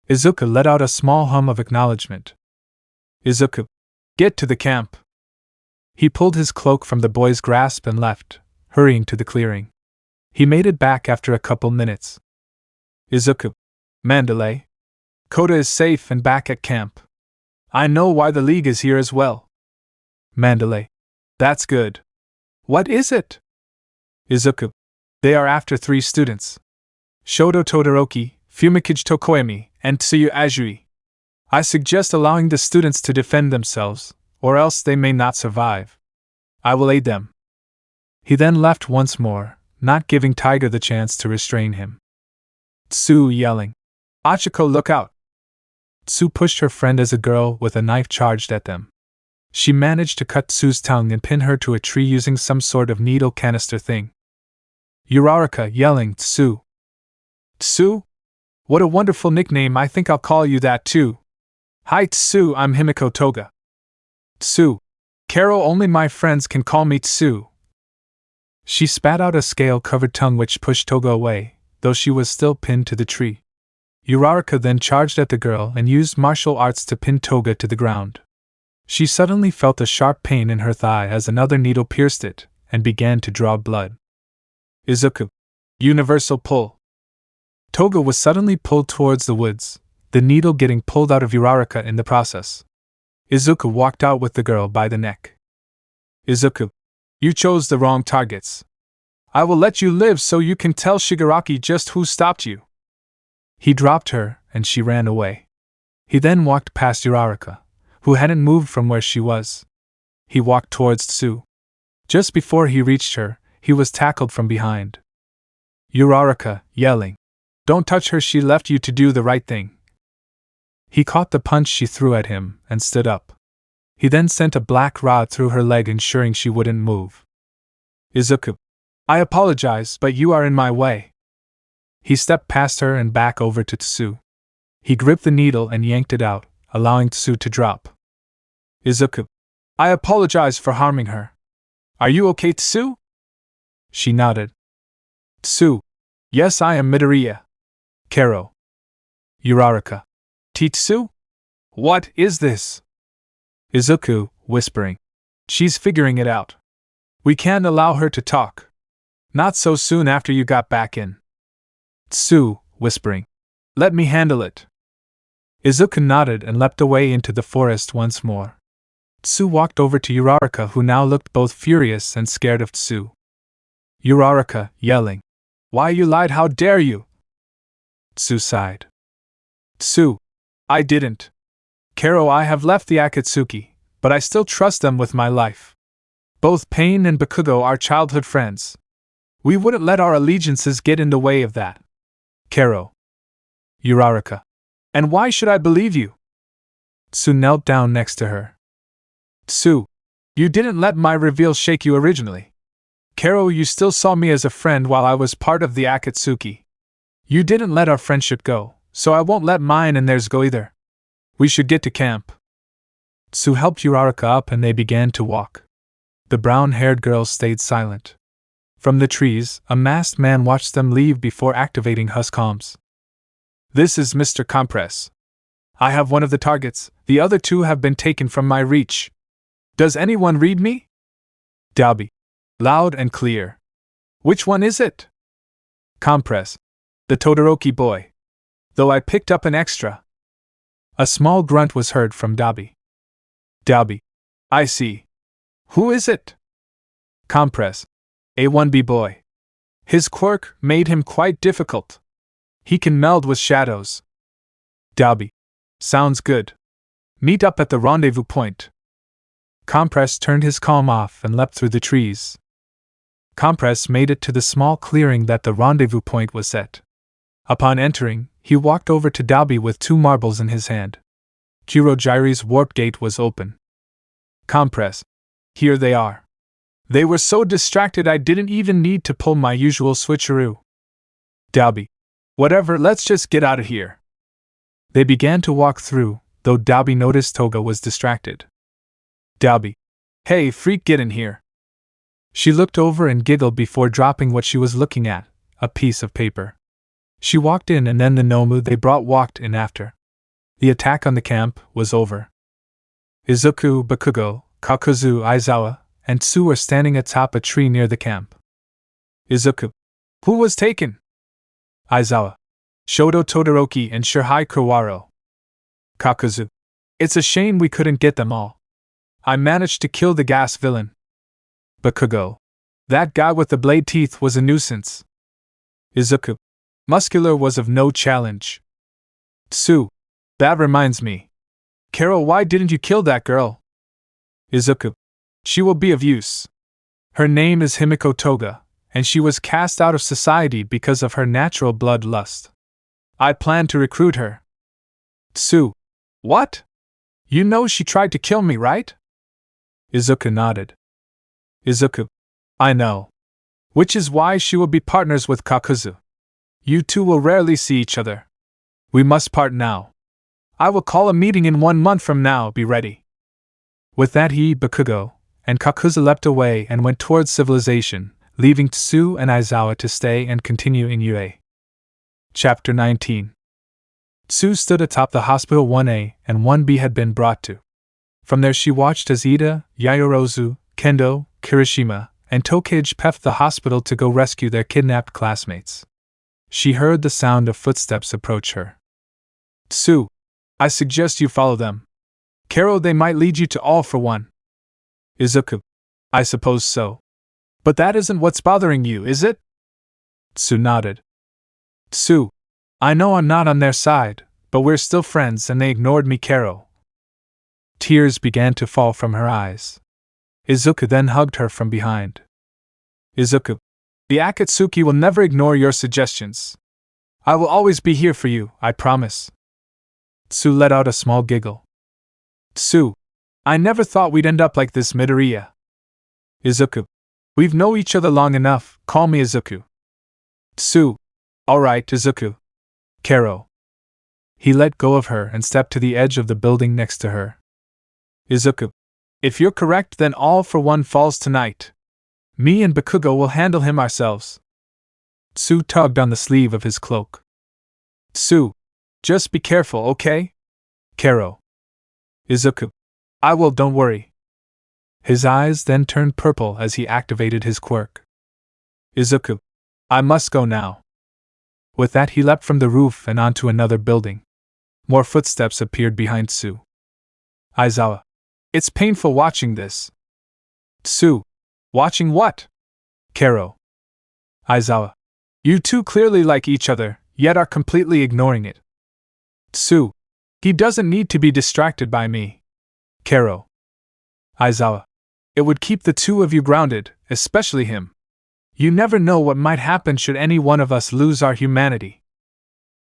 Izuku let out a small hum of acknowledgement. Izuku. Get to the camp. He pulled his cloak from the boy's grasp and left, hurrying to the clearing. He made it back after a couple minutes. Izuku. Mandalay. Koda is safe and back at camp. I know why the League is here as well. Mandalay. That's good. What is it? Izuku. They are after 3 students. Shoto Todoroki, Funikage Tokoyami, and Tsuyu Asui. I suggest allowing the students to defend themselves, or else they may not survive. I will aid them. He then left once more, not giving Tiger the chance to restrain him. Tsu yelling. Achiko, look out! Tsu pushed her friend as a girl with a knife charged at them. She managed to cut Tsu's tongue and pin her to a tree using some sort of needle canister thing. Uraraka yelling, Tsu. Tsu? What a wonderful nickname, I think I'll call you that too. Hi Tsu, I'm Himiko Toga. Tsu. Karo, only my friends can call me Tsu. She spat out a scale-covered tongue which pushed Toga away, though she was still pinned to the tree. Uraraka then charged at the girl and used martial arts to pin Toga to the ground. She suddenly felt a sharp pain in her thigh as another needle pierced it, and began to draw blood. Izuku. Universal pull. Toga was suddenly pulled towards the woods, the needle getting pulled out of Uraraka in the process. Izuku walked out with the girl by the neck. Izuku. You chose the wrong targets. I will let you live so you can tell Shigaraki just who stopped you. He dropped her, and she ran away. He then walked past Uraraka, who hadn't moved from where she was. He walked towards Tsu. Just before he reached her, he was tackled from behind. Uraraka, yelling, "Don't touch her, she left you to do the right thing." He caught the punch she threw at him, and stood up. He then sent a black rod through her leg, ensuring she wouldn't move. Izuku. I apologize, but you are in my way. He stepped past her and back over to Tsu. He gripped the needle and yanked it out, allowing Tsu to drop. Izuku. I apologize for harming her. Are you okay, Tsu? She nodded. Tsu. Yes, I am Midoriya. Karo. Uraraka. Tsu? What is this? Izuku, whispering. She's figuring it out. We can't allow her to talk. Not so soon after you got back in. Tsu, whispering. Let me handle it. Izuku nodded and leapt away into the forest once more. Tsu walked over to Uraraka, who now looked both furious and scared of Tsu. Uraraka, yelling. Why you lied, how dare you? Tsu sighed. Tsu. I didn't. Karo, I have left the Akatsuki, but I still trust them with my life. Both Pain and Bakugo are childhood friends. We wouldn't let our allegiances get in the way of that. Karo. Uraraka. And why should I believe you? Tsu knelt down next to her. Tsu. You didn't let my reveal shake you originally. Karo, you still saw me as a friend while I was part of the Akatsuki. You didn't let our friendship go, so I won't let mine and theirs go either. We should get to camp. Tsu helped Uraraka up and they began to walk. The brown-haired girl stayed silent. From the trees, a masked man watched them leave before activating Huscomms. This is Mr. Compress. I have one of the targets, the other two have been taken from my reach. Does anyone read me? Dalby. Loud and clear. Which one is it? Compress. The Todoroki boy. Though I picked up an extra. A small grunt was heard from Dalby. Dalby. I see. Who is it? Compress. A1B boy. His quirk made him quite difficult. He can meld with shadows. Dalby. Sounds good. Meet up at the rendezvous point. Compress turned his calm off and leapt through the trees. Compress made it to the small clearing that the rendezvous point was at. Upon entering, he walked over to Dalby with 2 marbles in his hand. Kurogiri's warp gate was open. Compress. Here they are. They were so distracted I didn't even need to pull my usual switcheroo. Dalby. Whatever, let's just get out of here. They began to walk through, though Dalby noticed Toga was distracted. Dalby. Hey, freak, get in here. She looked over and giggled before dropping what she was looking at, a piece of paper. She walked in and then the Nomu they brought walked in after. The attack on the camp was over. Izuku, Bakugo, Kakuzu, Aizawa, and Tsu were standing atop a tree near the camp. Izuku. Who was taken? Aizawa. Shoto Todoroki and Shirhai Kawaro. Kakuzu. It's a shame we couldn't get them all. I managed to kill the gas villain. Bakugo. That guy with the blade teeth was a nuisance. Izuku. Muscular was of no challenge. Tsu. That reminds me. Karo, why didn't you kill that girl? Izuku. She will be of use. Her name is Himiko Toga, and she was cast out of society because of her natural bloodlust. I plan to recruit her. Tsu. What? You know she tried to kill me, right? Izuku nodded. Izuku. I know. Which is why she will be partners with Kakuzu. You two will rarely see each other. We must part now. I will call a meeting in 1 month from now, be ready. With that he, Bakugo, and Kakuzu leapt away and went towards civilization, leaving Tsuyu and Aizawa to stay and continue in UA. Chapter 19. Tsuyu stood atop the hospital 1A and 1B had been brought to. From there she watched as Ida, Yayorozu, Kendo, Kirishima, and Tokage left the hospital to go rescue their kidnapped classmates. She heard the sound of footsteps approach her. Tsuyu, I suggest you follow them. Kero, they might lead you to All for One. Izuku, I suppose so. But that isn't what's bothering you, is it? Tsuyu nodded. Tsuyu, I know I'm not on their side, but we're still friends and they ignored me, Kero. Tears began to fall from her eyes. Izuku then hugged her from behind. Izuku, the Akatsuki will never ignore your suggestions. I will always be here for you, I promise. Tsuyu let out a small giggle. Tsuyu, I never thought we'd end up like this, Midoriya. Izuku, we've known each other long enough, call me Izuku. Tsuyu, alright, Izuku. Kero. He let go of her and stepped to the edge of the building next to her. Izuku, if you're correct, then All for One falls tonight. Me and Bakugo will handle him ourselves. Tsuyu tugged on the sleeve of his cloak. Tsuyu, just be careful, okay? Kero. Izuku, I will, don't worry. His eyes then turned purple as he activated his quirk. Izuku, I must go now. With that he leapt from the roof and onto another building. More footsteps appeared behind Tsuyu. Aizawa, it's painful watching this. Tsuyu, watching what? Kero. Aizawa, you two clearly like each other, yet are completely ignoring it. Tsuyu, he doesn't need to be distracted by me. Kero. Aizawa, it would keep the two of you grounded, especially him. You never know what might happen should any one of us lose our humanity.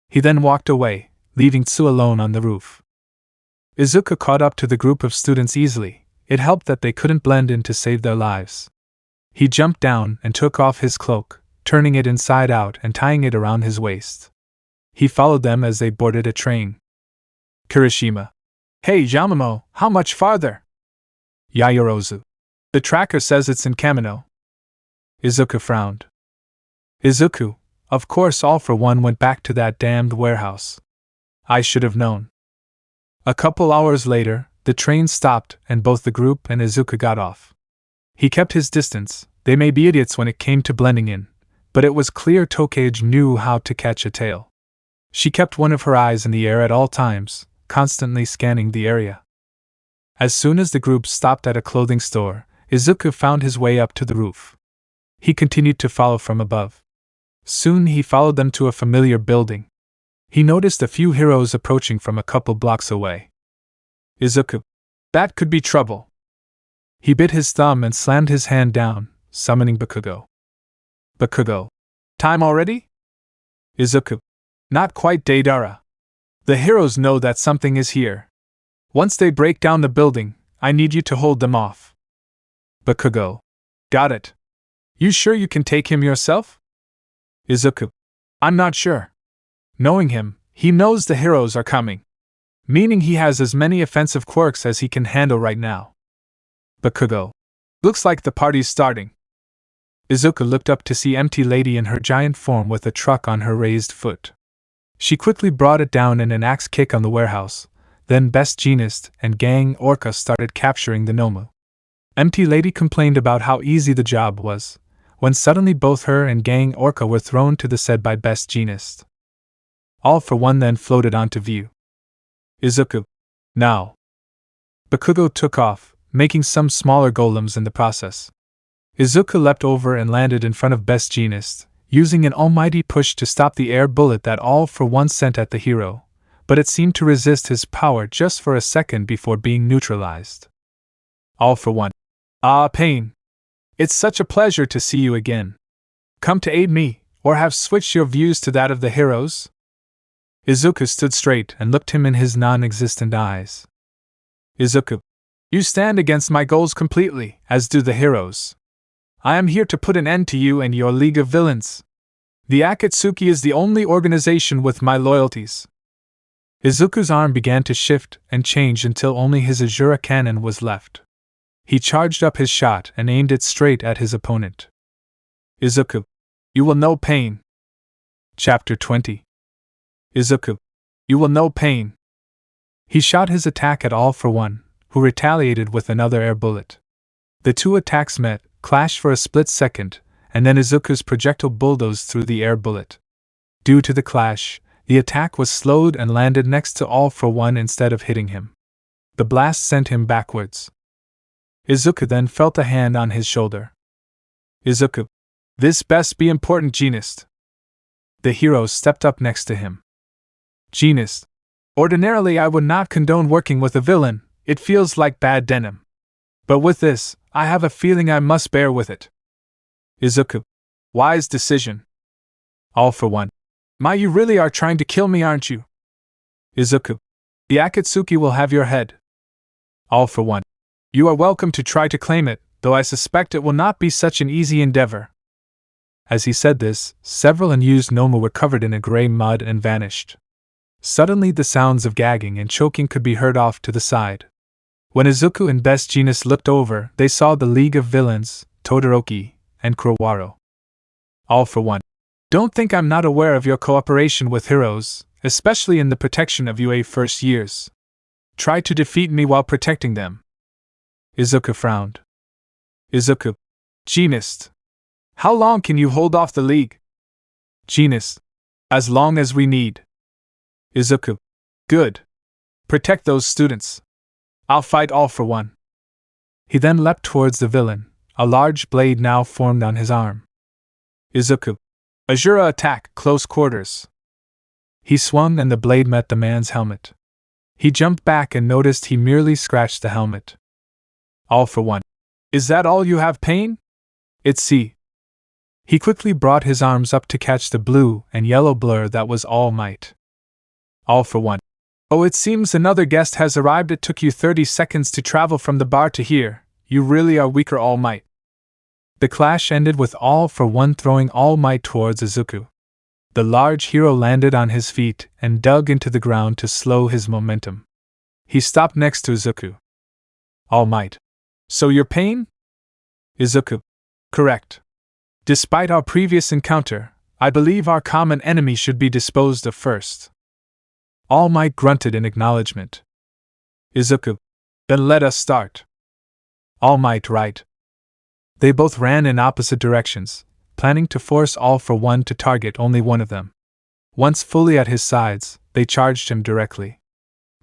He then walked away, leaving Tsuyu alone on the roof. Izuku caught up to the group of students easily. It helped that they couldn't blend in to save their lives. He jumped down and took off his cloak, turning it inside out and tying it around his waist. He followed them as they boarded a train. Kirishima. Hey Yamamoto, how much farther? Yayorozu. The tracker says it's in Kamino. Izuku frowned. Izuku, of course All for One went back to that damned warehouse. I should have known. A couple hours later, the train stopped and both the group and Izuku got off. He kept his distance. They may be idiots when it came to blending in, but it was clear Tokage knew how to catch a tail. She kept one of her eyes in the air at all times, constantly scanning the area. As soon as the group stopped at a clothing store, Izuku found his way up to the roof. He continued to follow from above. Soon he followed them to a familiar building. He noticed a few heroes approaching from a couple blocks away. Izuku, that could be trouble. He bit his thumb and slammed his hand down, summoning Bakugo. Bakugo. Time already? Izuku. Not quite, Deidara. The heroes know that something is here. Once they break down the building, I need you to hold them off. Bakugo. Got it. You sure you can take him yourself? Izuku. I'm not sure. Knowing him, he knows the heroes are coming. Meaning he has as many offensive quirks as he can handle right now. Bakugo. Looks like the party's starting. Izuku looked up to see Empty Lady in her giant form with a truck on her raised foot. She quickly brought it down in an axe kick on the warehouse. Then Best Jeanist and Gang Orca started capturing the Nomu. Empty Lady complained about how easy the job was, when suddenly both her and Gang Orca were thrown to the side by Best Jeanist. All for One then floated onto view. Izuku. Now. Bakugo took off, making some smaller golems in the process. Izuku leapt over and landed in front of Best Jeanist, using an almighty push to stop the air bullet that All for One sent at the hero, but it seemed to resist his power just for a second before being neutralized. All for One. Ah, pain. It's such a pleasure to see you again. Come to aid me, or have switched your views to that of the heroes? Izuku stood straight and looked him in his non-existent eyes. Izuku. You stand against my goals completely, as do the heroes. I am here to put an end to you and your League of Villains. The Akatsuki is the only organization with my loyalties. Izuku's arm began to shift and change until only his Azura cannon was left. He charged up his shot and aimed it straight at his opponent. Izuku, you will know pain. Chapter 20. Izuku, you will know pain. He shot his attack at All for One, who retaliated with another air bullet. The two attacks met, clashed for a split second, and then Izuku's projectile bulldozed through the air bullet. Due to the clash, the attack was slowed and landed next to All for One instead of hitting him. The blast sent him backwards. Izuku then felt a hand on his shoulder. Izuku, this best be important, Genist. The hero stepped up next to him. Genist, ordinarily I would not condone working with a villain, it feels like bad denim. But with this, I have a feeling I must bear with it. Izuku, wise decision. All for One, you really are trying to kill me, aren't you? Izuku, the Akatsuki will have your head. All for One, you are welcome to try to claim it, though I suspect it will not be such an easy endeavor. As he said this, several unused Noma were covered in a gray mud and vanished. Suddenly the sounds of gagging and choking could be heard off to the side. When Izuku and Best Genus looked over, they saw the League of Villains, Todoroki, and Kurowaro. All for One, don't think I'm not aware of your cooperation with heroes, especially in the protection of UA first years. Try to defeat me while protecting them. Izuku frowned. Izuku, Genist, how long can you hold off the League? Genist, as long as we need. Izuku, good. Protect those students. I'll fight All for One. He then leapt towards the villain, a large blade now formed on his arm. Izuku, Azura attack, close quarters. He swung and the blade met the man's helmet. He jumped back and noticed he merely scratched the helmet. All for One, is that all you have, pain? It's C. He quickly brought his arms up to catch the blue and yellow blur that was All Might. All for One, oh, it seems another guest has arrived. It took you 30 seconds to travel from the bar to here. You really are weaker, All Might. The clash ended with All for One throwing All Might towards Izuku. The large hero landed on his feet and dug into the ground to slow his momentum. He stopped next to Izuku. All Might, so your pain? Izuku, correct. Despite our previous encounter, I believe our common enemy should be disposed of first. All Might grunted in acknowledgement. Izuku, then let us start. All Might, right. They both ran in opposite directions, planning to force All for One to target only one of them. Once fully at his sides, they charged him directly.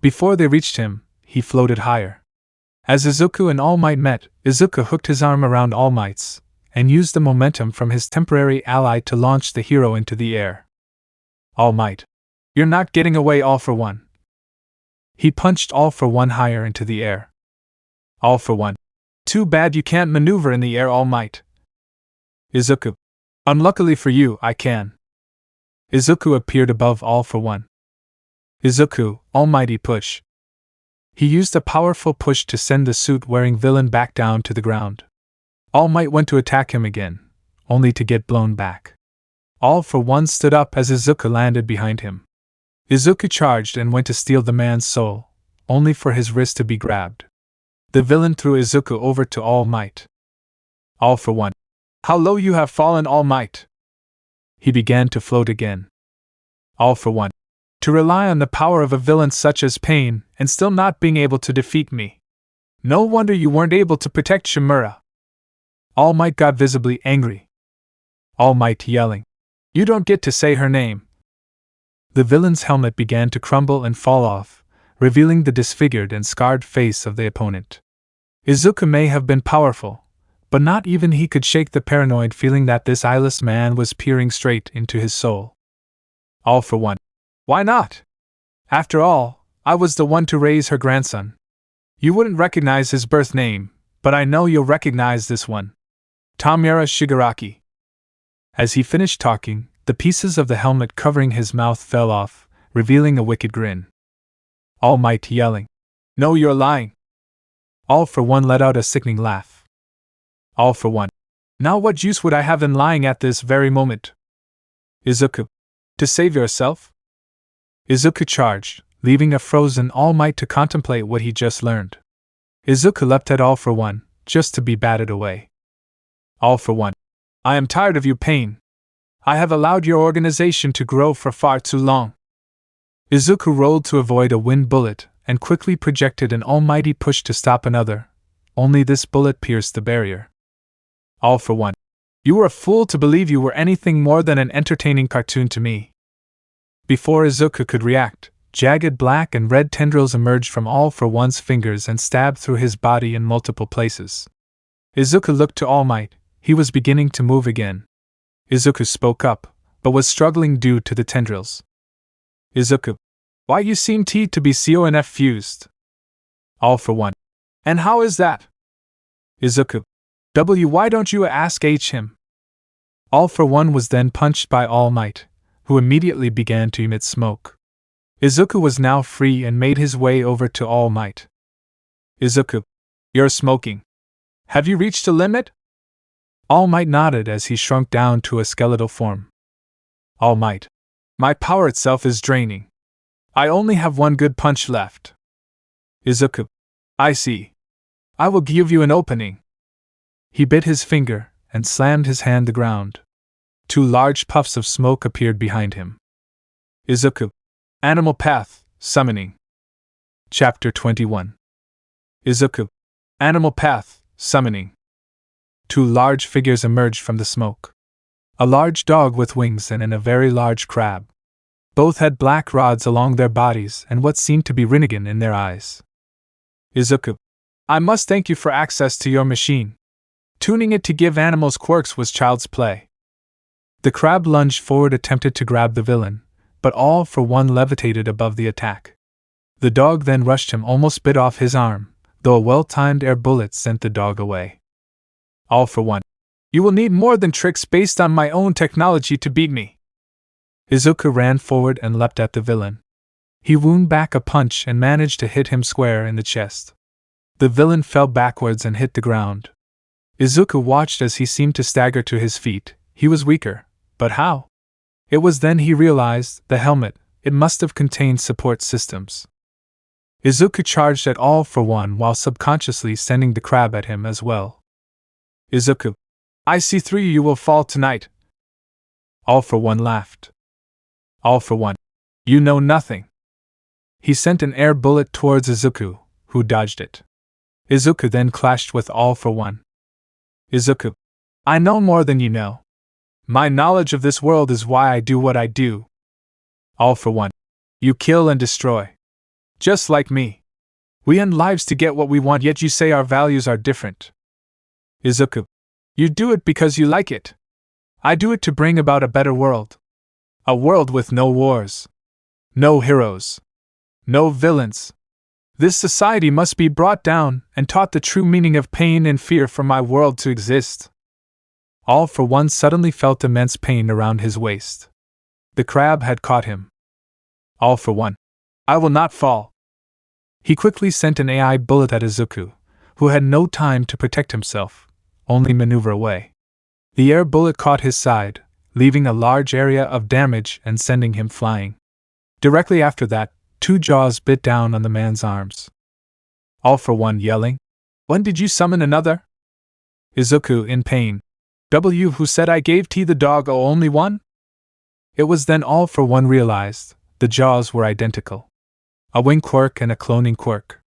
Before they reached him, he floated higher. As Izuku and All Might met, Izuku hooked his arm around All Might's and used the momentum from his temporary ally to launch the hero into the air. All Might, you're not getting away, All for One. He punched All for One higher into the air. All for One, too bad you can't maneuver in the air, All Might. Izuku, unluckily for you, I can. Izuku appeared above All for One. Izuku, almighty push. He used a powerful push to send the suit-wearing villain back down to the ground. All Might went to attack him again, only to get blown back. All for One stood up as Izuku landed behind him. Izuku charged and went to steal the man's soul, only for his wrist to be grabbed. The villain threw Izuku over to All Might. All for One, how low you have fallen, All Might. He began to float again. All for One, to rely on the power of a villain such as Pain and still not being able to defeat me. No wonder you weren't able to protect Shimura. All Might got visibly angry. All Might yelling, you don't get to say her name. The villain's helmet began to crumble and fall off, revealing the disfigured and scarred face of the opponent. Izuku may have been powerful, but not even he could shake the paranoid feeling that this eyeless man was peering straight into his soul. All for One, why not? After all, I was the one to raise her grandson. You wouldn't recognize his birth name, but I know you'll recognize this one. Tamura Shigaraki. As he finished talking, the pieces of the helmet covering his mouth fell off, revealing a wicked grin. All Might yelling, no, you're lying. All for One let out a sickening laugh. All for One, now what use would I have in lying at this very moment? Izuku, to save yourself? Izuku charged, leaving a frozen All Might to contemplate what he just learned. Izuku leapt at All for One, just to be batted away. All for one. I am tired of you, Pain. I have allowed your organization to grow for far too long. Izuku rolled to avoid a wind bullet and quickly projected an almighty push to stop another, only this bullet pierced the barrier. All for one. You were a fool to believe you were anything more than an entertaining cartoon to me. Before Izuku could react, jagged black and red tendrils emerged from All for One's fingers and stabbed through his body in multiple places. Izuku looked to All Might. He was beginning to move again. Izuku spoke up, but was struggling due to the tendrils. Izuku. Why you seem to be CONF fused? All for one. And how is that? Izuku. Why don't you ask him? All for One was then punched by All Might, who immediately began to emit smoke. Izuku was now free and made his way over to All Might. Izuku. You're smoking. Have you reached a limit? All Might nodded as he shrunk down to a skeletal form. All Might. My power itself is draining. I only have one good punch left. Izuku. I see. I will give you an opening. He bit his finger and slammed his hand to the ground. 2 large puffs of smoke appeared behind him. Izuku. Animal Path, Summoning. Chapter 21. Izuku. Animal Path, Summoning. 2 large figures emerged from the smoke. A large dog with wings and a very large crab. Both had black rods along their bodies and what seemed to be Rinnegan in their eyes. Izuku. I must thank you for access to your machine. Tuning it to give animals quirks was child's play. The crab lunged forward, attempted to grab the villain, but All for One levitated above the attack. The dog then rushed him, almost bit off his arm, though a well-timed air bullet sent the dog away. All for One. You will need more than tricks based on my own technology to beat me. Izuku ran forward and leapt at the villain. He wound back a punch and managed to hit him square in the chest. The villain fell backwards and hit the ground. Izuku watched as he seemed to stagger to his feet. He was weaker, but how? It was then he realized the helmet, it must have contained support systems. Izuku charged at All for One while subconsciously sending the crab at him as well. Izuku. I see through you will fall tonight. All for One laughed. All for One. You know nothing. He sent an air bullet towards Izuku, who dodged it. Izuku then clashed with All for One. Izuku. I know more than you know. My knowledge of this world is why I do what I do. All for One. You kill and destroy. Just like me. We end lives to get what we want, yet you say our values are different. Izuku. You do it because you like it. I do it to bring about a better world. A world with no wars. No heroes. No villains. This society must be brought down and taught the true meaning of pain and fear for my world to exist. All for One suddenly felt immense pain around his waist. The crab had caught him. All for One. I will not fall. He quickly sent an AI bullet at Izuku, who had no time to protect himself, only maneuver away. The air bullet caught his side, leaving a large area of damage and sending him flying. Directly after that, 2 jaws bit down on the man's arms. All for One yelling, When did you summon another? Izuku in pain. Who said I gave the dog only one? It was then All for One realized the jaws were identical. A wing quirk and a cloning quirk.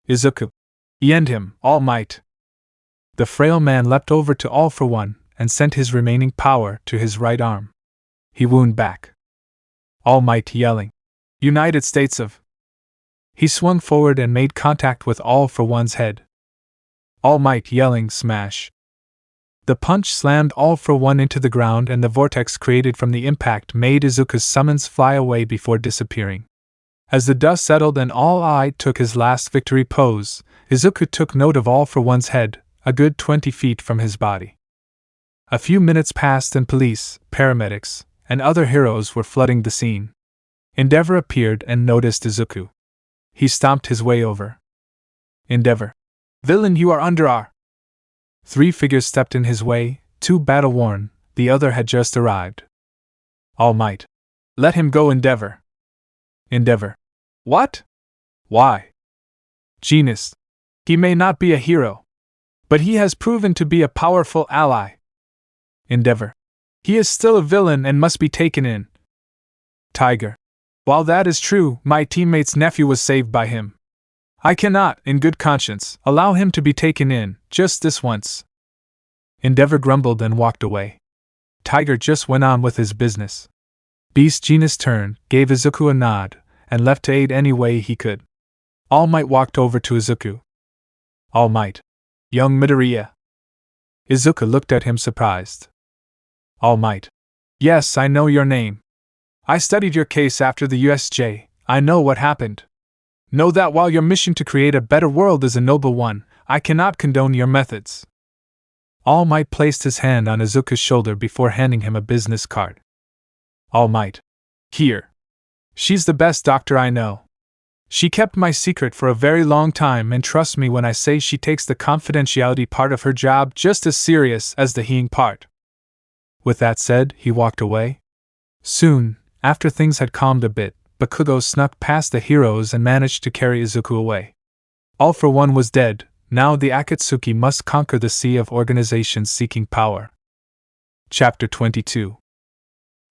Izuku. End him, All Might. The frail man leapt over to All for One and sent his remaining power to his right arm. He wound back. All Might yelling, United States of. He swung forward and made contact with All for One's head. All Might yelling, Smash. The punch slammed All for One into the ground, and the vortex created from the impact made Izuku's summons fly away before disappearing. As the dust settled and All Might took his last victory pose, Izuku took note of All for One's head, a good 20 feet from his body. A few minutes passed and police, paramedics, and other heroes were flooding the scene. Endeavor appeared and noticed Izuku. He stomped his way over. Endeavor. Villain, you are under our. 3 figures stepped in his way, 2 battle-worn, the other had just arrived. All Might. Let him go, Endeavor. Endeavor. What? Why? Genius. He may not be a hero. But he has proven to be a powerful ally. Endeavor. He is still a villain and must be taken in. Tiger. While that is true, my teammate's nephew was saved by him. I cannot, in good conscience, allow him to be taken in, just this once. Endeavor grumbled and walked away. Tiger just went on with his business. Beast Genius turned, gave Izuku a nod, and left to aid any way he could. All Might walked over to Izuku. All Might. Young Midoriya. Izuku looked at him surprised. All Might. Yes, I know your name. I studied your case after the USJ. I know what happened. Know that while your mission to create a better world is a noble one, I cannot condone your methods. All Might placed his hand on Izuku's shoulder before handing him a business card. All Might. Here. She's the best doctor I know. She kept my secret for a very long time, and trust me when I say she takes the confidentiality part of her job just as serious as the healing part. With that said, he walked away. Soon, after things had calmed a bit, Bakugo snuck past the heroes and managed to carry Izuku away. All for One was dead. Now the Akatsuki must conquer the sea of organizations seeking power. Chapter 22.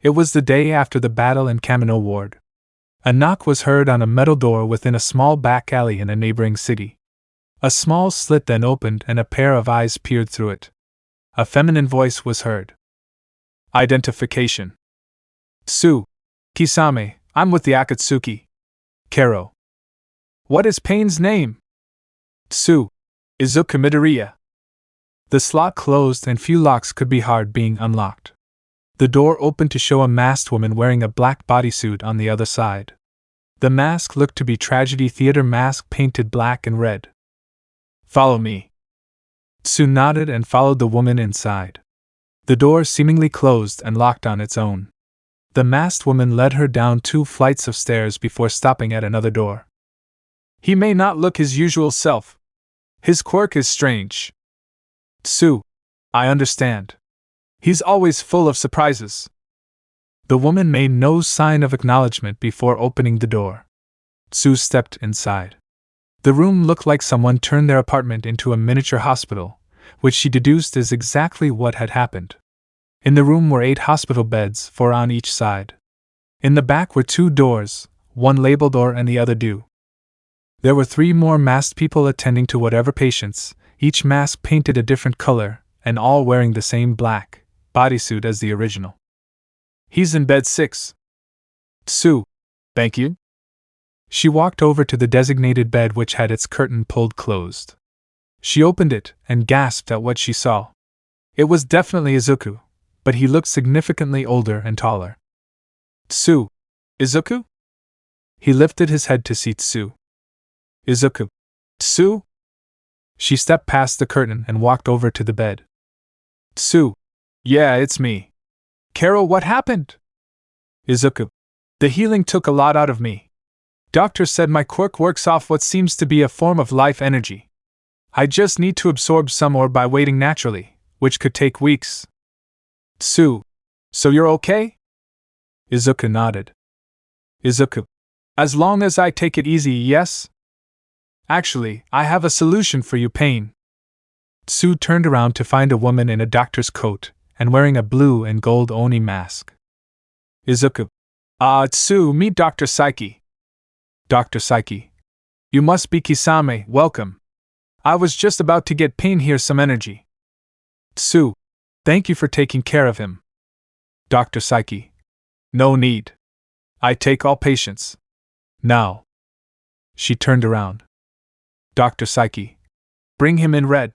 It was the day after the battle in Kamino Ward. A knock was heard on a metal door within a small back alley in a neighboring city. A small slit then opened and a pair of eyes peered through it. A feminine voice was heard. Identification. Tsu. Kisame, I'm with the Akatsuki. Kero. What is Pain's name? Tsu. Izuku Midoriya. The slot closed and few locks could be hard being unlocked. The door opened to show a masked woman wearing a black bodysuit on the other side. The mask looked to be tragedy theater mask painted black and red. Follow me. Tsu nodded and followed the woman inside. The door seemingly closed and locked on its own. The masked woman led her down 2 flights of stairs before stopping at another door. He may not look his usual self. His quirk is strange. Tsu. I understand. He's always full of surprises. The woman made no sign of acknowledgement before opening the door. Tsu stepped inside. The room looked like someone turned their apartment into a miniature hospital, which she deduced is exactly what had happened. In the room were 8 hospital beds, 4 on each side. In the back were 2 doors, one labeled OR and the other due. There were 3 more masked people attending to whatever patients, each mask painted a different color, and all wearing the same black bodysuit as the original. He's in bed 6. Tsu. Thank you. She walked over to the designated bed which had its curtain pulled closed. She opened it and gasped at what she saw. It was definitely Izuku, but he looked significantly older and taller. Tsu. Izuku? He lifted his head to see Tsu. Izuku. Tsu? She stepped past the curtain and walked over to the bed. Tsu. Yeah, it's me. Carol, what happened? Izuku. The healing took a lot out of me. Doctor said my quirk works off what seems to be a form of life energy. I just need to absorb some or by waiting naturally, which could take weeks. Tsu. So you're okay? Izuku nodded. Izuku. As long as I take it easy, yes? Actually, I have a solution for you, Pain. Tsu turned around to find a woman in a doctor's coat and wearing a blue and gold Oni mask. Izuku. Tsu, meet Dr. Psyche. Dr. Psyche. You must be Kisame, welcome. I was just about to get Pain here some energy. Tsu. Thank you for taking care of him. Dr. Psyche. No need. I take all patients. Now. She turned around. Dr. Psyche. Bring him in red.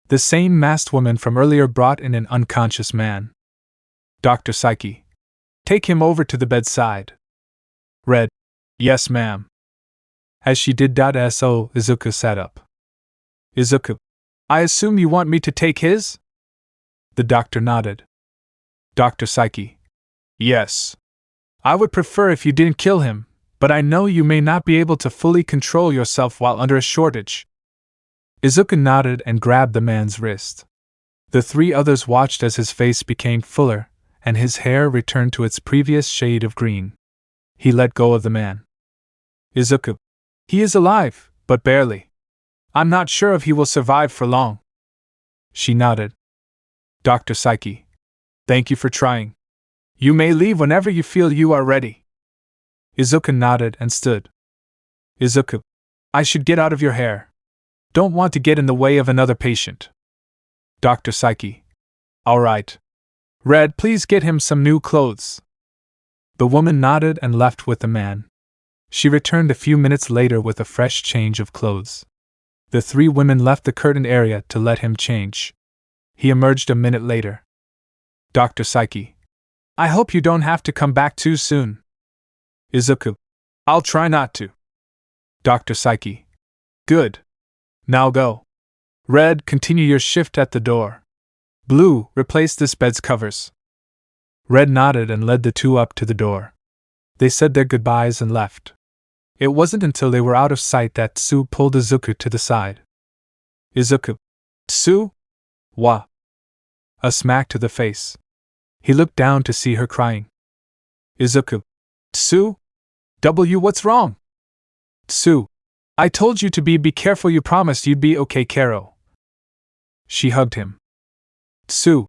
The same masked woman from earlier brought in an unconscious man. Dr. Psyche. Take him over to the bedside. Red. Yes, ma'am. As she did so, Izuku sat up. Izuku. I assume you want me to take his? The doctor nodded. Dr. Psyche. Yes. I would prefer if you didn't kill him, but I know you may not be able to fully control yourself while under a shortage. Izuku nodded and grabbed the man's wrist. The 3 others watched as his face became fuller, and his hair returned to its previous shade of green. He let go of the man. Izuku. He is alive, but barely. I'm not sure if he will survive for long. She nodded. Dr. Psyche. Thank you for trying. You may leave whenever you feel you are ready. Izuku nodded and stood. Izuku. I should get out of your hair. Don't want to get in the way of another patient. Dr. Psyche. All right. Red, please get him some new clothes. The woman nodded and left with the man. She returned a few minutes later with a fresh change of clothes. The three women left the curtained area to let him change. He emerged a minute later. Dr. Psyche. I hope you don't have to come back too soon. Izuku. I'll try not to. Dr. Psyche. Good. Now go. Red, continue your shift at the door. Blue, replace this bed's covers. Red nodded and led the two up to the door. They said their goodbyes and left. It wasn't until they were out of sight that Tsuyu pulled Izuku to the side. Izuku. Tsuyu? Wa. A smack to the face. He looked down to see her crying. Izuku. Tsuyu? What's wrong? Tsuyu. I told you to be careful, you promised you'd be okay, Karo. She hugged him. Tsuyu.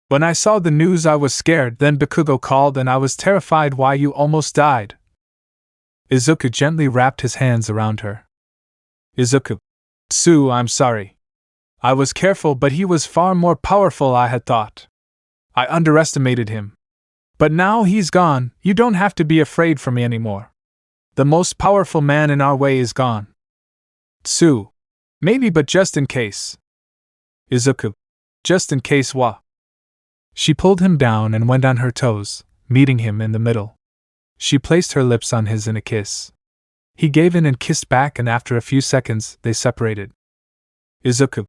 When I saw the news I was scared, then Bakugo called and I was terrified why you almost died. Izuku gently wrapped his hands around her. Izuku. Tsuyu, I'm sorry. I was careful, but he was far more powerful I had thought. I underestimated him. But now he's gone, you don't have to be afraid for me anymore. The most powerful man in our way is gone. Tsuyu. Maybe, but just in case. Izuku. Just in case what? She pulled him down and went on her toes, meeting him in the middle. She placed her lips on his in a kiss. He gave in and kissed back, and after a few seconds, they separated. Izuku.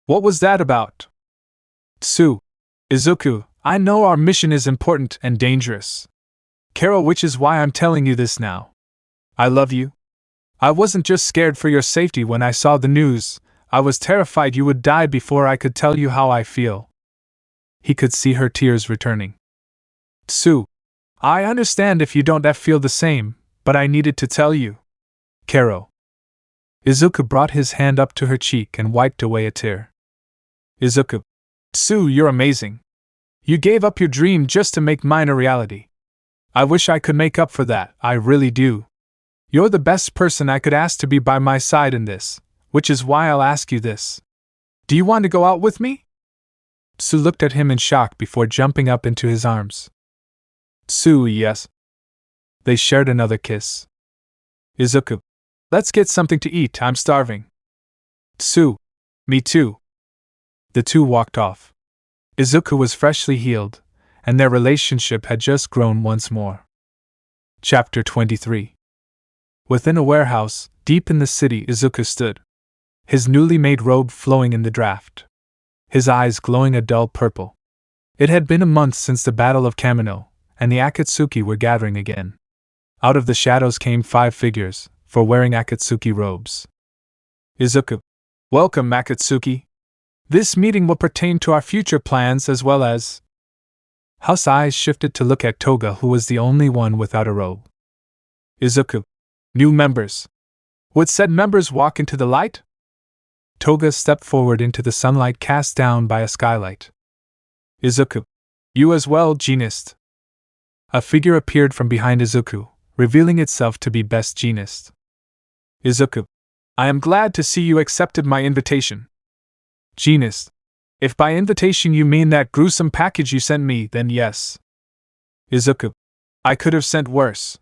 What was that about? Tsuyu. Izuku, I know our mission is important and dangerous. Karo, which is why I'm telling you this now. I love you. I wasn't just scared for your safety when I saw the news, I was terrified you would die before I could tell you how I feel. He could see her tears returning. Tsuyu. I understand if you don't feel the same, but I needed to tell you. Karo. Izuku brought his hand up to her cheek and wiped away a tear. Izuku. Tsuyu, you're amazing. You gave up your dream just to make mine a reality. I wish I could make up for that, I really do. You're the best person I could ask to be by my side in this, which is why I'll ask you this. Do you want to go out with me? Tsuyu looked at him in shock before jumping up into his arms. Tsuyu, yes. They shared another kiss. Izuku. Let's get something to eat, I'm starving. Tsuyu. Me too. The two walked off. Izuku was freshly healed, and their relationship had just grown once more. Chapter 23. Within a warehouse, deep in the city, Izuku stood. His newly made robe flowing in the draft. His eyes glowing a dull purple. It had been a month since the Battle of Kamino, and the Akatsuki were gathering again. Out of the shadows came 5 figures, for wearing Akatsuki robes. Izuku. Welcome, Akatsuki. This meeting will pertain to our future plans as well as... House's eyes shifted to look at Toga, who was the only one without a robe. Izuku. New members. Would said members walk into the light? Toga stepped forward into the sunlight cast down by a skylight. Izuku. You as well, Genist. A figure appeared from behind Izuku, revealing itself to be Best Genist. Izuku. I am glad to see you accepted my invitation. Genist. If by invitation you mean that gruesome package you sent me, then yes. Izuku. I could have sent worse.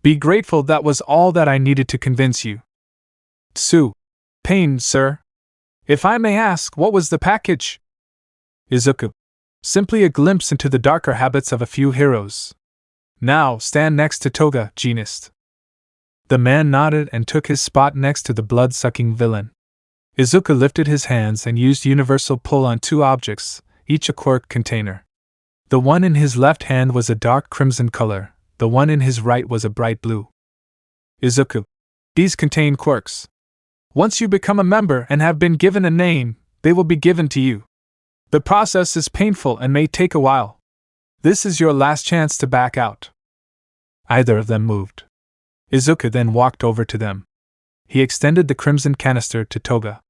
Be grateful that was all that I needed to convince you. Tsuyu. Pain, sir. If I may ask, what was the package? Izuku. Simply a glimpse into the darker habits of a few heroes. Now, stand next to Toga, Genist. The man nodded and took his spot next to the blood-sucking villain. Izuku lifted his hands and used universal pull on 2 objects, each a quirk container. The one in his left hand was a dark crimson color, the one in his right was a bright blue. Izuku. These contain quirks. Once you become a member and have been given a name, they will be given to you. The process is painful and may take a while. This is your last chance to back out. Either of them moved. Izuku then walked over to them. He extended the crimson canister to Toga.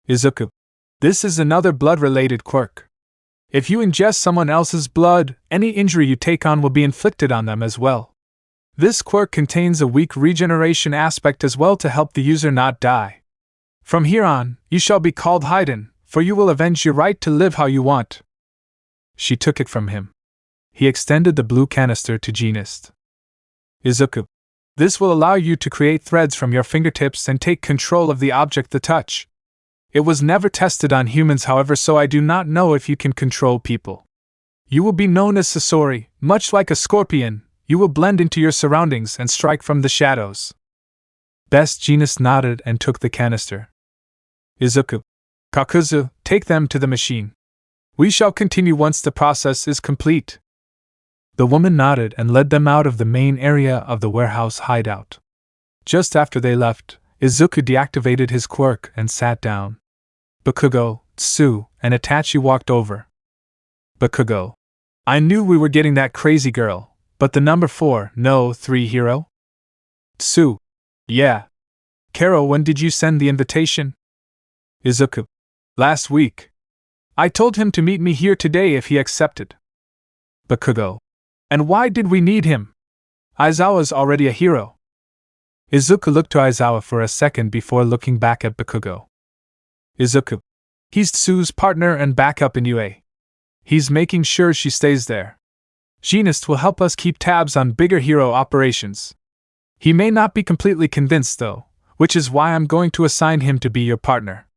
Izuku. This is another blood-related quirk. If you ingest someone else's blood, any injury you take on will be inflicted on them as well. This quirk contains a weak regeneration aspect as well to help the user not die. From here on, you shall be called Haiden, for you will avenge your right to live how you want. She took it from him. He extended the blue canister to Genist. Izuku. This will allow you to create threads from your fingertips and take control of the object the touch. It was never tested on humans, however, so I do not know if you can control people. You will be known as Sasori, much like a scorpion. You will blend into your surroundings and strike from the shadows. Best Genist nodded and took the canister. Izuku. Kakuzu, take them to the machine. We shall continue once the process is complete. The woman nodded and led them out of the main area of the warehouse hideout. Just after they left, Izuku deactivated his quirk and sat down. Bakugo, Tsuyu, and Itachi walked over. Bakugo. I knew we were getting that crazy girl, but the number 4, no 3 hero? Tsuyu. Yeah. Karo, when did you send the invitation? Izuku. Last week. I told him to meet me here today if he accepted. Bakugo. And why did we need him? Aizawa's already a hero. Izuku looked to Aizawa for a second before looking back at Bakugo. Izuku. He's Tsuyu's partner and backup in UA. He's making sure she stays there. Genist will help us keep tabs on bigger hero operations. He may not be completely convinced though, which is why I'm going to assign him to be your partner.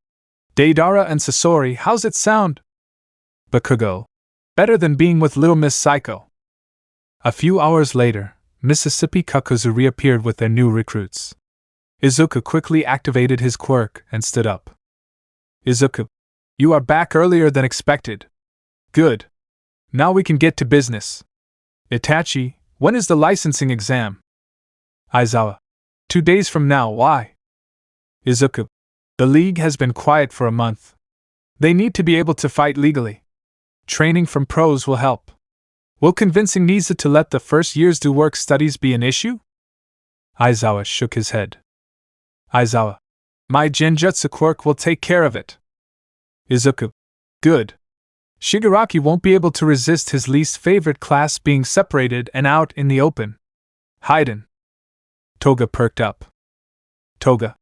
Deidara and Sasori, how's it sound? Bakugo. Better than being with Little Miss Psycho. A few hours later, Mississippi Kakuzu reappeared with their new recruits. Izuku quickly activated his quirk and stood up. Izuku. You are back earlier than expected. Good. Now we can get to business. Itachi, when is the licensing exam? Aizawa. 2 days from now, why? Izuku. The league has been quiet for a month. They need to be able to fight legally. Training from pros will help. Will convincing Nisa to let the first years do work studies be an issue? Aizawa shook his head. Aizawa. My Genjutsu quirk will take care of it. Izuku. Good. Shigaraki won't be able to resist his least favorite class being separated and out in the open. Haiden. Toga perked up. Toga.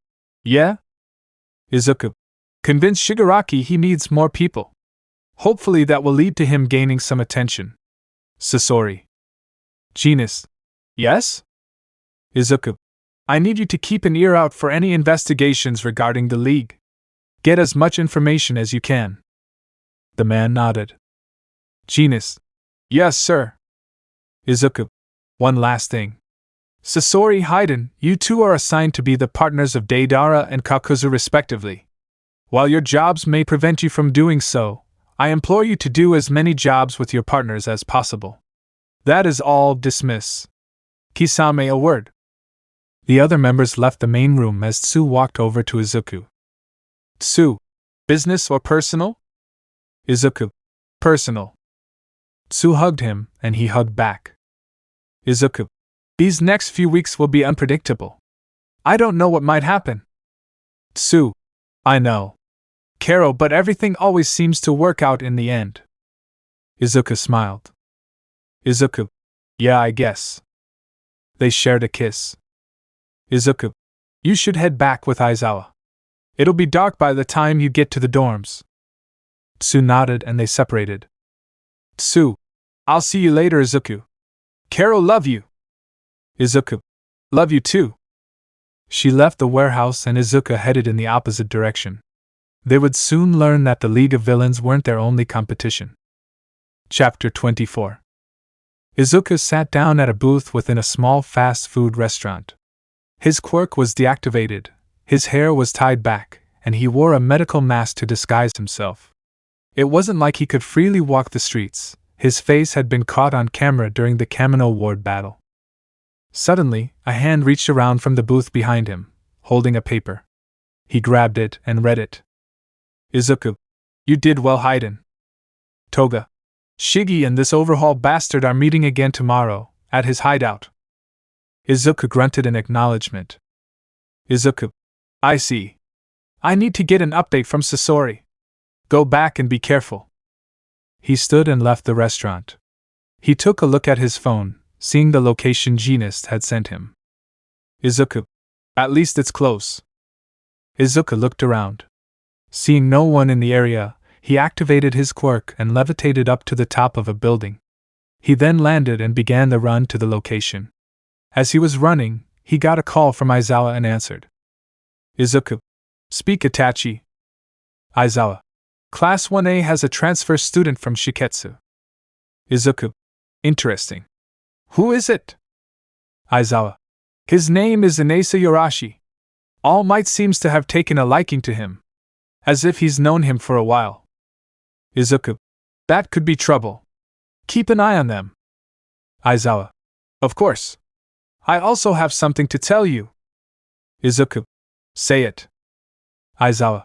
Yeah? Izuku. Convince Shigaraki he needs more people. Hopefully that will lead to him gaining some attention. Sasori. Genist. Yes? Izuku. I need you to keep an ear out for any investigations regarding the league. Get as much information as you can. The man nodded. Genist. Yes, sir. Izuku. One last thing. Sasori, Haiden, you two are assigned to be the partners of Deidara and Kakuzu respectively. While your jobs may prevent you from doing so, I implore you to do as many jobs with your partners as possible. That is all. Dismiss. Kisame, a word. The other members left the main room as Tsuyu walked over to Izuku. Tsuyu. Business or personal? Izuku. Personal. Tsuyu hugged him, and he hugged back. Izuku. These next few weeks will be unpredictable. I don't know what might happen. Tsuyu. I know. Karo, but everything always seems to work out in the end. Izuku smiled. Izuku. Yeah, I guess. They shared a kiss. Izuku. You should head back with Aizawa. It'll be dark by the time you get to the dorms. Tsuyu nodded and they separated. Tsuyu. I'll see you later, Izuku. Karo, love you. Izuku. Love you too. She left the warehouse and Izuku headed in the opposite direction. They would soon learn that the League of Villains weren't their only competition. Chapter 24. Izuku sat down at a booth within a small fast food restaurant. His quirk was deactivated, his hair was tied back, and he wore a medical mask to disguise himself. It wasn't like he could freely walk the streets. His face had been caught on camera during the Kamino Ward battle. Suddenly, a hand reached around from the booth behind him, holding a paper. He grabbed it and read it. Izuku. You did well, Haiden. Toga. Shigi and this overhaul bastard are meeting again tomorrow, at his hideout. Izuku grunted in acknowledgement. Izuku. I see. I need to get an update from Sasori. Go back and be careful. He stood and left the restaurant. He took a look at his phone, seeing the location Genist had sent him. Izuku. At least it's close. Izuku looked around. Seeing no one in the area, he activated his quirk and levitated up to the top of a building. He then landed and began the run to the location. As he was running, he got a call from Aizawa and answered. Izuku. Speak Itachi. Aizawa. Class 1A has a transfer student from Shiketsu. Izuku. Interesting. Who is it? Aizawa. His name is Inasa Yorashi. All Might seems to have taken a liking to him. As if he's known him for a while. Izuku. That could be trouble. Keep an eye on them. Aizawa. Of course. I also have something to tell you. Izuku. Say it. Aizawa.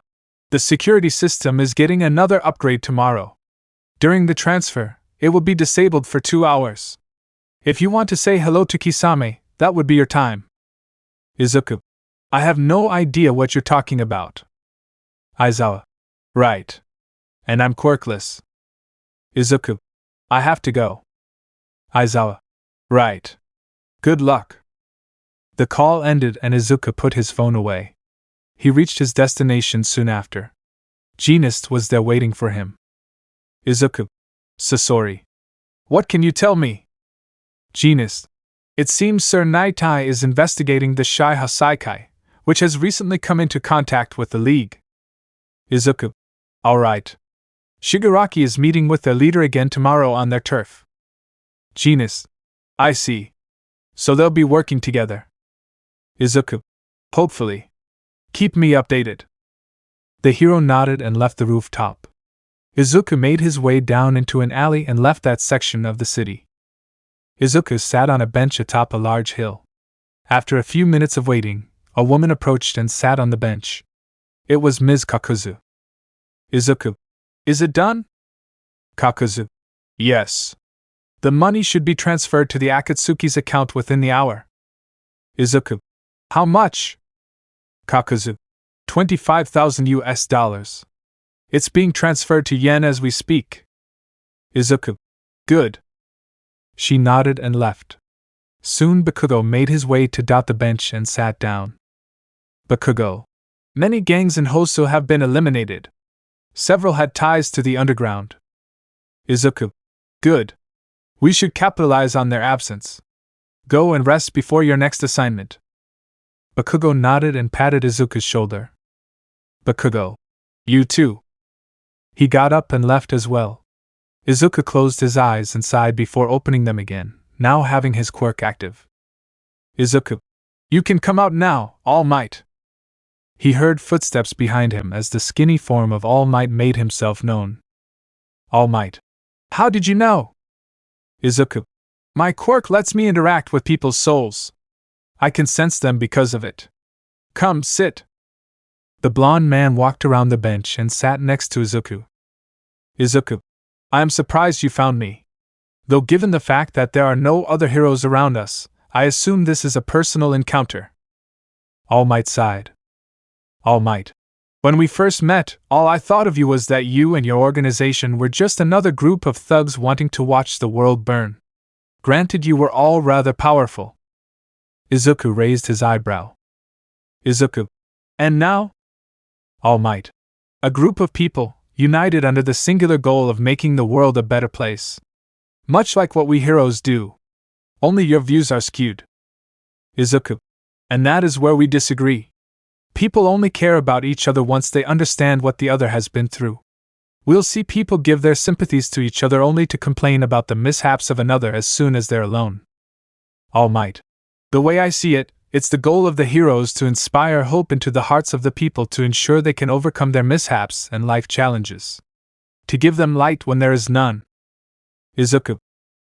The security system is getting another upgrade tomorrow. During the transfer, it will be disabled for 2 hours. If you want to say hello to Kisame, that would be your time. Izuku. I have no idea what you're talking about. Aizawa. Right. And I'm quirkless. Izuku. I have to go. Aizawa. Right. Good luck. The call ended and Izuku put his phone away. He reached his destination soon after. Genist was there waiting for him. Izuku. Sasori. What can you tell me? Genist. It seems Sir Naitai is investigating the Shai Hasaikai, which has recently come into contact with the League. Izuku. Alright. Shigaraki is meeting with their leader again tomorrow on their turf. Genist. I see. So they'll be working together. Izuku. Hopefully. Keep me updated. The hero nodded and left the rooftop. Izuku made his way down into an alley and left that section of the city. Izuku sat on a bench atop a large hill. After a few minutes of waiting, a woman approached and sat on the bench. It was Ms. Kakuzu. Izuku. Is it done? Kakuzu. Yes. The money should be transferred to the Akatsuki's account within the hour. Izuku. How much? Kakuzu. $25,000 US. It's being transferred to yen as we speak. Izuku. Good. She nodded and left. Soon Bakugo made his way to the bench and sat down. Bakugo. Many gangs in Hosu have been eliminated. Several had ties to the underground. Izuku. Good. We should capitalize on their absence. Go and rest before your next assignment. Bakugo nodded and patted Izuku's shoulder. Bakugo. You too. He got up and left as well. Izuku closed his eyes and sighed before opening them again, now having his quirk active. Izuku. You can come out now, All Might. He heard footsteps behind him as the skinny form of All Might made himself known. All Might. How did you know? Izuku. My quirk lets me interact with people's souls. I can sense them because of it. Come, sit. The blond man walked around the bench and sat next to Izuku. Izuku. I am surprised you found me. Though given the fact that there are no other heroes around us, I assume this is a personal encounter. All Might sighed. All Might. When we first met, all I thought of you was that you and your organization were just another group of thugs wanting to watch the world burn. Granted, you were all rather powerful. Izuku raised his eyebrow. Izuku. And now? All Might. A group of people, united under the singular goal of making the world a better place. Much like what we heroes do. Only your views are skewed. Izuku. And that is where we disagree. People only care about each other once they understand what the other has been through. We'll see people give their sympathies to each other only to complain about the mishaps of another as soon as they're alone. All Might. The way I see it, it's the goal of the heroes to inspire hope into the hearts of the people to ensure they can overcome their mishaps and life challenges. To give them light when there is none. Izuku.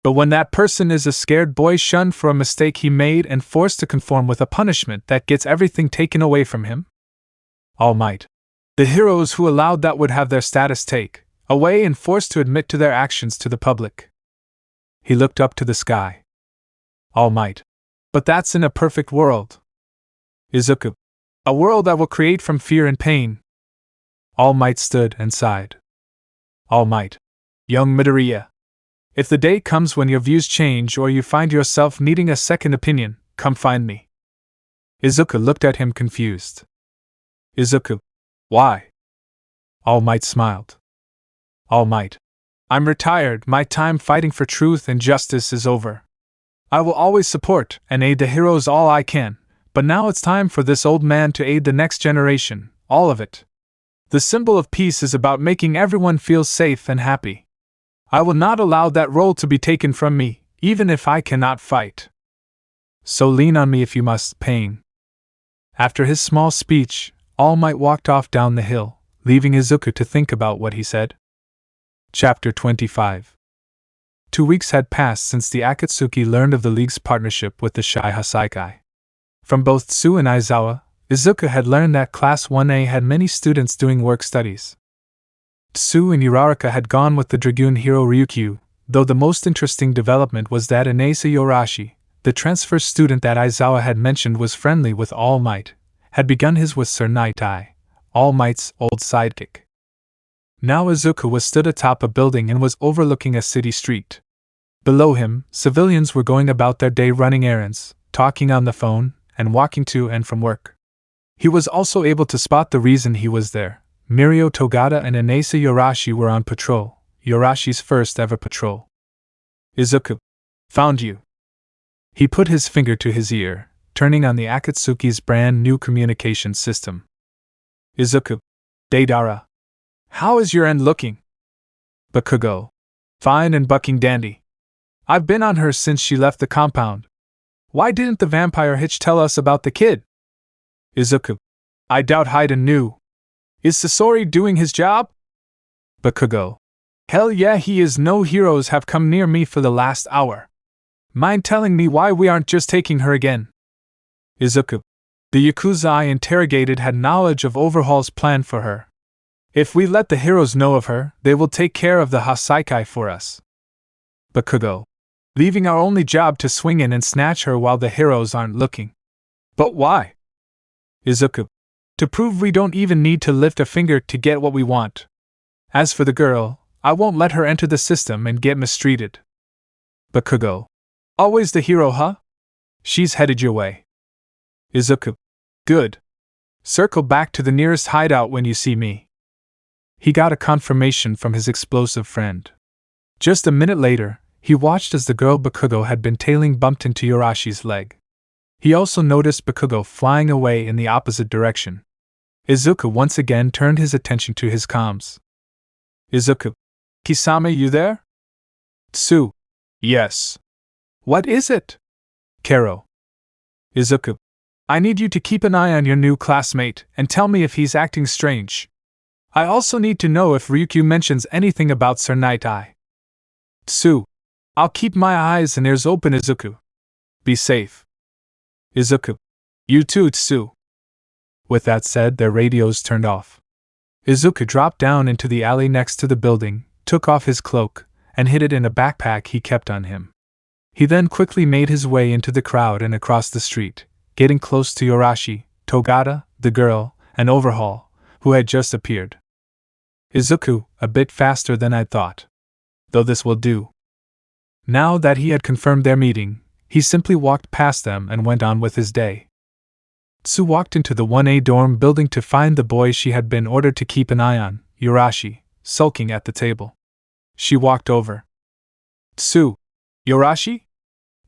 But when that person is a scared boy shunned for a mistake he made and forced to conform with a punishment that gets everything taken away from him? All Might. The heroes who allowed that would have their status taken away and forced to admit to their actions to the public. He looked up to the sky. All Might. But that's in a perfect world. Izuku. A world I will create from fear and pain. All Might stood and sighed. All Might. Young Midoriya. If the day comes when your views change or you find yourself needing a second opinion, come find me. Izuku looked at him confused. Izuku. Why? All Might smiled. All Might. I'm retired, my time fighting for truth and justice is over. I will always support and aid the heroes all I can, but now it's time for this old man to aid the next generation, all of it. The symbol of peace is about making everyone feel safe and happy. I will not allow that role to be taken from me, even if I cannot fight. So lean on me if you must, Pain. After his small speech, All Might walked off down the hill, leaving Izuku to think about what he said. Chapter 25. 2 weeks had passed since the Akatsuki learned of the League's partnership with the Shy Hasaikai. From both Tsuyu and Aizawa, Izuku had learned that Class 1A had many students doing work studies. Tsuyu and Uraraka had gone with the Dragoon hero Ryukyu, though the most interesting development was that Inasa Yorashi, the transfer student that Aizawa had mentioned was friendly with All Might, had begun his with Sir Night-Eye, All Might's old sidekick. Now Izuku was stood atop a building and was overlooking a city street. Below him, civilians were going about their day running errands, talking on the phone, and walking to and from work. He was also able to spot the reason he was there. Mirio Togata and Inasa Yorashi were on patrol, Yorashi's first ever patrol. Izuku. Found you. He put his finger to his ear, turning on the Akatsuki's brand new communication system. Izuku. Deidara. How is your end looking? Bakugo. Fine and bucking dandy. I've been on her since she left the compound. Why didn't the vampire Hitch tell us about the kid? Izuku. I doubt Haida knew. Is Sasori doing his job? Bakugo. Hell yeah, he is. No heroes have come near me for the last hour. Mind telling me why we aren't just taking her again? Izuku. The Yakuza I interrogated had knowledge of Overhaul's plan for her. If we let the heroes know of her, they will take care of the Hasaikai for us. Bakugo. Leaving our only job to swing in and snatch her while the heroes aren't looking. But why? Izuku. To prove we don't even need to lift a finger to get what we want. As for the girl, I won't let her enter the system and get mistreated. Bakugo. Always the hero, huh? She's headed your way. Izuku. Good. Circle back to the nearest hideout when you see me. He got a confirmation from his explosive friend. Just a minute later, he watched as the girl Bakugo had been tailing bumped into Yorashi's leg. He also noticed Bakugo flying away in the opposite direction. Izuku once again turned his attention to his comms. Izuku. Kisame, you there? Tsu. Yes. What is it? Kero. Izuku. I need you to keep an eye on your new classmate and tell me if he's acting strange. I also need to know if Ryukyu mentions anything about Sir Night-Eye. Tsu. I'll keep my eyes and ears open, Izuku. Be safe. Izuku. You too, Tsu. With that said, their radios turned off. Izuku dropped down into the alley next to the building, took off his cloak, and hid it in a backpack he kept on him. He then quickly made his way into the crowd and across the street, getting close to Yorashi, Togata, the girl, and Overhaul, who had just appeared. Izuku, a bit faster than I'd thought. Though this will do. Now that he had confirmed their meeting, he simply walked past them and went on with his day. Tsu walked into the 1A dorm building to find the boy she had been ordered to keep an eye on, Yorashi, sulking at the table. She walked over. Tsu. Yorashi?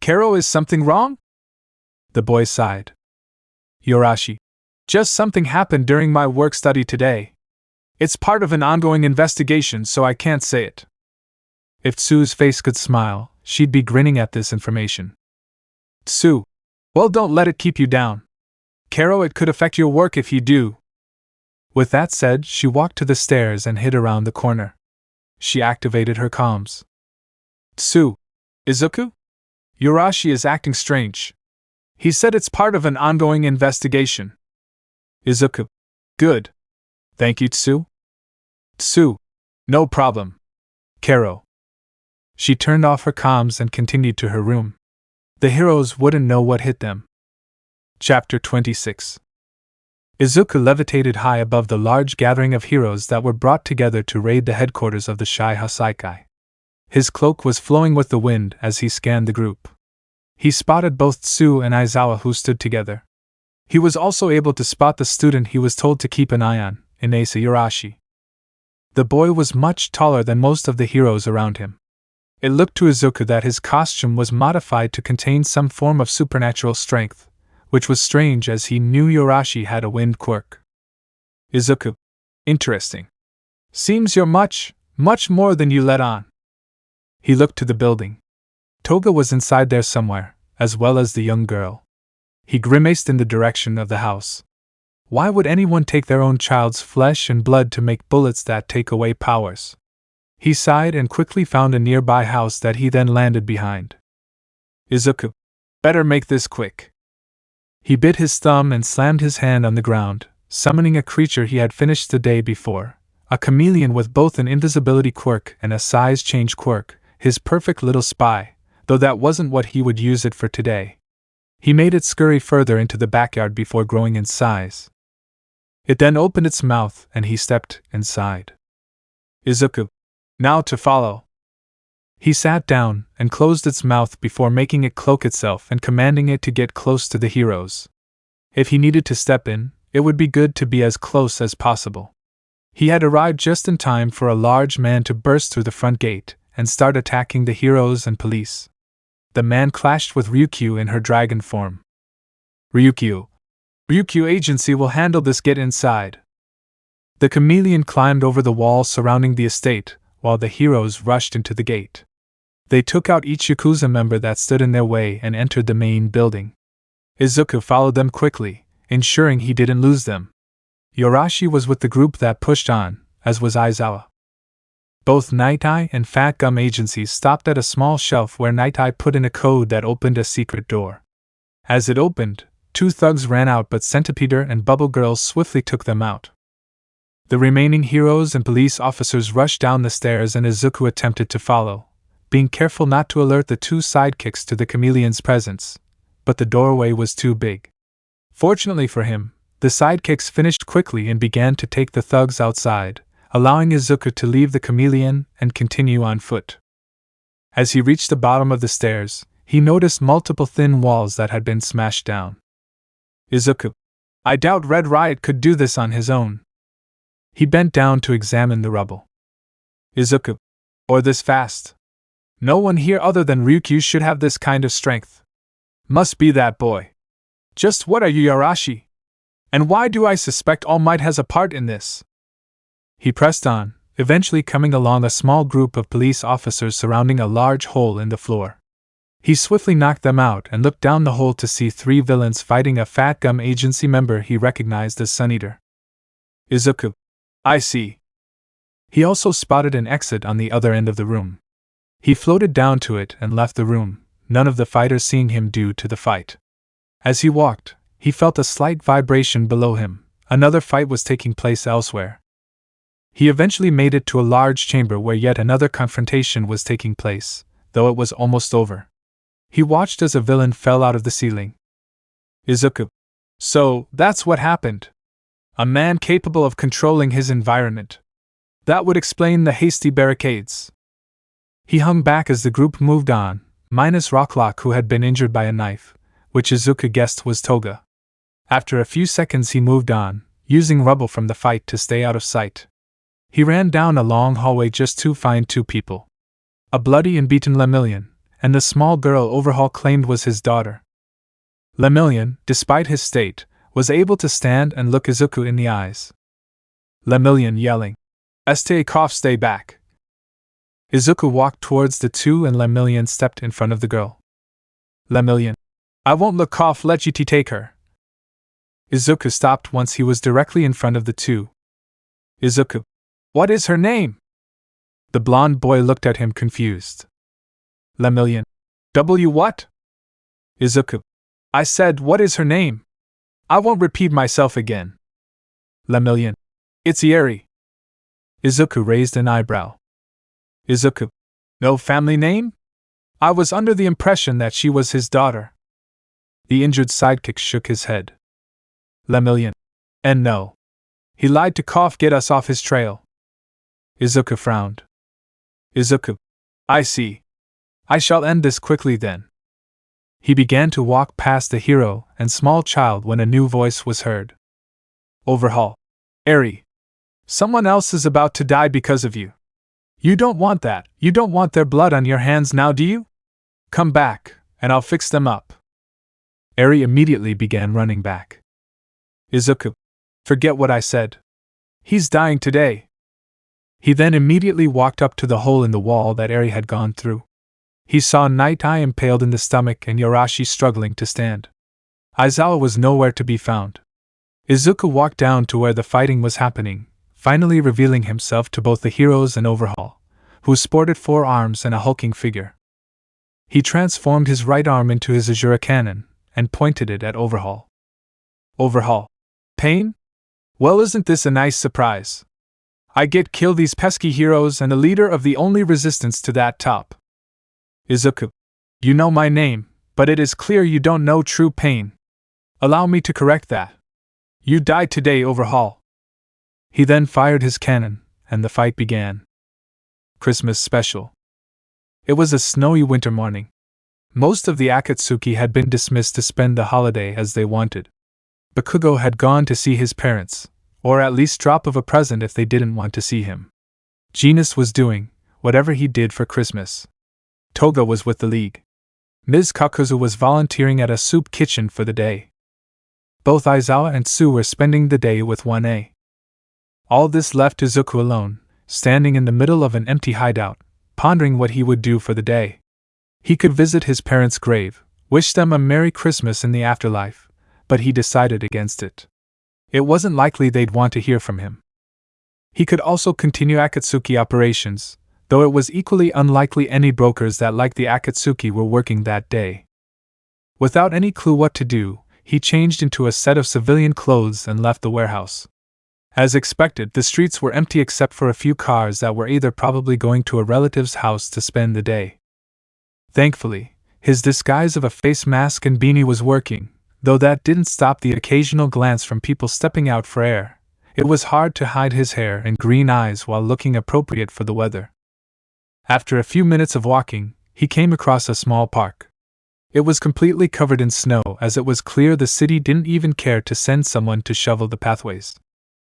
Kero, is something wrong? The boy sighed. Yorashi. Just something happened during my work study today. It's part of an ongoing investigation, so I can't say it. If Tsu's face could smile, she'd be grinning at this information. Tsu. Well, don't let it keep you down. Kero, it could affect your work if you do. With that said, she walked to the stairs and hid around the corner. She activated her comms. Tsu. Izuku? Yorashi is acting strange. He said it's part of an ongoing investigation. Izuku. Good. Thank you, Tsu. Tsu. No problem. Kero. She turned off her comms and continued to her room. The heroes wouldn't know what hit them. Chapter 26. Izuku levitated high above the large gathering of heroes that were brought together to raid the headquarters of the Shai Hasaikai. His cloak was flowing with the wind as he scanned the group. He spotted both Tsuyu and Aizawa who stood together. He was also able to spot the student he was told to keep an eye on, Inasa Yurashi. The boy was much taller than most of the heroes around him. It looked to Izuku that his costume was modified to contain some form of supernatural strength, which was strange as he knew Yurashi had a wind quirk. Izuku. Interesting. Seems you're much more than you let on. He looked to the building. Toga was inside there somewhere, as well as the young girl. He grimaced in the direction of the house. Why would anyone take their own child's flesh and blood to make bullets that take away powers? He sighed and quickly found a nearby house that he then landed behind. Izuku. Better make this quick. He bit his thumb and slammed his hand on the ground, summoning a creature he had finished the day before, a chameleon with both an invisibility quirk and a size change quirk, his perfect little spy, though that wasn't what he would use it for today. He made it scurry further into the backyard before growing in size. It then opened its mouth and he stepped inside. Izuku. Now to follow. He sat down and closed its mouth before making it cloak itself and commanding it to get close to the heroes. If he needed to step in, it would be good to be as close as possible. He had arrived just in time for a large man to burst through the front gate and start attacking the heroes and police. The man clashed with Ryukyu in her dragon form. Ryukyu Agency will handle this, get inside. The chameleon climbed over the wall surrounding the estate, while the heroes rushed into the gate. They took out each Yakuza member that stood in their way and entered the main building. Izuku followed them quickly, ensuring he didn't lose them. Yurashi was with the group that pushed on, as was Aizawa. Both Night Eye and Fat Gum agencies stopped at a small shelf where Night Eye put in a code that opened a secret door. As it opened, 2 thugs ran out, but Centipeder and Bubble Girl swiftly took them out. The remaining heroes and police officers rushed down the stairs and Izuku attempted to follow, being careful not to alert the 2 sidekicks to the chameleon's presence, but the doorway was too big. Fortunately for him, the sidekicks finished quickly and began to take the thugs outside, allowing Izuku to leave the chameleon and continue on foot. As he reached the bottom of the stairs, he noticed multiple thin walls that had been smashed down. Izuku. I doubt Red Riot could do this on his own. He bent down to examine the rubble. Izuku. Or this fast. No one here other than Ryukyu should have this kind of strength. Must be that boy. Just what are you, Yurashi? And why do I suspect All Might has a part in this? He pressed on, eventually coming along a small group of police officers surrounding a large hole in the floor. He swiftly knocked them out and looked down the hole to see 3 villains fighting a Fat Gum agency member he recognized as Sun Eater. Izuku. I see. He also spotted an exit on the other end of the room. He floated down to it and left the room, none of the fighters seeing him due to the fight. As he walked, he felt a slight vibration below him. Another fight was taking place elsewhere. He eventually made it to a large chamber where yet another confrontation was taking place, though it was almost over. He watched as a villain fell out of the ceiling. Izuku. So, that's what happened. A man capable of controlling his environment. That would explain the hasty barricades. He hung back as the group moved on, minus Rocklock, who had been injured by a knife, which Izuku guessed was Toga. After a few seconds he moved on, using rubble from the fight to stay out of sight. He ran down a long hallway just to find 2 people. A bloody and beaten Lemillion, and the small girl Overhaul claimed was his daughter. Lemillion, despite his state, was able to stand and look Izuku in the eyes. Lemillion yelling, Stay back. Izuku walked towards the 2 and Lemillion stepped in front of the girl. Lemillion. I won't let you take her. Izuku stopped once he was directly in front of the 2. Izuku. What is her name? The blonde boy looked at him confused. Lemillion. What? Izuku. I said, what is her name? I won't repeat myself again. Lemillion. It's Ieri. Izuku raised an eyebrow. Izuku. No family name? I was under the impression that she was his daughter. The injured sidekick shook his head. Lemillion. And no. He lied to get us off his trail. Izuku frowned. Izuku. I see. I shall end this quickly then. He began to walk past the hero and small child when a new voice was heard. Overhaul. Eri. Someone else is about to die because of you. You don't want that. You don't want their blood on your hands now, do you? Come back, and I'll fix them up. Eri immediately began running back. Izuku. Forget what I said. He's dying today. He then immediately walked up to the hole in the wall that Eri had gone through. He saw Night Eye impaled in the stomach and Yorashi struggling to stand. Aizawa was nowhere to be found. Izuku walked down to where the fighting was happening, finally revealing himself to both the heroes and Overhaul, who sported 4 arms and a hulking figure. He transformed his right arm into his Azura cannon and pointed it at Overhaul. Overhaul. Pain? Well, isn't this a nice surprise? I get kill these pesky heroes and the leader of the only resistance to that top. Izuku. You know my name, but it is clear you don't know true pain. Allow me to correct that. You died today, Overhaul. He then fired his cannon, and the fight began. Christmas Special. It was a snowy winter morning. Most of the Akatsuki had been dismissed to spend the holiday as they wanted. Bakugo had gone to see his parents, or at least drop of a present if they didn't want to see him. Genus was doing whatever he did for Christmas. Toga was with the League. Ms. Kakuzu was volunteering at a soup kitchen for the day. Both Aizawa and Tsu were spending the day with 1A. All this left Izuku alone, standing in the middle of an empty hideout, pondering what he would do for the day. He could visit his parents' grave, wish them a Merry Christmas in the afterlife, but he decided against it. It wasn't likely they'd want to hear from him. He could also continue Akatsuki operations, though it was equally unlikely any brokers that liked the Akatsuki were working that day. Without any clue what to do, he changed into a set of civilian clothes and left the warehouse. As expected, the streets were empty except for a few cars that were either probably going to a relative's house to spend the day. Thankfully, his disguise of a face mask and beanie was working, though that didn't stop the occasional glance from people stepping out for air. It was hard to hide his hair and green eyes while looking appropriate for the weather. After a few minutes of walking, he came across a small park. It was completely covered in snow as it was clear the city didn't even care to send someone to shovel the pathways.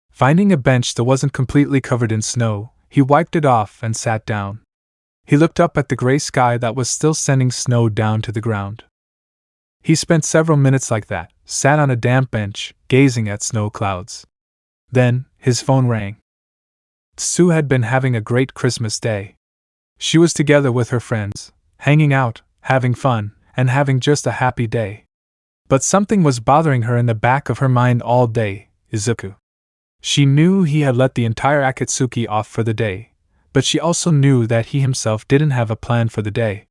Finding a bench that wasn't completely covered in snow, he wiped it off and sat down. He looked up at the gray sky that was still sending snow down to the ground. He spent several minutes like that, sat on a damp bench, gazing at snow clouds. Then, his phone rang. Tsu had been having a great Christmas day. She was together with her friends, hanging out, having fun, and having just a happy day. But something was bothering her in the back of her mind all day, Izuku. She knew he had let the entire Akatsuki off for the day, but she also knew that he himself didn't have a plan for the day.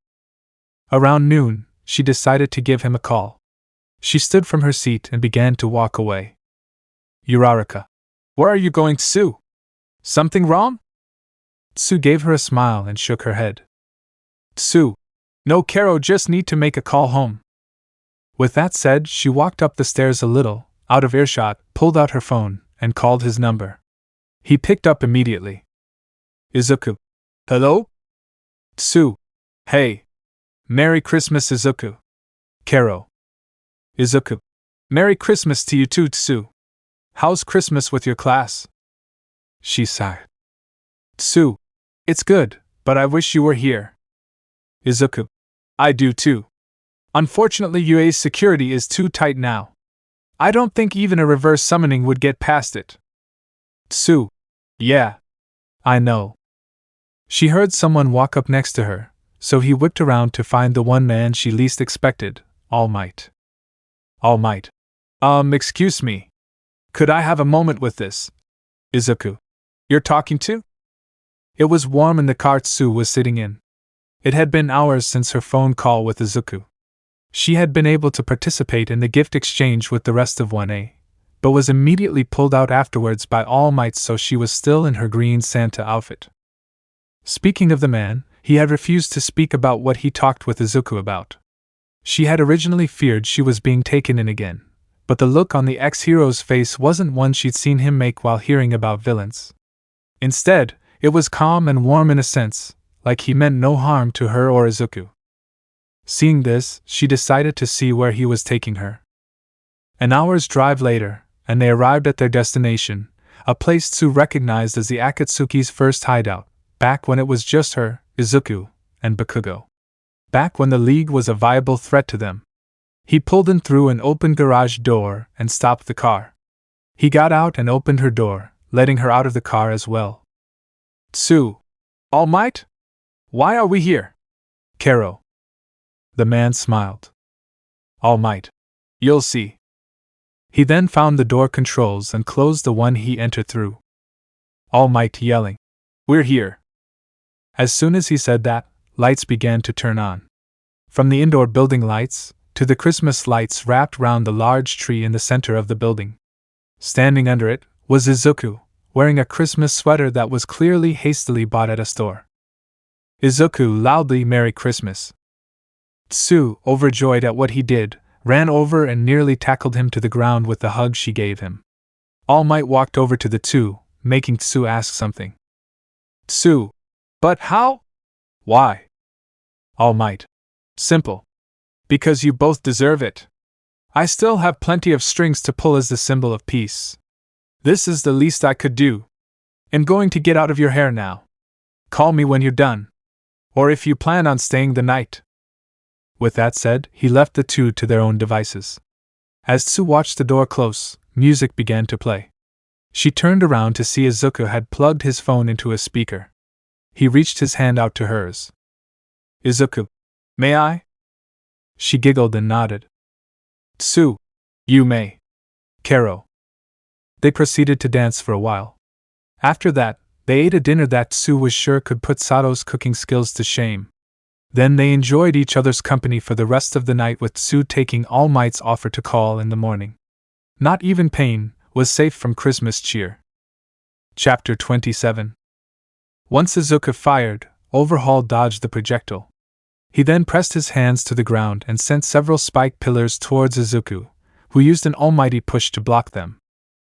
Around noon, she decided to give him a call. She stood from her seat and began to walk away. Uraraka. Where are you going, Tsu? Something wrong? Tsu gave her a smile and shook her head. Tsu. No, Karo, just need to make a call home. With that said, she walked up the stairs a little, out of earshot, pulled out her phone, and called his number. He picked up immediately. Izuku. Hello? Tsu. Hey. Merry Christmas, Izuku. Karo. Izuku. Merry Christmas to you too, Tsu. How's Christmas with your class? She sighed. Tsu. It's good, but I wish you were here. Izuku. I do too. Unfortunately, UA's security is too tight now. I don't think even a reverse summoning would get past it. Tsu. Yeah. I know. She heard someone walk up next to her, so he whipped around to find the one man she least expected, All Might. All Might. Excuse me. Could I have a moment with this? Izuku. You're talking to? It was warm in the car Tsu was sitting in. It had been hours since her phone call with Izuku. She had been able to participate in the gift exchange with the rest of 1A, but was immediately pulled out afterwards by All Might, so she was still in her green Santa outfit. Speaking of the man, he had refused to speak about what he talked with Izuku about. She had originally feared she was being taken in again, but the look on the ex-hero's face wasn't one she'd seen him make while hearing about villains. Instead, it was calm and warm in a sense, like he meant no harm to her or Izuku. Seeing this, she decided to see where he was taking her. An hour's drive later, and they arrived at their destination, a place Tsuyu recognized as the Akatsuki's first hideout, back when it was just her, Izuku, and Bakugo. Back when the League was a viable threat to them. He pulled in through an open garage door and stopped the car. He got out and opened her door, letting her out of the car as well. Tsuyu. All Might? Why are we here? Kero. The man smiled. All Might. You'll see. He then found the door controls and closed the one he entered through. All Might yelling, We're here. As soon as he said that, lights began to turn on. From the indoor building lights, to the Christmas lights wrapped round the large tree in the center of the building. Standing under it was Izuku, wearing a Christmas sweater that was clearly hastily bought at a store. Izuku loudly Merry Christmas. Tsuyu, overjoyed at what he did, ran over and nearly tackled him to the ground with the hug she gave him. All Might walked over to the two, making Tsuyu ask something. Tsuyu. But how? Why? All Might. Simple. Because you both deserve it. I still have plenty of strings to pull as the symbol of peace. This is the least I could do. I'm going to get out of your hair now. Call me when you're done. Or if you plan on staying the night. With that said, he left the two to their own devices. As Tsuyu watched the door close, music began to play. She turned around to see Izuku had plugged his phone into a speaker. He reached his hand out to hers. Izuku. May I? She giggled and nodded. Tsuyu. You may. Kero. They proceeded to dance for a while. After that, they ate a dinner that Tsuyu was sure could put Sato's cooking skills to shame. Then they enjoyed each other's company for the rest of the night, with Tsuyu taking All Might's offer to call in the morning. Not even Pain was safe from Christmas cheer. Chapter 27. Once Izuku fired, Overhaul dodged the projectile. He then pressed his hands to the ground and sent several spike pillars towards Izuku, who used an almighty push to block them.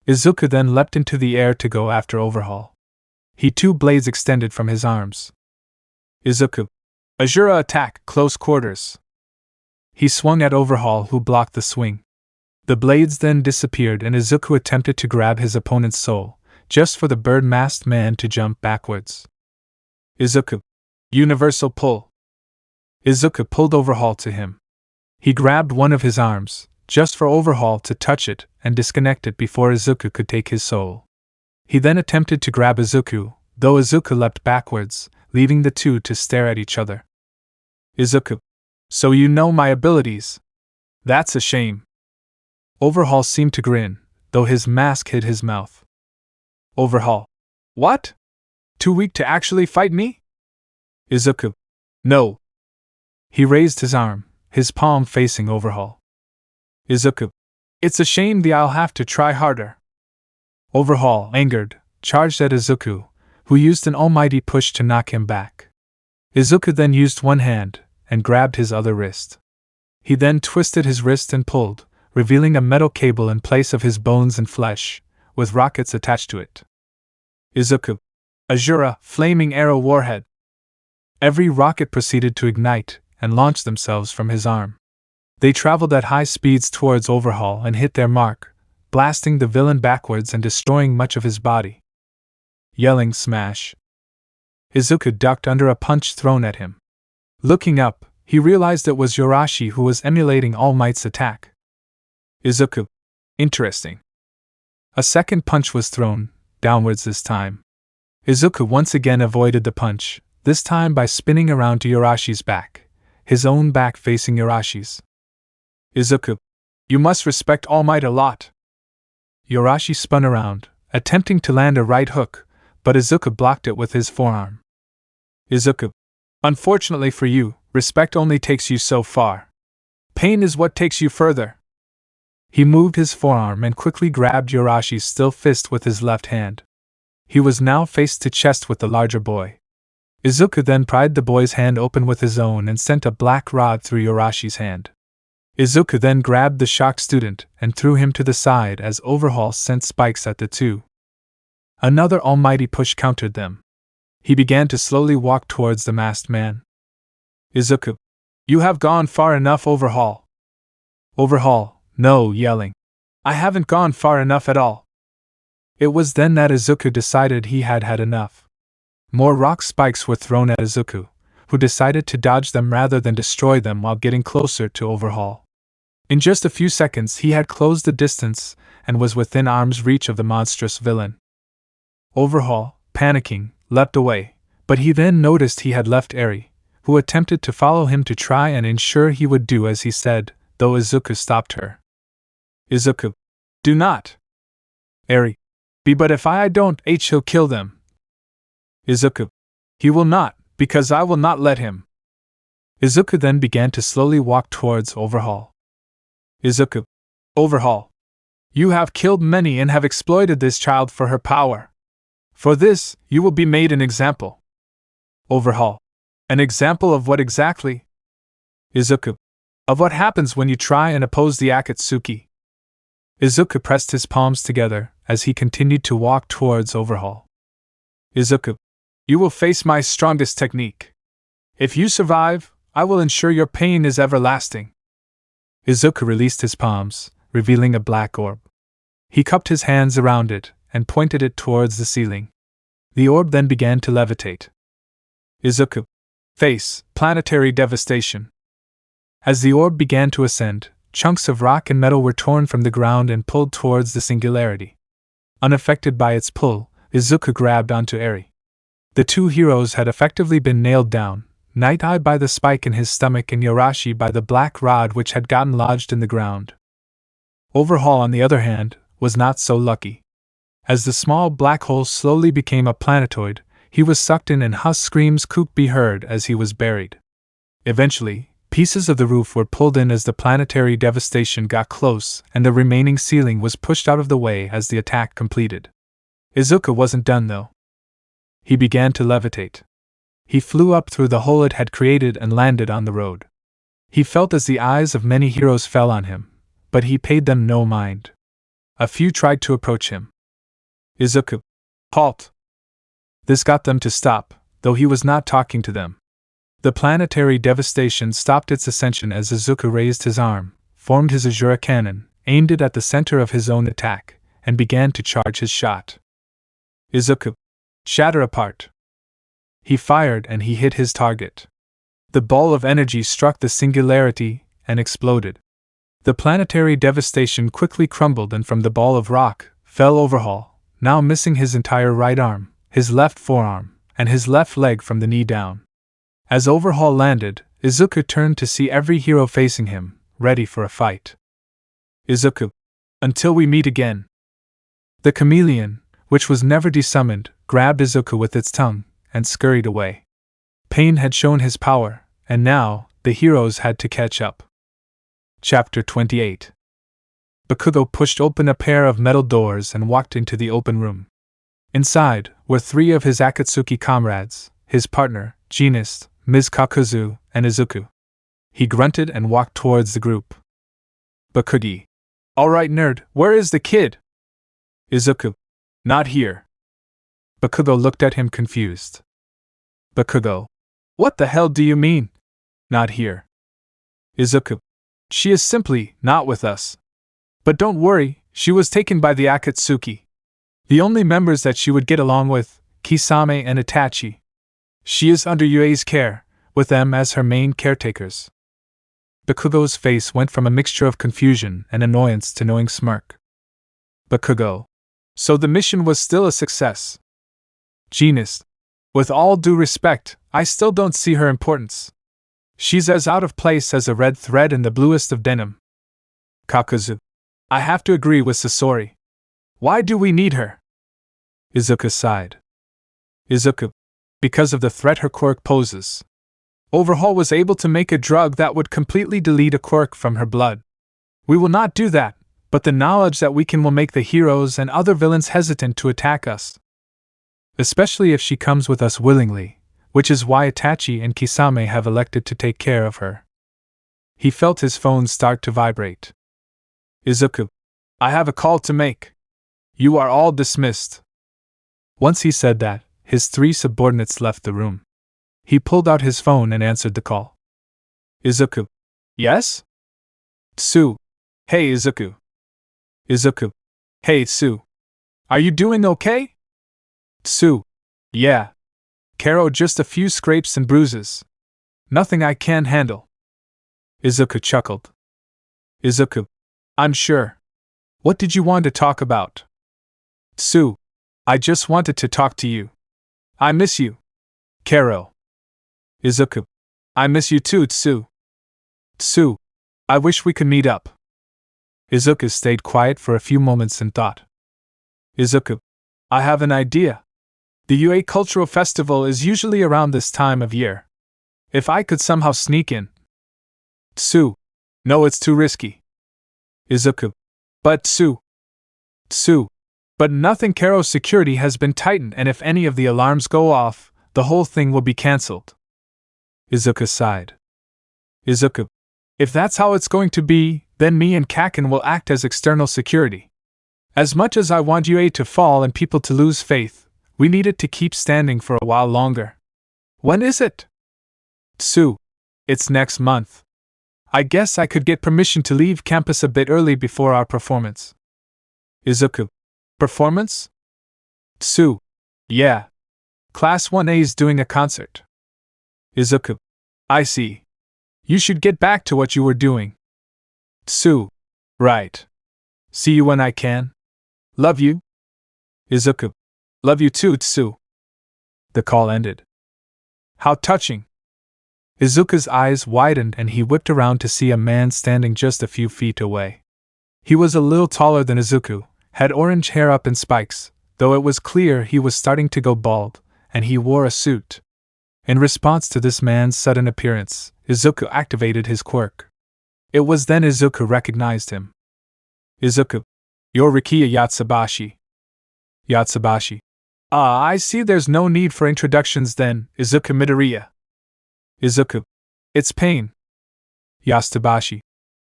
Izuku then leapt into the air to go after Overhaul. He two blades extended from his arms. Izuku. Azura attack, close quarters. He swung at Overhaul, who blocked the swing. The blades then disappeared and Izuku attempted to grab his opponent's soul, just for the bird-masked man to jump backwards. Izuku. Universal pull. Izuku pulled Overhaul to him. He grabbed one of his arms, just for Overhaul to touch it and disconnect it before Izuku could take his soul. He then attempted to grab Izuku, though Izuku leapt backwards, leaving the two to stare at each other. Izuku. So you know my abilities. That's a shame. Overhaul seemed to grin, though his mask hid his mouth. Overhaul. What? Too weak to actually fight me? Izuku. No. He raised his arm, his palm facing Overhaul. Izuku. It's a shame I'll have to try harder. Overhaul, angered, charged at Izuku, who used an almighty push to knock him back. Izuku then used one hand and grabbed his other wrist. He then twisted his wrist and pulled, revealing a metal cable in place of his bones and flesh, with rockets attached to it. Izuku. Azura, flaming arrow warhead. Every rocket proceeded to ignite and launch themselves from his arm. They traveled at high speeds towards Overhaul and hit their mark, blasting the villain backwards and destroying much of his body. Yelling smash. Izuku ducked under a punch thrown at him. Looking up, he realized it was Yorashi who was emulating All Might's attack. Izuku. Interesting. A second punch was thrown, downwards this time. Izuku once again avoided the punch, this time by spinning around to Yorashi's back, his own back facing Yorashi's. Izuku. You must respect All Might a lot. Yorashi spun around, attempting to land a right hook, but Izuku blocked it with his forearm. Izuku. Unfortunately for you, respect only takes you so far. Pain is what takes you further. He moved his forearm and quickly grabbed Yorashi's still fist with his left hand. He was now face to chest with the larger boy. Izuku then pried the boy's hand open with his own and sent a black rod through Yorashi's hand. Izuku then grabbed the shocked student and threw him to the side as Overhaul sent spikes at the two. Another almighty push countered them. He began to slowly walk towards the masked man. Izuku, you have gone far enough, Overhaul. Overhaul, no, yelling. I haven't gone far enough at all. It was then that Izuku decided he had had enough. More rock spikes were thrown at Izuku, who decided to dodge them rather than destroy them while getting closer to Overhaul. In just a few seconds he had closed the distance and was within arm's reach of the monstrous villain. Overhaul, panicking, leapt away, but he then noticed he had left Eri, who attempted to follow him to try and ensure he would do as he said, though Izuku stopped her. Izuku, do not! Eri, but if I don't, he'll kill them. Izuku, he will not, because I will not let him. Izuku then began to slowly walk towards Overhaul. Izuku, Overhaul, you have killed many and have exploited this child for her power. For this, you will be made an example. Overhaul, an example of what exactly? Izuku, of what happens when you try and oppose the Akatsuki. Izuku pressed his palms together as he continued to walk towards Overhaul. Izuku, you will face my strongest technique. If you survive, I will ensure your pain is everlasting. Izuku released his palms, revealing a black orb. He cupped his hands around it and pointed it towards the ceiling. The orb then began to levitate. Izuku, face, planetary devastation. As the orb began to ascend, chunks of rock and metal were torn from the ground and pulled towards the singularity. Unaffected by its pull, Izuku grabbed onto Eri. The two heroes had effectively been nailed down, Night Eye by the spike in his stomach and Yorashi by the black rod which had gotten lodged in the ground. Overhaul, on the other hand, was not so lucky. As the small black hole slowly became a planetoid, he was sucked in and husk screams could be heard as he was buried. Eventually, pieces of the roof were pulled in as the planetary devastation got close and the remaining ceiling was pushed out of the way as the attack completed. Izuku wasn't done though. He began to levitate. He flew up through the hole it had created and landed on the road. He felt as the eyes of many heroes fell on him, but he paid them no mind. A few tried to approach him. Izuku, halt! This got them to stop, though he was not talking to them. The planetary devastation stopped its ascension as Izuku raised his arm, formed his Azura cannon, aimed it at the center of his own attack, and began to charge his shot. Izuku, shatter apart. He fired and he hit his target. The ball of energy struck the singularity and exploded. The planetary devastation quickly crumbled and from the ball of rock fell Overhaul, now missing his entire right arm, his left forearm, and his left leg from the knee down. As Overhaul landed, Izuku turned to see every hero facing him, ready for a fight. Izuku, until we meet again. The chameleon, which was never desummoned, grabbed Izuku with its tongue and scurried away. Pain had shown his power, and now the heroes had to catch up. Chapter 28. Bakugo pushed open a pair of metal doors and walked into the open room. Inside were three of his Akatsuki comrades, his partner, Genist, Ms. Kakuzu, and Izuku. He grunted and walked towards the group. Bakugi. All right, nerd, where is the kid? Izuku. Not here. Bakugo looked at him confused. Bakugo. What the hell do you mean? Not here. Izuku. She is simply not with us. But don't worry, she was taken by the Akatsuki. The only members that she would get along with, Kisame and Itachi. She is under Yuei's care, with them as her main caretakers. Bakugo's face went from a mixture of confusion and annoyance to knowing smirk. Bakugo. So the mission was still a success. Genist. With all due respect, I still don't see her importance. She's as out of place as a red thread in the bluest of denim. Kakuzu. I have to agree with Sasori. Why do we need her? Izuku sighed. Izuku. Because of the threat her quirk poses. Overhaul was able to make a drug that would completely delete a quirk from her blood. We will not do that, but the knowledge that we can will make the heroes and other villains hesitant to attack us. Especially if she comes with us willingly, which is why Itachi and Kisame have elected to take care of her. He felt his phone start to vibrate. Izuku, I have a call to make. You are all dismissed. Once he said that, his 3 subordinates left the room. He pulled out his phone and answered the call. Izuku. Yes? Tsu. Hey Izuku. Izuku. Hey Tsu. Are you doing okay? Tsu. Yeah. Karo, just a few scrapes and bruises. Nothing I can't handle. Izuku chuckled. Izuku. I'm sure. What did you want to talk about? Tsu. I just wanted to talk to you. I miss you. Karo. Izuku. I miss you too, Tsu. Tsu. I wish we could meet up. Izuku stayed quiet for a few moments and thought. Izuku. I have an idea. The UA Cultural Festival is usually around this time of year. If I could somehow sneak in. Tsu. No, it's too risky. Izuku. But Tsu. Tsu. But nothing. Karo's security has been tightened, and if any of the alarms go off, the whole thing will be cancelled. Izuku sighed. Izuku. If that's how it's going to be, then me and Kaken will act as external security. As much as I want UA to fall and people to lose faith, we need it to keep standing for a while longer. When is it? Tsu. It's next month. I guess I could get permission to leave campus a bit early before our performance. Izuku. Performance? Tsu. Yeah. Class 1A's doing a concert. Izuku. I see. You should get back to what you were doing. Tsu. Right. See you when I can. Love you. Izuku. Love you too, Tsu. The call ended. How touching. Izuku's eyes widened and he whipped around to see a man standing just a few feet away. He was a little taller than Izuku, had orange hair up in spikes, though it was clear he was starting to go bald, and he wore a suit. In response to this man's sudden appearance, Izuku activated his quirk. It was then Izuku recognized him. Izuku. You're Rikiya Yatsubashi. Yatsubashi. Ah, I see there's no need for introductions then, Izuku Midoriya. Izuku. It's Pain. Yatsubashi.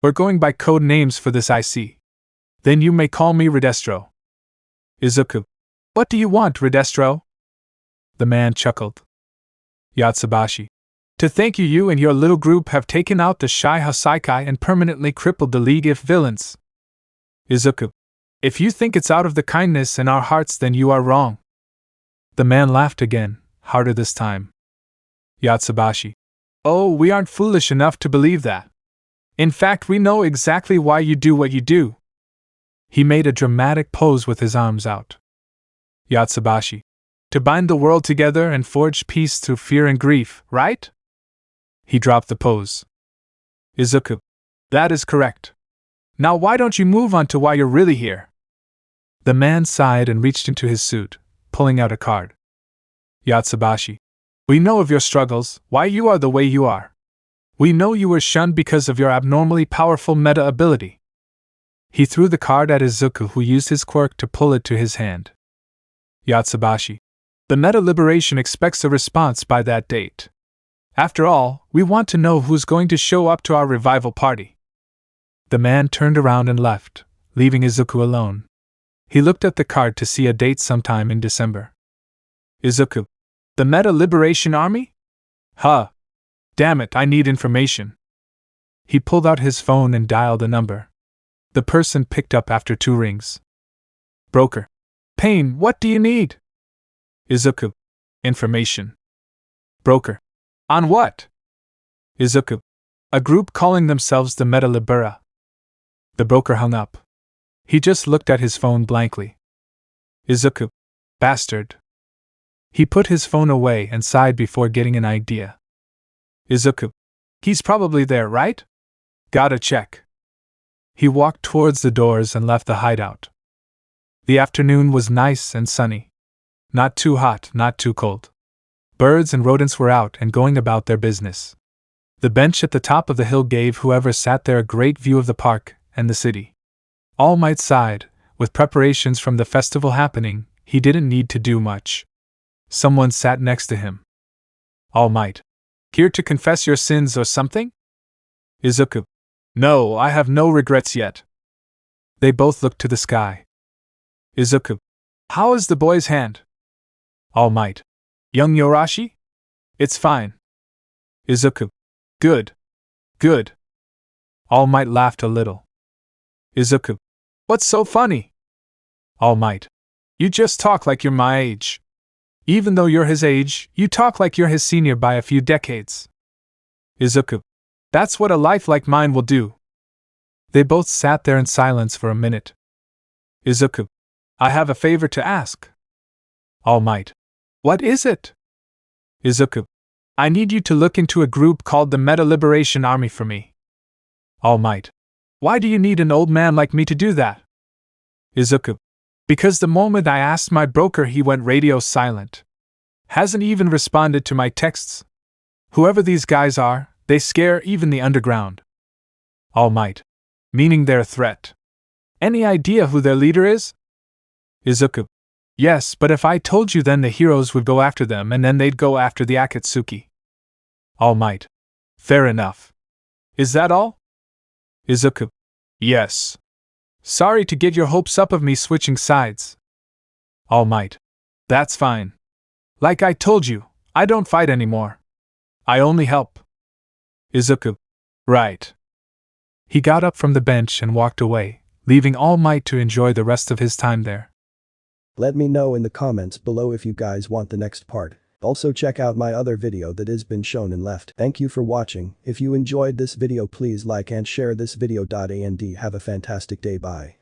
We're going by code names for this, I see. Then you may call me Redestro. Izuku. What do you want, Redestro? The man chuckled. Yatsubashi. To thank you, you and your little group have taken out the Shy Hasaikai and permanently crippled the League of Villains. Izuku. If you think it's out of the kindness in our hearts, then you are wrong. The man laughed again, harder this time. Yatsubashi. Oh, we aren't foolish enough to believe that. In fact, we know exactly why you do what you do. He made a dramatic pose with his arms out. Yatsubashi. To bind the world together and forge peace through fear and grief, right? He dropped the pose. Izuku. That is correct. Now why don't you move on to why you're really here? The man sighed and reached into his suit, pulling out a card. Yatsubashi. We know of your struggles, why you are the way you are. We know you were shunned because of your abnormally powerful meta ability. He threw the card at Izuku, who used his quirk to pull it to his hand. Yatsubashi. The meta liberation expects a response by that date. After all, we want to know who's going to show up to our revival party. The man turned around and left, leaving Izuku alone. He looked at the card to see a date sometime in December. Izuku. The Meta Liberation Army? Huh. Damn it, I need information. He pulled out his phone and dialed a number. The person picked up after 2 rings. Broker. Pain, what do you need? Izuku. Information. Broker. On what? Izuku. A group calling themselves the Meta Libera. The broker hung up. He just looked at his phone blankly. Izuku. Bastard. He put his phone away and sighed before getting an idea. Izuku. He's probably there, right? Gotta check. He walked towards the doors and left the hideout. The afternoon was nice and sunny. Not too hot, not too cold. Birds and rodents were out and going about their business. The bench at the top of the hill gave whoever sat there a great view of the park and the city. All Might sighed. With preparations from the festival happening, he didn't need to do much. Someone sat next to him. All Might. Here to confess your sins or something? Izuku. No, I have no regrets yet. They both looked to the sky. Izuku. How is the boy's hand? All Might. Young Yorashi? It's fine. Izuku. Good. Good. All Might laughed a little. Izuku. What's so funny? All Might. You just talk like you're my age. Even though you're his age, you talk like you're his senior by a few decades. Izuku. That's what a life like mine will do. They both sat there in silence for a minute. Izuku. I have a favor to ask. All Might. What is it? Izuku. I need you to look into a group called the Meta Liberation Army for me. All Might. Why do you need an old man like me to do that? Izuku. Because the moment I asked my broker, he went radio silent. Hasn't even responded to my texts. Whoever these guys are, they scare even the underground. All Might. Meaning they're a threat. Any idea who their leader is? Izuku. Yes, but if I told you, then the heroes would go after them and then they'd go after the Akatsuki. All Might. Fair enough. Is that all? Izuku. Yes. Sorry to get your hopes up of me switching sides. All Might. That's fine. Like I told you, I don't fight anymore. I only help. Izuku. Right. He got up from the bench and walked away, leaving All Might to enjoy the rest of his time there. Let me know in the comments below if you guys want the next part. Also check out my other video that has been shown and left. Thank you for watching. If you enjoyed this video, please like and share this video. And have a fantastic day. Bye.